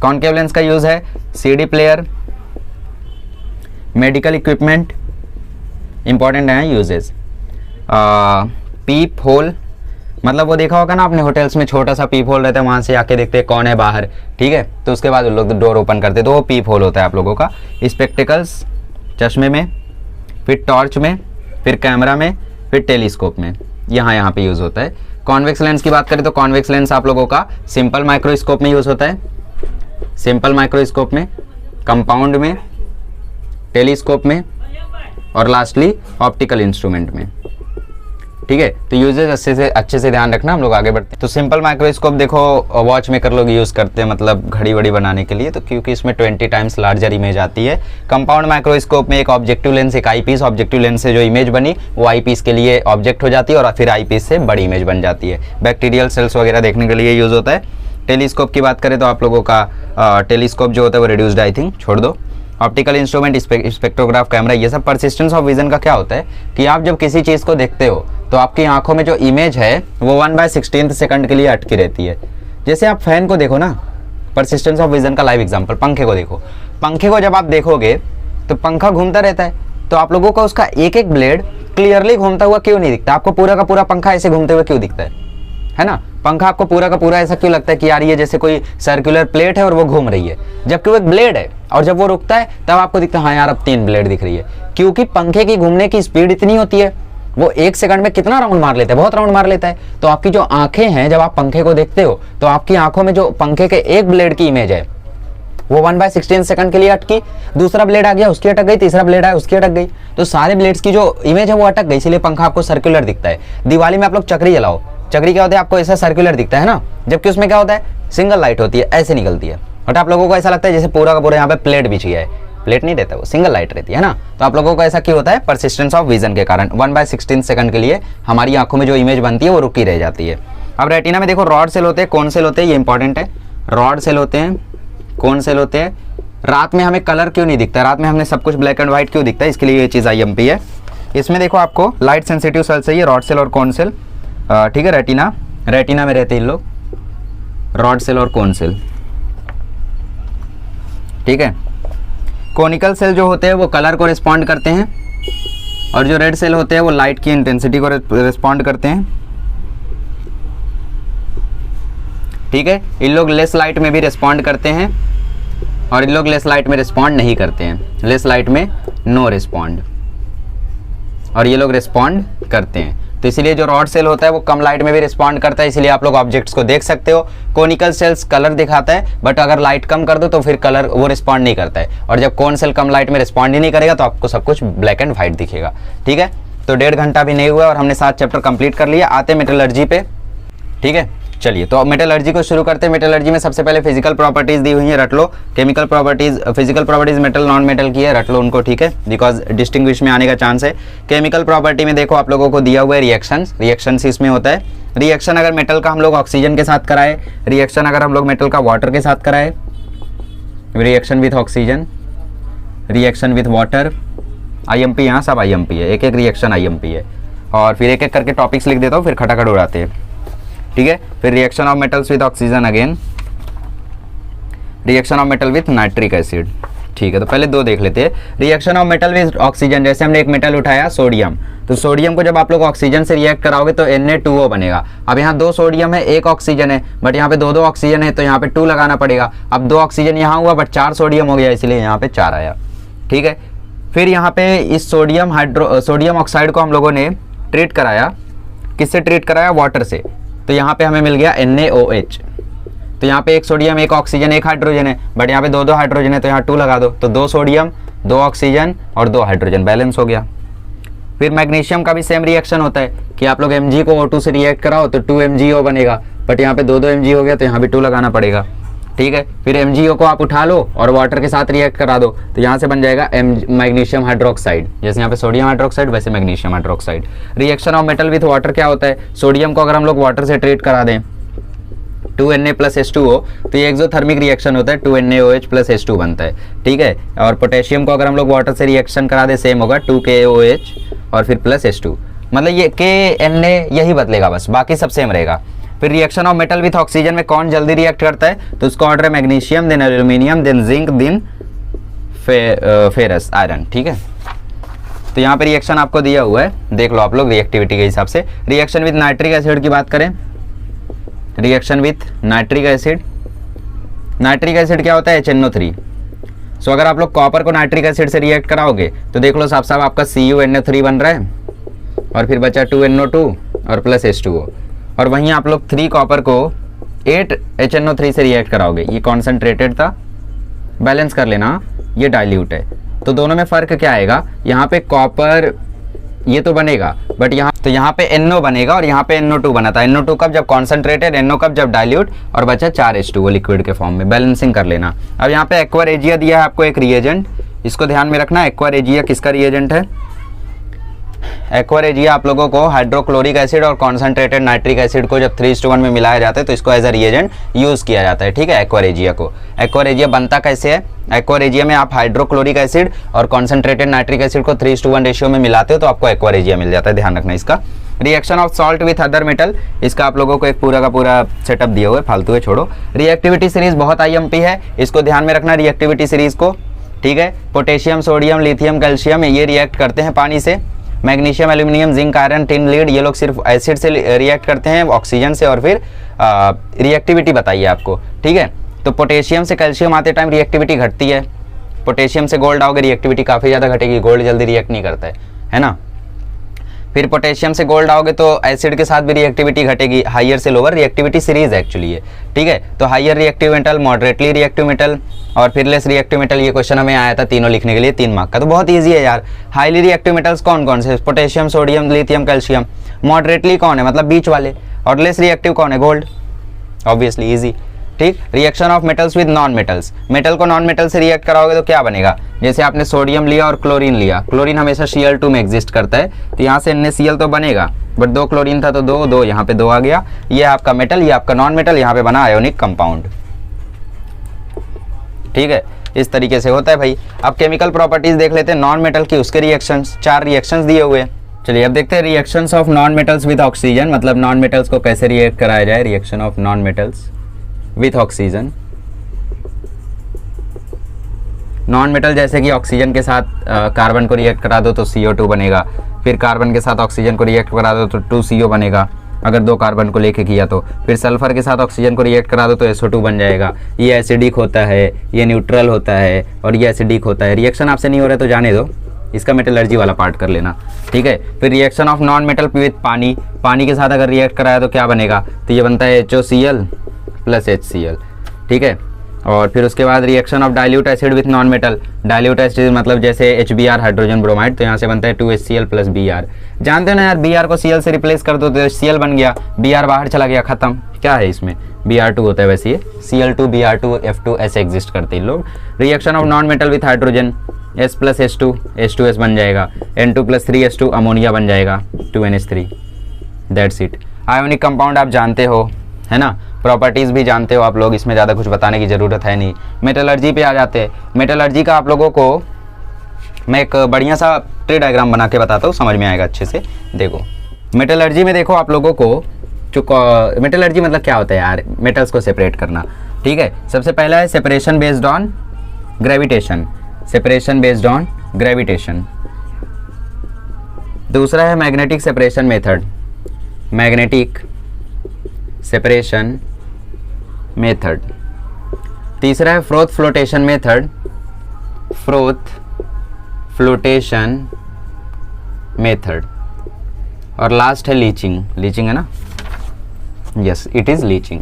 कॉनकेव लेंस का यूज है CD player, medical equipment, important है यूजेज। पीप होल, मतलब वो देखा होगा ना आपने होटल्स में छोटा सा पीप होल रहता है, वहां से आके देखते हैं कौन है बाहर, ठीक है, तो उसके बाद लोग डोर ओपन करते हैं, तो वो पीप होल होता है आप लोगों का। स्पेक्टिकल्स, चश्मे में, फिर टॉर्च में, फिर कैमरा में, फिर टेलीस्कोप में, यहाँ पे यूज होता है। कॉन्वेक्स लेंस की बात करें तो कॉन्वेक्स लेंस आप लोगों का सिंपल माइक्रोस्कोप में यूज होता है, सिंपल माइक्रोस्कोप में, कंपाउंड में, टेलीस्कोप में, और लास्टली ऑप्टिकल इंस्ट्रूमेंट में, ठीक है। तो यूजेस अच्छे से ध्यान रखना, हम लोग आगे बढ़ते हैं। तो सिंपल माइक्रोस्कोप देखो वॉच मेकर लोग यूज करते हैं, मतलब घड़ी वड़ी बनाने के लिए, तो क्योंकि इसमें 20 टाइम्स लार्जर इमेज आती है। कंपाउंड माइक्रोस्कोप में एक ऑब्जेक्टिव लेंस, एक आई पीस, ऑब्जेक्टिव लेंस से जो इमेज बनी वो आई पीस के लिए ऑब्जेक्ट हो जाती है, और फिर आई पीस से बड़ी इमेज बन जाती है। बैक्टीरियल सेल्स वगैरह देखने के लिए यूज होता है। टेलीस्कोप की बात करें तो आप लोगों का टेलीस्कोप जो होता है वो रिड्यूस्ड, आई थिंक, छोड़ दो। ऑप्टिकल इंस्ट्रूमेंट, स्पेक्ट्रोग्राफ, कैमरा, ये सब। परसिस्टेंस ऑफ विजन का क्या होता है कि आप जब किसी चीज़ को देखते हो तो आपकी आंखों में जो इमेज है वो 1/16 सेकंड के लिए अटकी रहती है। जैसे आप फैन को देखो ना, परसिस्टेंस ऑफ विजन का लाइव एग्जांपल, पंखे को देखो, पंखे को जब आप देखोगे तो पंखा घूमता रहता है, तो आप लोगों को उसका एक एक ब्लेड क्लियरली घूमता हुआ क्यों नहीं दिखता? आपको पूरा का पूरा पंखा ऐसे घूमते हुए क्यों दिखता है ना? पंखा आपको पूरा का पूरा ऐसा क्यों लगता है कि यार ये जैसे कोई सर्कुलर प्लेट है और वो घूम रही है, जबकि वो एक ब्लेड है, और जब वो रुकता है तब आपको दिखता है हाँ यार अब 3 ब्लेड दिख रही है। क्योंकि पंखे की घूमने की स्पीड इतनी होती है, वो 1 सेकंड में कितना राउंड मार लेता है, बहुत राउंड मार लेता है। तो आपकी जो आंखें हैं, जब आप पंखे को देखते हो तो आपकी आंखों में जो पंखे के एक ब्लेड की इमेज है वो 1/16 सेकंड के लिए अटकी, दूसरा ब्लेड आ गया उसकी अटक गई, तीसरा ब्लेड आया उसकी अटक गई, तो सारे ब्लेड्स की जो इमेज है वो अटक गई, इसलिए पंखा आपको सर्कुलर दिखता है। दिवाली में आप लोग चक्री जलाओ, चक्री क्या होता है, आपको ऐसा सर्कुलर दिखता है ना, जबकि उसमें क्या होता है, सिंगल लाइट होती है, ऐसे निकलती है। बट आप लोगों को ऐसा लगता है जैसे पूरा का पूरा यहाँ पे प्लेट बिछ गया है, प्लेट नहीं रहता, वो सिंगल लाइट रहती है ना। तो आप लोगों को ऐसा क्यों होता है? परसिस्टेंस ऑफ विजन के कारण 1/16 सेकंड के लिए हमारी आंखों में जो इमेज बनती है वो रुकी रह जाती है। अब रेटिना में देखो रॉड सेल होते हैं, कौन सेल होते हैं, ये इंपॉर्टेंट है। रॉड सेल होते हैं, कौन सेल होते हैं। रात में हमें कलर क्यों नहीं दिखता, रात में हमें सब कुछ ब्लैक एंड व्हाइट क्यों दिखता है? इसके लिए ये चीज़ IMP है। इसमें देखो आपको लाइट सेंसिटिव सेल चाहिए, रॉड सेल और कौन सेल, ठीक है। रेटिना में रहते हैं इन लोग, रॉड सेल और कौन सेल, ठीक है। कोनिकल सेल जो होते हैं वो कलर को रिस्पॉन्ड करते हैं, और जो रेड सेल होते हैं वो लाइट की इंटेंसिटी को रिस्पॉन्ड करते हैं, ठीक है। इन लोग लेस लाइट में भी रिस्पॉन्ड करते हैं, और इन लोग लेस लाइट में रिस्पॉन्ड नहीं करते हैं, लेस लाइट में नो रिस्पॉन्ड, और ये लोग रिस्पॉन्ड करते हैं। तो इसीलिए जो रॉड सेल होता है वो कम लाइट में भी रिस्पॉन्ड करता है, इसलिए आप लोग ऑब्जेक्ट्स को देख सकते हो। कोनिकल सेल्स कलर दिखाता है, बट अगर लाइट कम कर दो तो फिर कलर वो रिस्पॉन्ड नहीं करता है, और जब कौन सेल कम लाइट में रिस्पॉन्ड ही नहीं करेगा तो आपको सब कुछ ब्लैक एंड व्हाइट दिखेगा, ठीक है। तो 1.5 घंटा भी नहीं हुआ और हमने 7 चैप्टर कंप्लीट कर लिया। आते मेटलर्जी पे, ठीक है। चलिए तो अब मेटलर्जी को शुरू करते हैं। मेटलर्जी में सबसे पहले फिजिकल प्रॉपर्टीज दी हुई है, रट लो। Chemical properties, physical properties metal non metal की है, रट लो उनको, ठीक है, बिकॉज डिस्टिंग्विश में आने का चांस है। केमिकल प्रॉपर्टी में देखो आप लोगों को दिया हुआ है रिएक्शंस इसमें होता है। रिएक्शन अगर मेटल का हम लोग ऑक्सीजन के साथ कराए, रिएक्शन अगर हम लोग मेटल का वाटर के साथ कराए, reaction with oxygen, reaction with water, IMP, यहाँ सब IMP है, एक एक रिएक्शन IMP है। और फिर एक एक करके टॉपिक्स लिख देता हूँ, फिर खटाखट उड़ाते हैं, ठीक है। फिर reaction of metals with oxygen, again reaction of metal with nitric acid, ठीक है। तो पहले 2 देख लेते हैं। Reaction of metal with oxygen, जैसे हमने एक मेटल उठाया सोडियम, तो सोडियम को जब आप लोग ऑक्सीजन से रिएक्ट कराओगे तो Na2O बनेगा। अब यहाँ 2 सोडियम है, 1 ऑक्सीजन है, बट यहाँ पे 2 ऑक्सीजन है, तो यहाँ पे 2 लगाना पड़ेगा। अब 2 ऑक्सीजन यहाँ हुआ बट 4 सोडियम हो गया, इसलिए यहाँ पे 4 आया, ठीक है। फिर यहाँ पे इस सोडियम ऑक्साइड को हम लोगों ने ट्रीट कराया, किससे ट्रीट कराया? वाटर से, तो यहाँ पे हमें मिल गया NaOH। तो यहाँ पे 1 सोडियम 1 ऑक्सीजन 1 हाइड्रोजन है, बट यहाँ पे 2 हाइड्रोजन है, तो यहाँ 2 लगा दो, तो 2 सोडियम 2 ऑक्सीजन और 2 हाइड्रोजन, बैलेंस हो गया। फिर मैग्नीशियम का भी सेम रिएक्शन होता है कि आप लोग Mg को O2 से रिएक्ट कराओ तो 2MgO बनेगा, बट यहाँ पे 2 Mg हो गया, तो यहाँ भी 2 लगाना पड़ेगा, ठीक है। फिर MgO को आप उठा लो और वाटर के साथ रिएक्ट करा दो, तो यहाँ से बन जाएगा मैग्नीशियम हाइड्रोक्साइड। जैसे यहाँ पे सोडियम हाइड्रोक्साइड, वैसे magnesium hydroxide. Reaction of metal with water क्या होता है? सोडियम को अगर हम लोग वाटर से ट्रीट करा दें 2Na + H2O, तो ये एक्सोथर्मिक रिएक्शन होता है, 2NaOH + H2 बनता है, ठीक है। और पोटेशियम को अगर हम लोग वाटर से रिएक्शन करा दें, सेम होगा 2KOH और फिर प्लस H2, मतलब ये KNa यही बदलेगा बस, बाकी सब सेम रहेगा। फिर reaction of metal with oxygen में कौन जल्दी रिएक्ट करता है? तो उसका ऑर्डर है magnesium, then aluminium, then zinc, then ferrous iron, ठीक है। तो यहाँ पे रिएक्शन आपको दिया हुआ है, देख लो आप लोग रिएक्टिविटी के हिसाब से। रिएक्शन विथ नाइट्रिक एसिड की बात करें, reaction with nitric acid, nitric acid क्या होता है? HNO3। सो अगर आप लोग कॉपर को नाइट्रिक एसिड से रिएक्ट कराओगे तो देख लो साफ साफ आपका CuNO3 बन रहा है, और फिर बचा 2NO2 और प्लस H2O, और वहीं आप लोग 3 कॉपर को 8 HNO3 से रिएक्ट कराओगे, ये कॉन्सेंट्रेटेड था, बैलेंस कर लेना, ये डाइल्यूट है। तो दोनों में फ़र्क क्या आएगा? यहाँ पे कॉपर ये तो बनेगा, बट यहाँ पे NO बनेगा और यहाँ पे NO2 बना था। NO2 कब? जब कॉन्सेंट्रेटेड, NO कब? जब डाइल्यूट, और बचा 4 H2O लिक्विड के फॉर्म में, बैलेंसिंग कर लेना। अब यहाँ पे एक्वा रेजिया दिया है आपको एक रिएजेंट, इसको ध्यान में रखना। एक्वा रेजिया किसका रिएजेंट है? एक्वा रेजिया आप लोगों को हाइड्रोक्लोरिक एसिड और कॉन्सेंट्रेटेड नाइट्रिक एसिड को जब 3:1 में मिलाया जाता है तो इसको एज अ रिएजेंट यूज किया जाता है, ठीक है, एक्वा रेजिया को। एक्वा रेजिया बनता कैसे है? एक्वा रेजिया में आप हाइड्रोक्लोरिक एसिड और कॉन्सेंट्रेटेड नाइट्रिक एसिड को 3:1 रेशियो में मिलाते हो तो आपको एक्वा रेजिया मिल जाता है, ध्यान रखना इसका। Reaction of salt with other metal, इसका आप लोगों को एक पूरा का पूरा सेटअप दिया हुआ है, फालतू है छोड़ो। रिएक्टिविटी सीरीज बहुत आईएमपी है, इसको ध्यान में रखना रिएक्टिविटी सीरीज को, ठीक है। पोटेशियम, सोडियम, लिथियम, कैल्शियम ये रिएक्ट करते हैं पानी से। Magnesium, aluminium, zinc, iron, tin, lead ये लोग सिर्फ एसिड से रिएक्ट करते हैं, ऑक्सीजन से, और फिर रिएक्टिविटी बताइए आपको, ठीक है। तो पोटेशियम से कैल्शियम आते टाइम रिएक्टिविटी घटती है, पोटेशियम से गोल्ड आओगे रिएक्टिविटी काफ़ी ज़्यादा घटेगी, गोल्ड जल्दी रिएक्ट नहीं करता है ना। फिर पोटेशियम से गोल्ड आओगे तो एसिड के साथ भी रिएक्टिविटी घटेगी, हायर से लोअर रिएक्टिविटी सीरीज एक्चुअली है, ठीक है। तो higher reactive metal, moderately reactive metal और फिर लेस रिएक्टिव मेटल, ये क्वेश्चन हमें आया था तीनों लिखने के लिए 3 मार्क का, तो बहुत ईजी है यार। हाईली रिएक्टिव मेटल्स कौन कौन से, potassium, sodium, lithium, calcium. Moderately कौन है, मतलब बीच वाले, और लेस रिएक्टिव कौन है, गोल्ड, ऑब्वियसली ईजी, ठीक। Reaction of metals with non metals, metal को नॉन मेटल से रिएक्ट कराओगे तो क्या बनेगा, जैसे आपने सोडियम लिया और क्लोरीन लिया, क्लोरीन हमेशा Cl2 में एग्जिस्ट करता है, तो यहाँ से NaCl तो बनेगा, बट 2 क्लोरीन था तो 2 यहाँ पे 2 आ गया, ये आपका मेटल, ये आपका नॉन मेटल, यहाँ पे बना आयोनिक कंपाउंड, ठीक है। इस तरीके से होता है भाई। अब केमिकल प्रॉपर्टीज देख लेते हैं नॉन मेटल की, उसके रिएक्शंस, 4 रिएक्शंस दिए हुए हैं। चलिए अब देखते हैं reactions of non metals with oxygen, मतलब नॉन मेटल्स को कैसे रिएक्ट कराया जाए, reaction of non metals with oxygen. Non metal जैसे कि ऑक्सीजन के साथ कार्बन को रिएक्ट करा दो तो CO2 बनेगा, फिर कार्बन के साथ ऑक्सीजन को रिएक्ट करा दो तो 2CO बनेगा, अगर 2 कार्बन को लेके किया तो, फिर सल्फर के साथ ऑक्सीजन को रिएक्ट करा दो तो SO2 बन जाएगा। ये एसिडिक होता है, ये न्यूट्रल होता है और ये एसिडिक होता है। रिएक्शन आपसे नहीं हो रहा है तो जाने दो, इसका मेटलर्जी वाला पार्ट कर लेना, ठीक है। फिर reaction of non metal with पानी, पानी के साथ अगर रिएक्ट कराया तो क्या बनेगा, तो ये बनता है HOCl प्लस HCl, ठीक है। और फिर उसके बाद reaction of dilute acid with non metal, dilute acid मतलब जैसे HBr हाइड्रोजन ब्रोमाइड, तो यहाँ से बनता है 2HCl प्लस Br। जानते हो ना यार, Br को Cl से रिप्लेस कर दो तो HCl बन गया, Br बाहर चला गया, खत्म। क्या है इसमें, Br2 होता है वैसे, ये Cl2 Br2 F2 ऐसे एग्जिस्ट करते हैं लोग। Reaction of non metal with hydrogen, S plus H2 H2S बन जाएगा, N2 प्लस 3H2 अमोनिया बन जाएगा, 2NH3, that's it. Ionic compound आप जानते हो, है ना, प्रॉपर्टीज़ भी जानते हो आप लोग, इसमें ज़्यादा कुछ बताने की ज़रूरत है नहीं। मेटलर्जी पे आ जाते हैं। मेटलर्जी का आप लोगों को मैं एक बढ़िया सा ट्री डायग्राम बना के बताता हूँ, समझ में आएगा अच्छे से। देखो मेटलर्जी में देखो आप लोगों को मेटलर्जी मतलब क्या होता है यार, मेटल्स को सेपरेट करना, ठीक है। सबसे पहला है separation based on gravitation, separation based on gravitation. दूसरा है magnetic separation method, magnetic separation method. तीसरा है froth flotation method, froth flotation method. और लास्ट है लीचिंग, लीचिंग है ना, यस इट इज लीचिंग।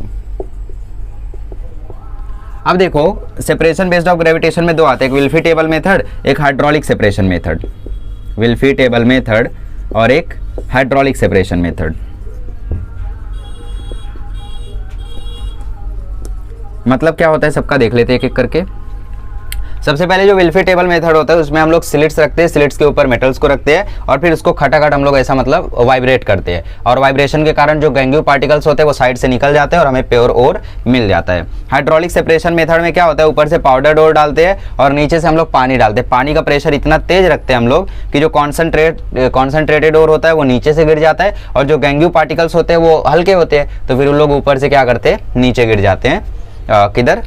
अब देखो सेपरेशन बेस्ड ऑफ ग्रेविटेशन में 2 आते हैं, एक विल्फी टेबल मेथड, एक hydraulic separation method. विल्फी table method और एक हाइड्रोलिक सेपरेशन मेथड। मतलब क्या होता है सबका देख लेते हैं एक एक करके। सबसे पहले जो विल्फी टेबल मेथड होता है उसमें हम लोग स्लिट्स रखते हैं, स्लिट्स के ऊपर मेटल्स को रखते हैं और फिर उसको खटाखट हम लोग ऐसा मतलब वाइब्रेट करते हैं, और वाइब्रेशन के कारण जो गैंग्यू पार्टिकल्स होते हैं वो साइड से निकल जाते हैं और हमें प्योर ओर मिल जाता है। हाइड्रोलिक सेपरेशन मेथड में क्या होता है, ऊपर से पाउडर्ड ओर डालते हैं और नीचे से हम लोग पानी डालते हैं। पानी का प्रेशर इतना तेज रखते हैं हम लोग कि जो कॉन्सेंट्रेटेड ओर होता है वो नीचे से गिर जाता है और जो गैंग्यू पार्टिकल्स होते हैं वो हल्के होते हैं, तो फिर उन लोग ऊपर से क्या करते हैं, नीचे गिर जाते हैं। किधर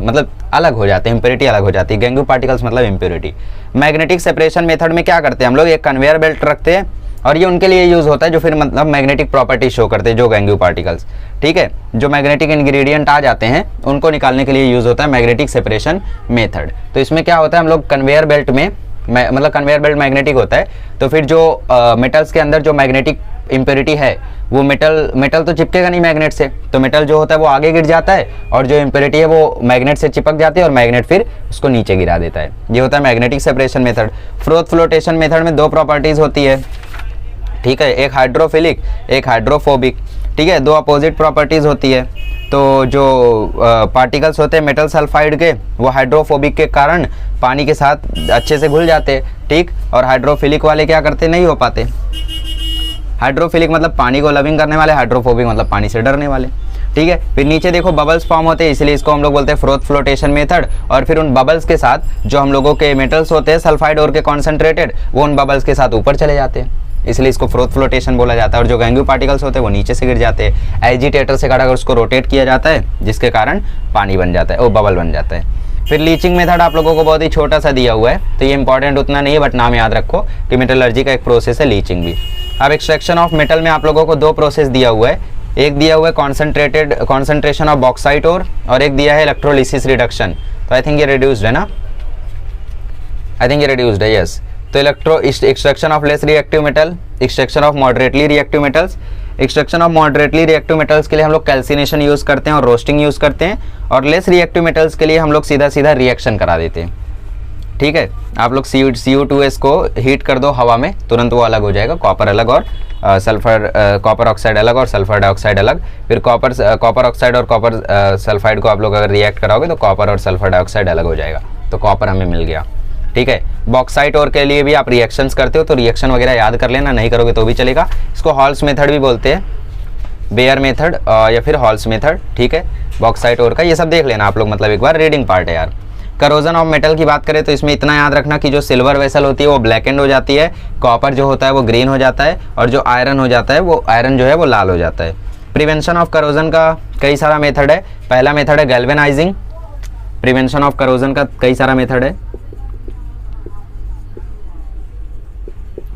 मतलब अलग हो जाते हैं, इम्प्योरिटी अलग हो जाती है, गैंग्यू पार्टिकल्स मतलब इम्प्योरिटी। मैग्नेटिक सेपरेशन मेथड में क्या करते हैं हम लोग, एक कन्वेयर बेल्ट रखते हैं और ये उनके लिए यूज होता है जो फिर मतलब मैग्नेटिक प्रॉपर्टी शो करते हैं, जो गैंग्यू पार्टिकल्स, ठीक है, जो मैग्नेटिक इंग्रेडिएंट आ जाते हैं उनको निकालने के लिए यूज होता है मैग्नेटिक सेपरेशन मेथड। तो इसमें क्या होता है, हम लोग कन्वेयर बेल्ट में मतलब कन्वेयर बेल्ट मैग्नेटिक होता है, तो फिर जो मेटल्स के अंदर जो मैग्नेटिक इम्प्योरिटी है वो मेटल तो चिपकेगा नहीं मैग्नेट से, तो मेटल जो होता है वो आगे गिर जाता है और जो इम्प्योरिटी है वो मैग्नेट से चिपक जाती है और मैग्नेट फिर उसको नीचे गिरा देता है। ये होता है magnetic separation method. Froth flotation method में 2 प्रॉपर्टीज होती है, ठीक है, एक हाइड्रोफिलिक एक हाइड्रोफोबिक, ठीक है, 2 अपोजिट प्रॉपर्टीज होती है। तो जो पार्टिकल्स होते हैं मेटल सल्फाइड के वो हाइड्रोफोबिक के कारण पानी के साथ अच्छे से घुल जाते हैं, ठीक, और हाइड्रोफिलिक वाले क्या करते, नहीं हो पाते। हाइड्रोफिलिक मतलब पानी को लविंग करने वाले, हाइड्रोफोबिक मतलब पानी से डरने वाले, ठीक है। फिर नीचे देखो बबल्स फॉर्म होते हैं, इसलिए इसको हम लोग बोलते हैं फ्रोथ फ्लोटेशन मेथड। और फिर उन बबल्स के साथ जो हम लोगों के मेटल्स होते हैं सल्फाइड और के कॉन्सेंट्रेटेड, वो उन बबल्स के साथ ऊपर चले जाते हैं, इसलिए इसको फोर्थ फ्लोटेशन बोला जाता है। और जो गैंग्यू पार्टिकल्स होते हैं वो नीचे से गिर जाते हैं, एजिटेटर से काट कर उसको रोटेट किया जाता है, जिसके कारण पानी बन जाता है, वो बबल बन जाता है। फिर लीचिंग मेथड आप लोगों को बहुत ही छोटा सा दिया हुआ है, तो ये इंपॉर्टेंट उतना नहीं है, बट नाम याद रखो कि मेटलर्जी का एक प्रोसेस है लीचिंग भी। अब एक्सट्रैक्शन ऑफ मेटल में आप लोगों को दो प्रोसेस दिया हुआ है, एक दिया हुआ है कॉन्सेंट्रेशन ऑफ बॉक्साइट और एक दिया है इलेक्ट्रोलिसिस रिडक्शन। तो आई थिंक ये रिड्यूस्ड है ना, आई थिंक ये रिड्यूस्ड है, यस। तो extraction of less reactive metal, extraction of moderately reactive metals. Extraction of moderately reactive metals के लिए हम लोग कैल्सिनेशन यूज करते हैं और रोस्टिंग यूज करते हैं, और लेस रिएक्टिव मेटल्स के लिए हम लोग सीधा सीधा रिएक्शन करा देते हैं। ठीक है, आप लोग CO2S को हीट कर दो हवा में, तुरंत वो अलग हो जाएगा, कॉपर अलग और सल्फर कॉपर ऑक्साइड अलग और सल्फर डाइऑक्साइड अलग। फिर कॉपर ऑक्साइड और कॉपर सल्फाइड को आप लोग अगर रिएक्ट कराओगे तो कॉपर और सल्फर डाइऑक्साइड अलग हो जाएगा, तो कॉपर हमें मिल गया। ठीक है, बॉक्साइट और के लिए भी आप रिएक्शंस करते हो, तो रिएक्शन वगैरह याद कर लेना, नहीं करोगे तो भी चलेगा। इसको हॉल्स मेथड भी बोलते हैं, बेयर मेथड या फिर हॉल्स मेथड। ठीक है, बॉक्साइट और का ये सब देख लेना आप लोग, मतलब एक बार रीडिंग पार्ट है यार। करोजन ऑफ मेटल की बात करें तो इसमें इतना याद रखना कि जो सिल्वर वेसल होती है वो ब्लैक एंड हो जाती है, कॉपर जो होता है वो ग्रीन हो जाता है, और जो आयरन हो जाता है वो आयरन जो है वो लाल हो जाता है। प्रिवेंशन ऑफ करोजन का कई सारा मेथड है। पहला मेथड है गैल्वेनाइजिंग, प्रिवेंशन ऑफ करोजन का कई सारा मेथड है।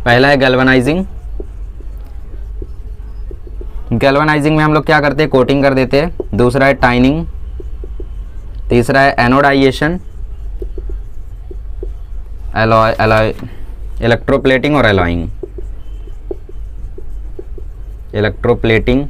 पहला है गैल्वेनाइजिंग। गैल्वेनाइजिंग में हम लोग क्या करते हैं, कोटिंग कर देते हैं। दूसरा है टाइनिंग, तीसरा है एनोडाइजेशन, एलॉय इलेक्ट्रोप्लेटिंग और एलॉइंग, इलेक्ट्रोप्लेटिंग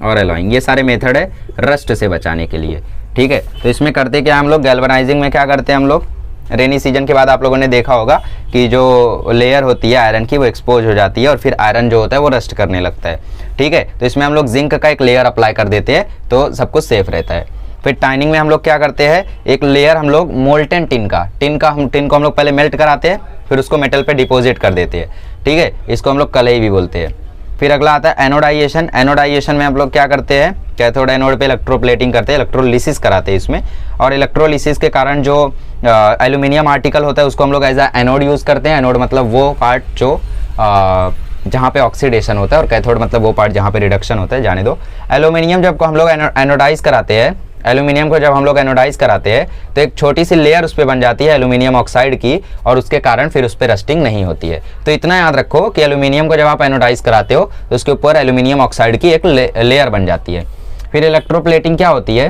और एलॉइंग, ये सारे मेथड है रस्ट से बचाने के लिए। ठीक है, तो इसमें करते क्या हम लोग, गैल्वेनाइजिंग में क्या करते हैं हम लोग, रेनी सीजन के बाद आप लोगों ने देखा होगा कि जो लेयर होती है आयरन की वो एक्सपोज हो जाती है, और फिर आयरन जो होता है वो रस्ट करने लगता है। ठीक है, तो इसमें हम लोग जिंक का एक लेयर अप्लाई कर देते हैं, तो सब कुछ सेफ रहता है। फिर टाइनिंग में हम लोग क्या करते हैं, एक लेयर हम लोग मोल्टेन टिन को हम लोग पहले मेल्ट कराते हैं, फिर उसको मेटल पे डिपॉजिट कर देते हैं। ठीक है, इसको हम लोग कलई भी बोलते हैं। फिर अगला आता है एनोडाइजेशन। एनोडाइजेशन में हम लोग क्या करते हैं, कैथोड एनोड पे इलेक्ट्रोप्लेटिंग करते हैं, इलेक्ट्रोलिसिस कराते हैं इसमें, और इलेक्ट्रोलिसिस के कारण जो एल्यूमिनियम आर्टिकल होता है उसको हम लोग एज ए एनोड यूज़ करते हैं। एनोड मतलब वो पार्ट जो जहाँ पे ऑक्सीडेशन होता है, और कैथोड मतलब वो पार्ट जहाँ पे रिडक्शन होता है, जाने दो। एल्यूमिनियम जब हम लोग एनोडाइज कराते हैं, एल्यूमिनियम को जब हम लोग एनोडाइज कराते हैं तो एक छोटी सी लेयर उस पर बन जाती है एल्यूमिनियम ऑक्साइड की, और उसके कारण फिर उस पर रस्टिंग नहीं होती है। तो इतना याद रखो कि एल्यूमिनियम को जब आप एनोडाइज कराते हो तो उसके ऊपर एल्यूमिनियम ऑक्साइड की एक लेयर बन जाती है। फिर इलेक्ट्रोप्लेटिंग क्या होती है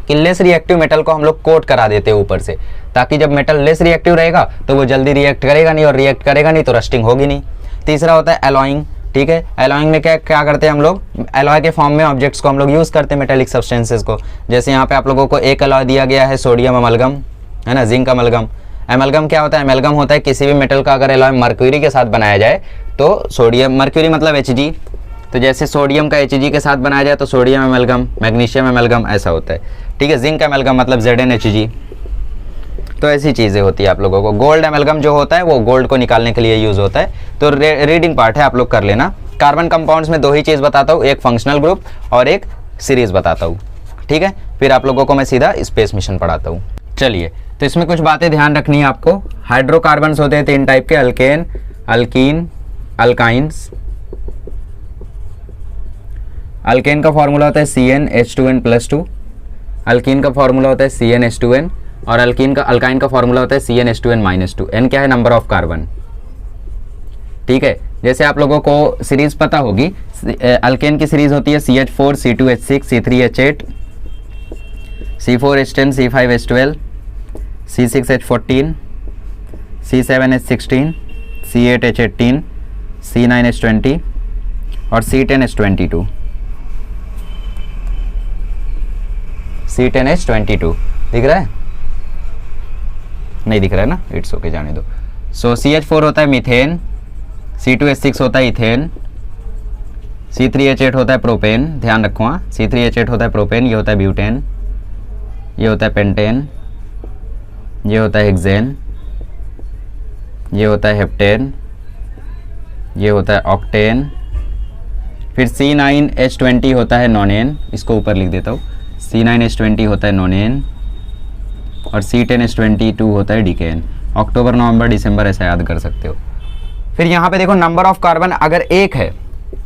कि लेस रिएक्टिव मेटल को हम लोग कोट करा देते हैं ऊपर से, ताकि जब मेटल लेस रिएक्टिव रहेगा तो वो जल्दी रिएक्ट करेगा नहीं, और रिएक्ट करेगा नहीं तो रस्टिंग होगी नहीं। तीसरा होता है एलॉइंग। ठीक है, एलॉइंग में क्या करते हैं हम लोग, एलॉय के फॉर्म में ऑब्जेक्ट्स को हम लोग यूज़ करते हैं, मेटेलिक सब्सटेंसेस को। जैसे यहाँ पे आप लोगों को एक एलॉय दिया गया है, सोडियम अमलगम, है ना, जिंक अमलगम। एमलगम क्या होता है, एमलगम होता है किसी भी मेटल का अगर एलॉय मर्क्यूरी के साथ बनाया जाए तो सोडियम, मर्क्यूरी मतलब Hg, तो जैसे सोडियम का Hg के साथ बनाया जाए तो सोडियम एमलगम, मैग्नीशियम एमलगम, ऐसा होता है। ठीक है, जिंक एमलगम मतलब ZnHg। तो ऐसी चीज़ें होती है आप लोगों को। गोल्ड एमलगम जो होता है वो गोल्ड को निकालने के लिए यूज़ होता है। तो रीडिंग पार्ट है, आप लोग कर लेना। कार्बन कंपाउंड्स में दो ही चीज़ बताता हूँ, एक फंक्शनल ग्रुप और एक सीरीज बताता हूँ। ठीक है, फिर आप लोगों को मैं सीधा स्पेस मिशन पढ़ाता हूँ। चलिए, तो इसमें कुछ बातें ध्यान रखनी है आपको। हाइड्रोकार्बन्स होते हैं 3 टाइप के, अल्केन, अल्कीन, अल्काइंस। अल्केन का फॉर्मूला होता है CnH2n+2, अल्कीन का फॉर्मूला होता है CnH2n, और अल्काइन का फॉर्मूला होता है CnH2n-2। n क्या है, नंबर ऑफ कार्बन। ठीक है, जैसे आप लोगों को सीरीज पता होगी, अल्केन की सीरीज होती है CH4, C2H6, C3H8, C4H10, C5H12, C6H14, C7H16, C8H18, C9H20 और C10H22। C10H22 दिख रहा है? नहीं दिख रहा है ना, इट्स ओके, जाने दो। सो CH4 होता है मीथेन, C2H6 होता है इथेन, C3H8 होता है प्रोपेन, ध्यान रखो हाँ, C3H8 होता है प्रोपेन, ये होता है ब्यूटेन, ये होता है पेंटेन, ये होता है हेक्सेन, ये होता है हेप्टेन, ये होता है ऑक्टेन। फिर C9H20 होता है नोनेन, इसको ऊपर लिख देता हूँ, C9H20 होता है नोनेन, और C10H22 होता है डिकेन। अक्टूबर, नवंबर, दिसंबर ऐसा याद कर सकते हो। फिर यहाँ पे देखो नंबर ऑफ कार्बन अगर एक है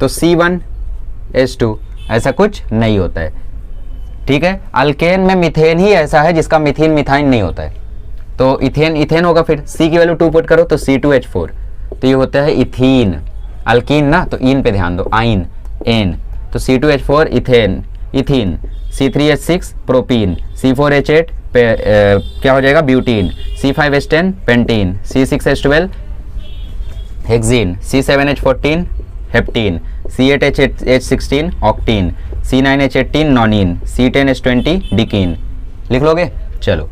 तो C1H2, ऐसा कुछ नहीं होता है, ठीक है। अल्केन में मीथेन ही ऐसा है जिसका मीथेन मिथाइन नहीं होता है, तो इथेन इथेन होगा। फिर C की वैल्यू 2 पुट करो तो C2H4, तो ये होता है इथीन। अल्कीन ना, तो इन पे ध्यान दो, आइन एन, तो C2H4 ethane ethene, C3H6 propene, C4H8 क्या हो जाएगा butene, C5H10 pentene, C6H12 hexene, C7H14 heptene, C8H16 octene, C9H18 nonene, C10H20 decene. लिख लोगे, चलो।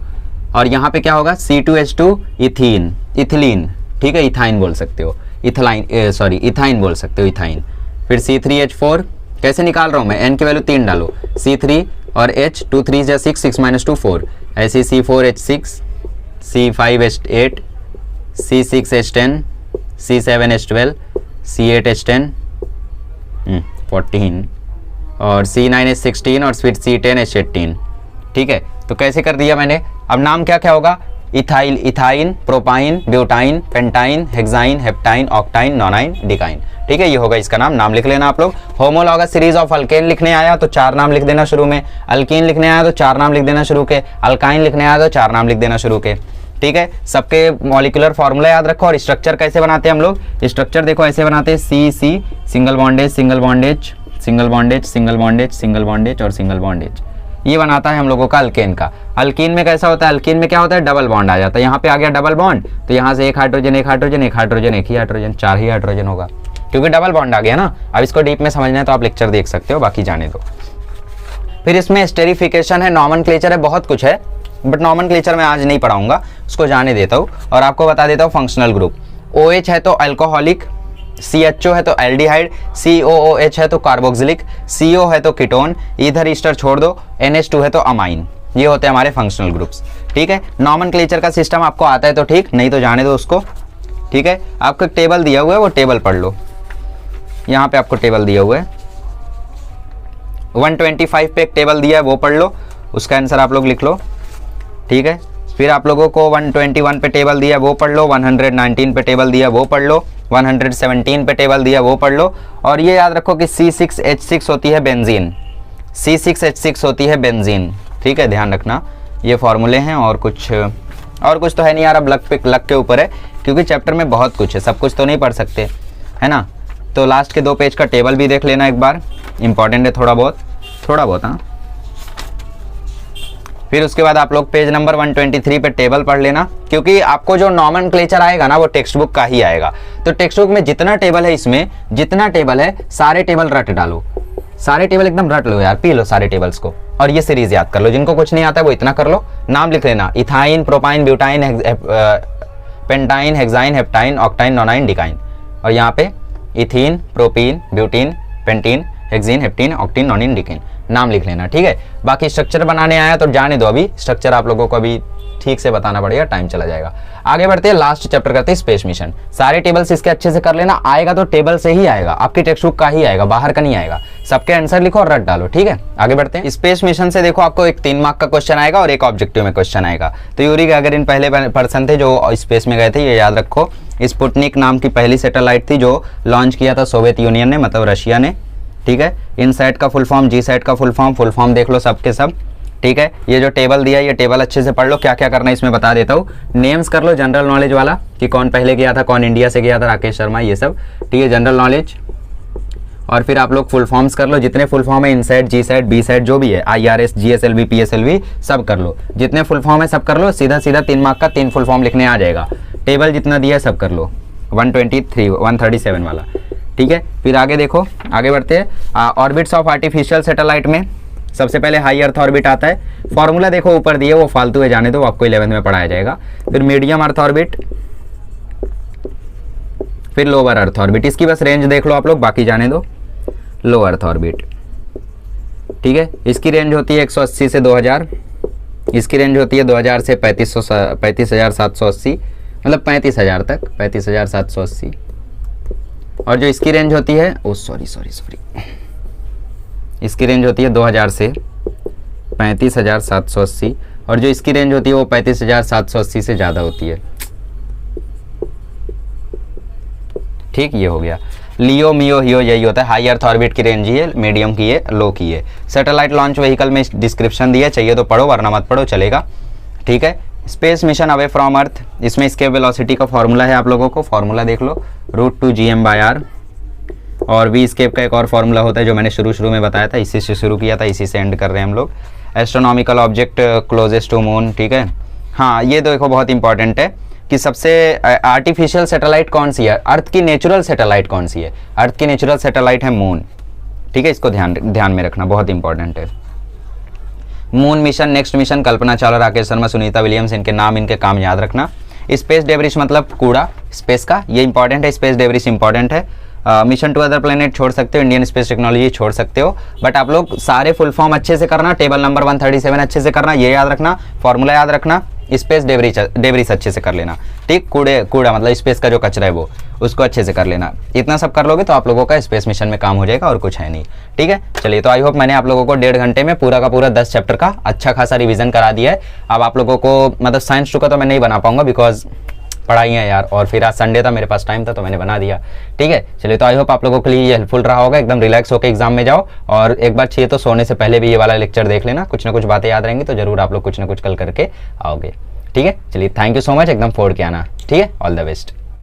और यहाँ पे क्या होगा C2H2 इथीन इथिलीन, ठीक है, इथाइन बोल सकते हो, इथलाइन सॉरी इथाइन बोल सकते हो, इथाइन। फिर C3H4 कैसे निकाल रहा हूँ मैं, N की वैल्यू 3 डालो, C3 और H 2 3 जा 6 6 - 2 4, ऐसे C4H6 C5H8 C6H10 C7H12 C8H10 14 और C9H16 और फिर C10H18, ठीक है। तो कैसे कर दिया मैंने, अब नाम क्या क्या होगा, ethyl ethyne propyne butyne pentyne hexyne heptyne octyne nonyne decyne, ठीक है। ये होगा इसका नाम लिख लेना आप लोग। होमोलॉगस सीरीज ऑफ अल्केन लिखने आया तो 4 नाम लिख देना शुरू में, अल्कीन लिखने आया तो 4 नाम लिख देना शुरू के, अल्काइन लिखने आया तो 4 नाम लिख देना शुरू के, ठीक है। सबके मॉलिक्यूलर फॉर्मूला याद रखो। और स्ट्रक्चर कैसे बनाते हैं हम लोग, स्ट्रक्चर देखो ऐसे बनाते हैं, C single bondage single bondage single bondage single bondage single bondage और सिंगल बॉन्डेज, ये बनाता है हम लोगों का अल्केन का। अल्कीन में कैसा होता है, अल्कीन में क्या होता है, डबल बॉन्ड आ जाता है, यहाँ पे आ गया डबल बॉन्ड, तो यहाँ से एक हाइड्रोजन एक हाइड्रोजन एक हाइड्रोजन एक ही हाइड्रोजन, 4 ही हाइड्रोजन होगा, क्योंकि डबल बॉन्ड आ गया ना। अब इसको डीप में समझना है तो आप लेक्चर देख सकते हो, बाकी जाने दो। फिर इसमें स्टेरिफिकेशन है, नॉमेनक्लेचर है, बहुत कुछ है, बट नॉमेनक्लेचर मैं आज नहीं पढ़ाऊंगा, उसको जाने देता हूँ। और आपको बता देता हूँ फंक्शनल ग्रुप, OH है तो अल्कोहलिक, CHO है तो एल्डिहाइड, COOH है तो कार्बोक्सिलिक, CO है तो कीटोन, इधर ईस्टर छोड़ दो, NH2 है तो अमाइन। ये होते हैं हमारे फंक्शनल ग्रुप्स, ठीक है। नॉमेनक्लेचर का सिस्टम आपको आता है तो ठीक, नहीं तो जाने दो उसको, ठीक है। आपको टेबल दिया हुआ है, वो टेबल पढ़ लो, यहाँ पे आपको टेबल दिया हुआ है, 125 पे एक टेबल दिया है, वो पढ़ लो, उसका आंसर आप लोग लिख लो, ठीक है। फिर आप लोगों को 121 पे टेबल दिया वो पढ़ लो, 119 पे टेबल दिया वो पढ़ लो, 117 पे टेबल दिया वो पढ़ लो। और ये याद रखो कि C6H6 होती है बेंजीन, C6H6 होती है बेंजीन, ठीक है, ध्यान रखना। ये फॉर्मूले हैं, और कुछ तो है नहीं यार, अब लक के ऊपर है, क्योंकि चैप्टर में बहुत कुछ है, सब कुछ तो नहीं पढ़ सकते, है ना। तो लास्ट के 2 पेज का टेबल भी देख लेना एक बार, इंपॉर्टेंट है थोड़ा बहुत हाँ। फिर उसके बाद आप लोग पेज नंबर 123 पे टेबल पढ़ लेना, क्योंकि आपको जो नॉमेनक्लेचर आएगा ना वो टेक्स्ट बुक का ही आएगा। तो टेक्स्ट बुक में जितना टेबल है, इसमें जितना टेबल है सारे टेबल रट डालो, सारे टेबल एकदम रट लो यार, पी लो सारे टेबल्स को, और ये सीरीज याद कर लो। जिनको कुछ नहीं आता है वो इतना कर लो, नाम लिख लेना, ethyne propyne butyne pentyne hexyne heptyne octyne nonyne decyne. और यहाँ पे ethene propene butene pentene hexene heptene octene nonene decene, नाम लिख लेना, ठीक है। बाकी स्ट्रक्चर बनाने आया तो जाने दो, अभी स्ट्रक्चर आप लोगों को अभी ठीक से बताना पड़ेगा, टाइम चला जाएगा। आगे बढ़ते हैं, लास्ट चैप्टर करते हैं स्पेस मिशन। सारे टेबल्स इसके अच्छे से कर लेना, आएगा तो टेबल से ही आएगा, आपकी टेक्स्ट बुक का ही आएगा, बाहर का नहीं आएगा। सबके आंसर लिखो और रट डालो, ठीक है। आगे बढ़ते हैं, स्पेस मिशन से देखो आपको एक 3 मार्क का क्वेश्चन आएगा और एक ऑब्जेक्टिव में क्वेश्चन आएगा। तो यूरी गैगरिन पहले पर्सन थे जो स्पेस में गए थे, ये याद रखो। स्पुतनिक नाम की पहली सैटेलाइट थी जो लॉन्च किया था सोवियत यूनियन ने, मतलब रशिया ने, ठीक है। इनसैट का फुल फॉर्म, जीसैट का फुल फॉर्म देख लो सबके सब, ठीक है। ये जो टेबल दिया है ये टेबल अच्छे से पढ़ लो, क्या क्या करना है इसमें बता देता हूँ। नेम्स कर लो जनरल नॉलेज वाला, कि कौन पहले गया था, कौन इंडिया से गया था, राकेश शर्मा, ये सब, ठीक है, जनरल नॉलेज। और फिर आप लोग फुल फॉर्म्स कर लो, जितने फुल फॉर्म है, इनसैट जीसैट बीसैट जो भी है, IRS GSLV PSLV सब कर लो, जितने फुल फॉर्म है सब कर लो। सीधा 3 मार्क का 3 फुल फॉर्म लिखने आ जाएगा। टेबल जितना दिया है सब कर लो, 137 वाला, ठीक है। फिर आगे देखो, आगे बढ़ते हैं। ऑर्बिट्स ऑफ आर्टिफिशियल सैटेलाइट में सबसे पहले हाई अर्थ ऑर्बिट आता है, फॉर्मूला देखो ऊपर दिए, वो फालतू है, जाने दो, आपको 11th में पढ़ाया जाएगा। फिर मीडियम अर्थ ऑर्बिट, फिर लोअर अर्थ ऑर्बिट, इसकी बस रेंज देख लो आप लोग, बाकी जाने दो। लो अर्थ ऑर्बिट, ठीक है, इसकी रेंज होती है 180 से 2000, इसकी रेंज होती है 2000 से 35,780, मतलब 35,000 तक, 35,780। और जो इसकी रेंज होती है, सॉरी इसकी रेंज होती है 2000 से 35,780, और जो इसकी रेंज होती है वो 35,780 से ज़्यादा होती है। ठीक, ये हो गया। लियो मियो हियो यही होता है, हाई अर्थ ऑर्बिट की रेंज ही है, मीडियम की है, लो की है। सैटेलाइट लॉन्च व्हीकल में डिस्क्रिप्शन दिया, चाहिए तो पढ़ो वरना मत पढ़ो, चलेगा। ठीक है। स्पेस मिशन अवे फ्रॉम अर्थ, इसमें इसके वेलोसिटी का फॉर्मूला है, आप लोगों को फॉर्मूला देख लो, √2gm/r। और वी स्केप का एक और फॉर्मूला होता है जो मैंने शुरू में बताया था, इसी से शुरू किया था, इसी से एंड कर रहे हैं हम लोग। Astronomical object closest to moon, ठीक है। हाँ, ये देखो बहुत इंपॉर्टेंट है कि सबसे आर्टिफिशियल सैटेलाइट कौन सी है, अर्थ की नेचुरल सैटेलाइट कौन सी है। अर्थ की नेचुरल सैटेलाइट है मून, ठीक है, इसको ध्यान में रखना, बहुत इंपॉर्टेंट है। Moon mission, next mission, Kalpana Chawla, Rakesh Sharma, Sunita Williams, इनके नाम इनके काम याद रखना। स्पेस डेब्रिस मतलब कूड़ा स्पेस का, ये इंपॉर्टेंट है, स्पेस डेब्रिस इंपॉर्टेंट है। मिशन टू अदर प्लेनेट छोड़ सकते हो, इंडियन स्पेस टेक्नोलॉजी छोड़ सकते हो, बट आप लोग सारे फुल फॉर्म अच्छे से करना, टेबल नंबर 137 अच्छे से करना, ये याद रखना, फॉर्मूला याद रखना, स्पेस डेब्रिस अच्छे से कर लेना, ठीक। कूड़ा मतलब स्पेस का जो कचरा है वो, उसको अच्छे से कर लेना। इतना सब कर लोगे तो आप लोगों का स्पेस मिशन में काम हो जाएगा, और कुछ है नहीं, ठीक है। चलिए, तो आई होप मैंने आप लोगों को 1.5 घंटे में पूरा का पूरा 10 चैप्टर का अच्छा खासा रिवीजन करा दिया है। अब आप लोगों को मतलब साइंस 2 का तो मैं नहीं बना पाऊंगा, बिकॉज पढ़ाई है यार, और फिर आज संडे था, मेरे पास टाइम था तो मैंने बना दिया, ठीक है। चलिए, तो आई होप आप लोगों के लिए ये हेल्पफुल रहा होगा। एकदम रिलैक्स होकर एग्जाम में जाओ, और एक बार चाहिए तो सोने से पहले भी ये वाला लेक्चर देख लेना, कुछ ना कुछ बातें याद रहेंगी तो जरूर आप लोग कुछ ना कुछ कल करके आओगे, ठीक है। चलिए, थैंक यू सो मच, एकदम फोड़ के आना, ठीक है। All the best.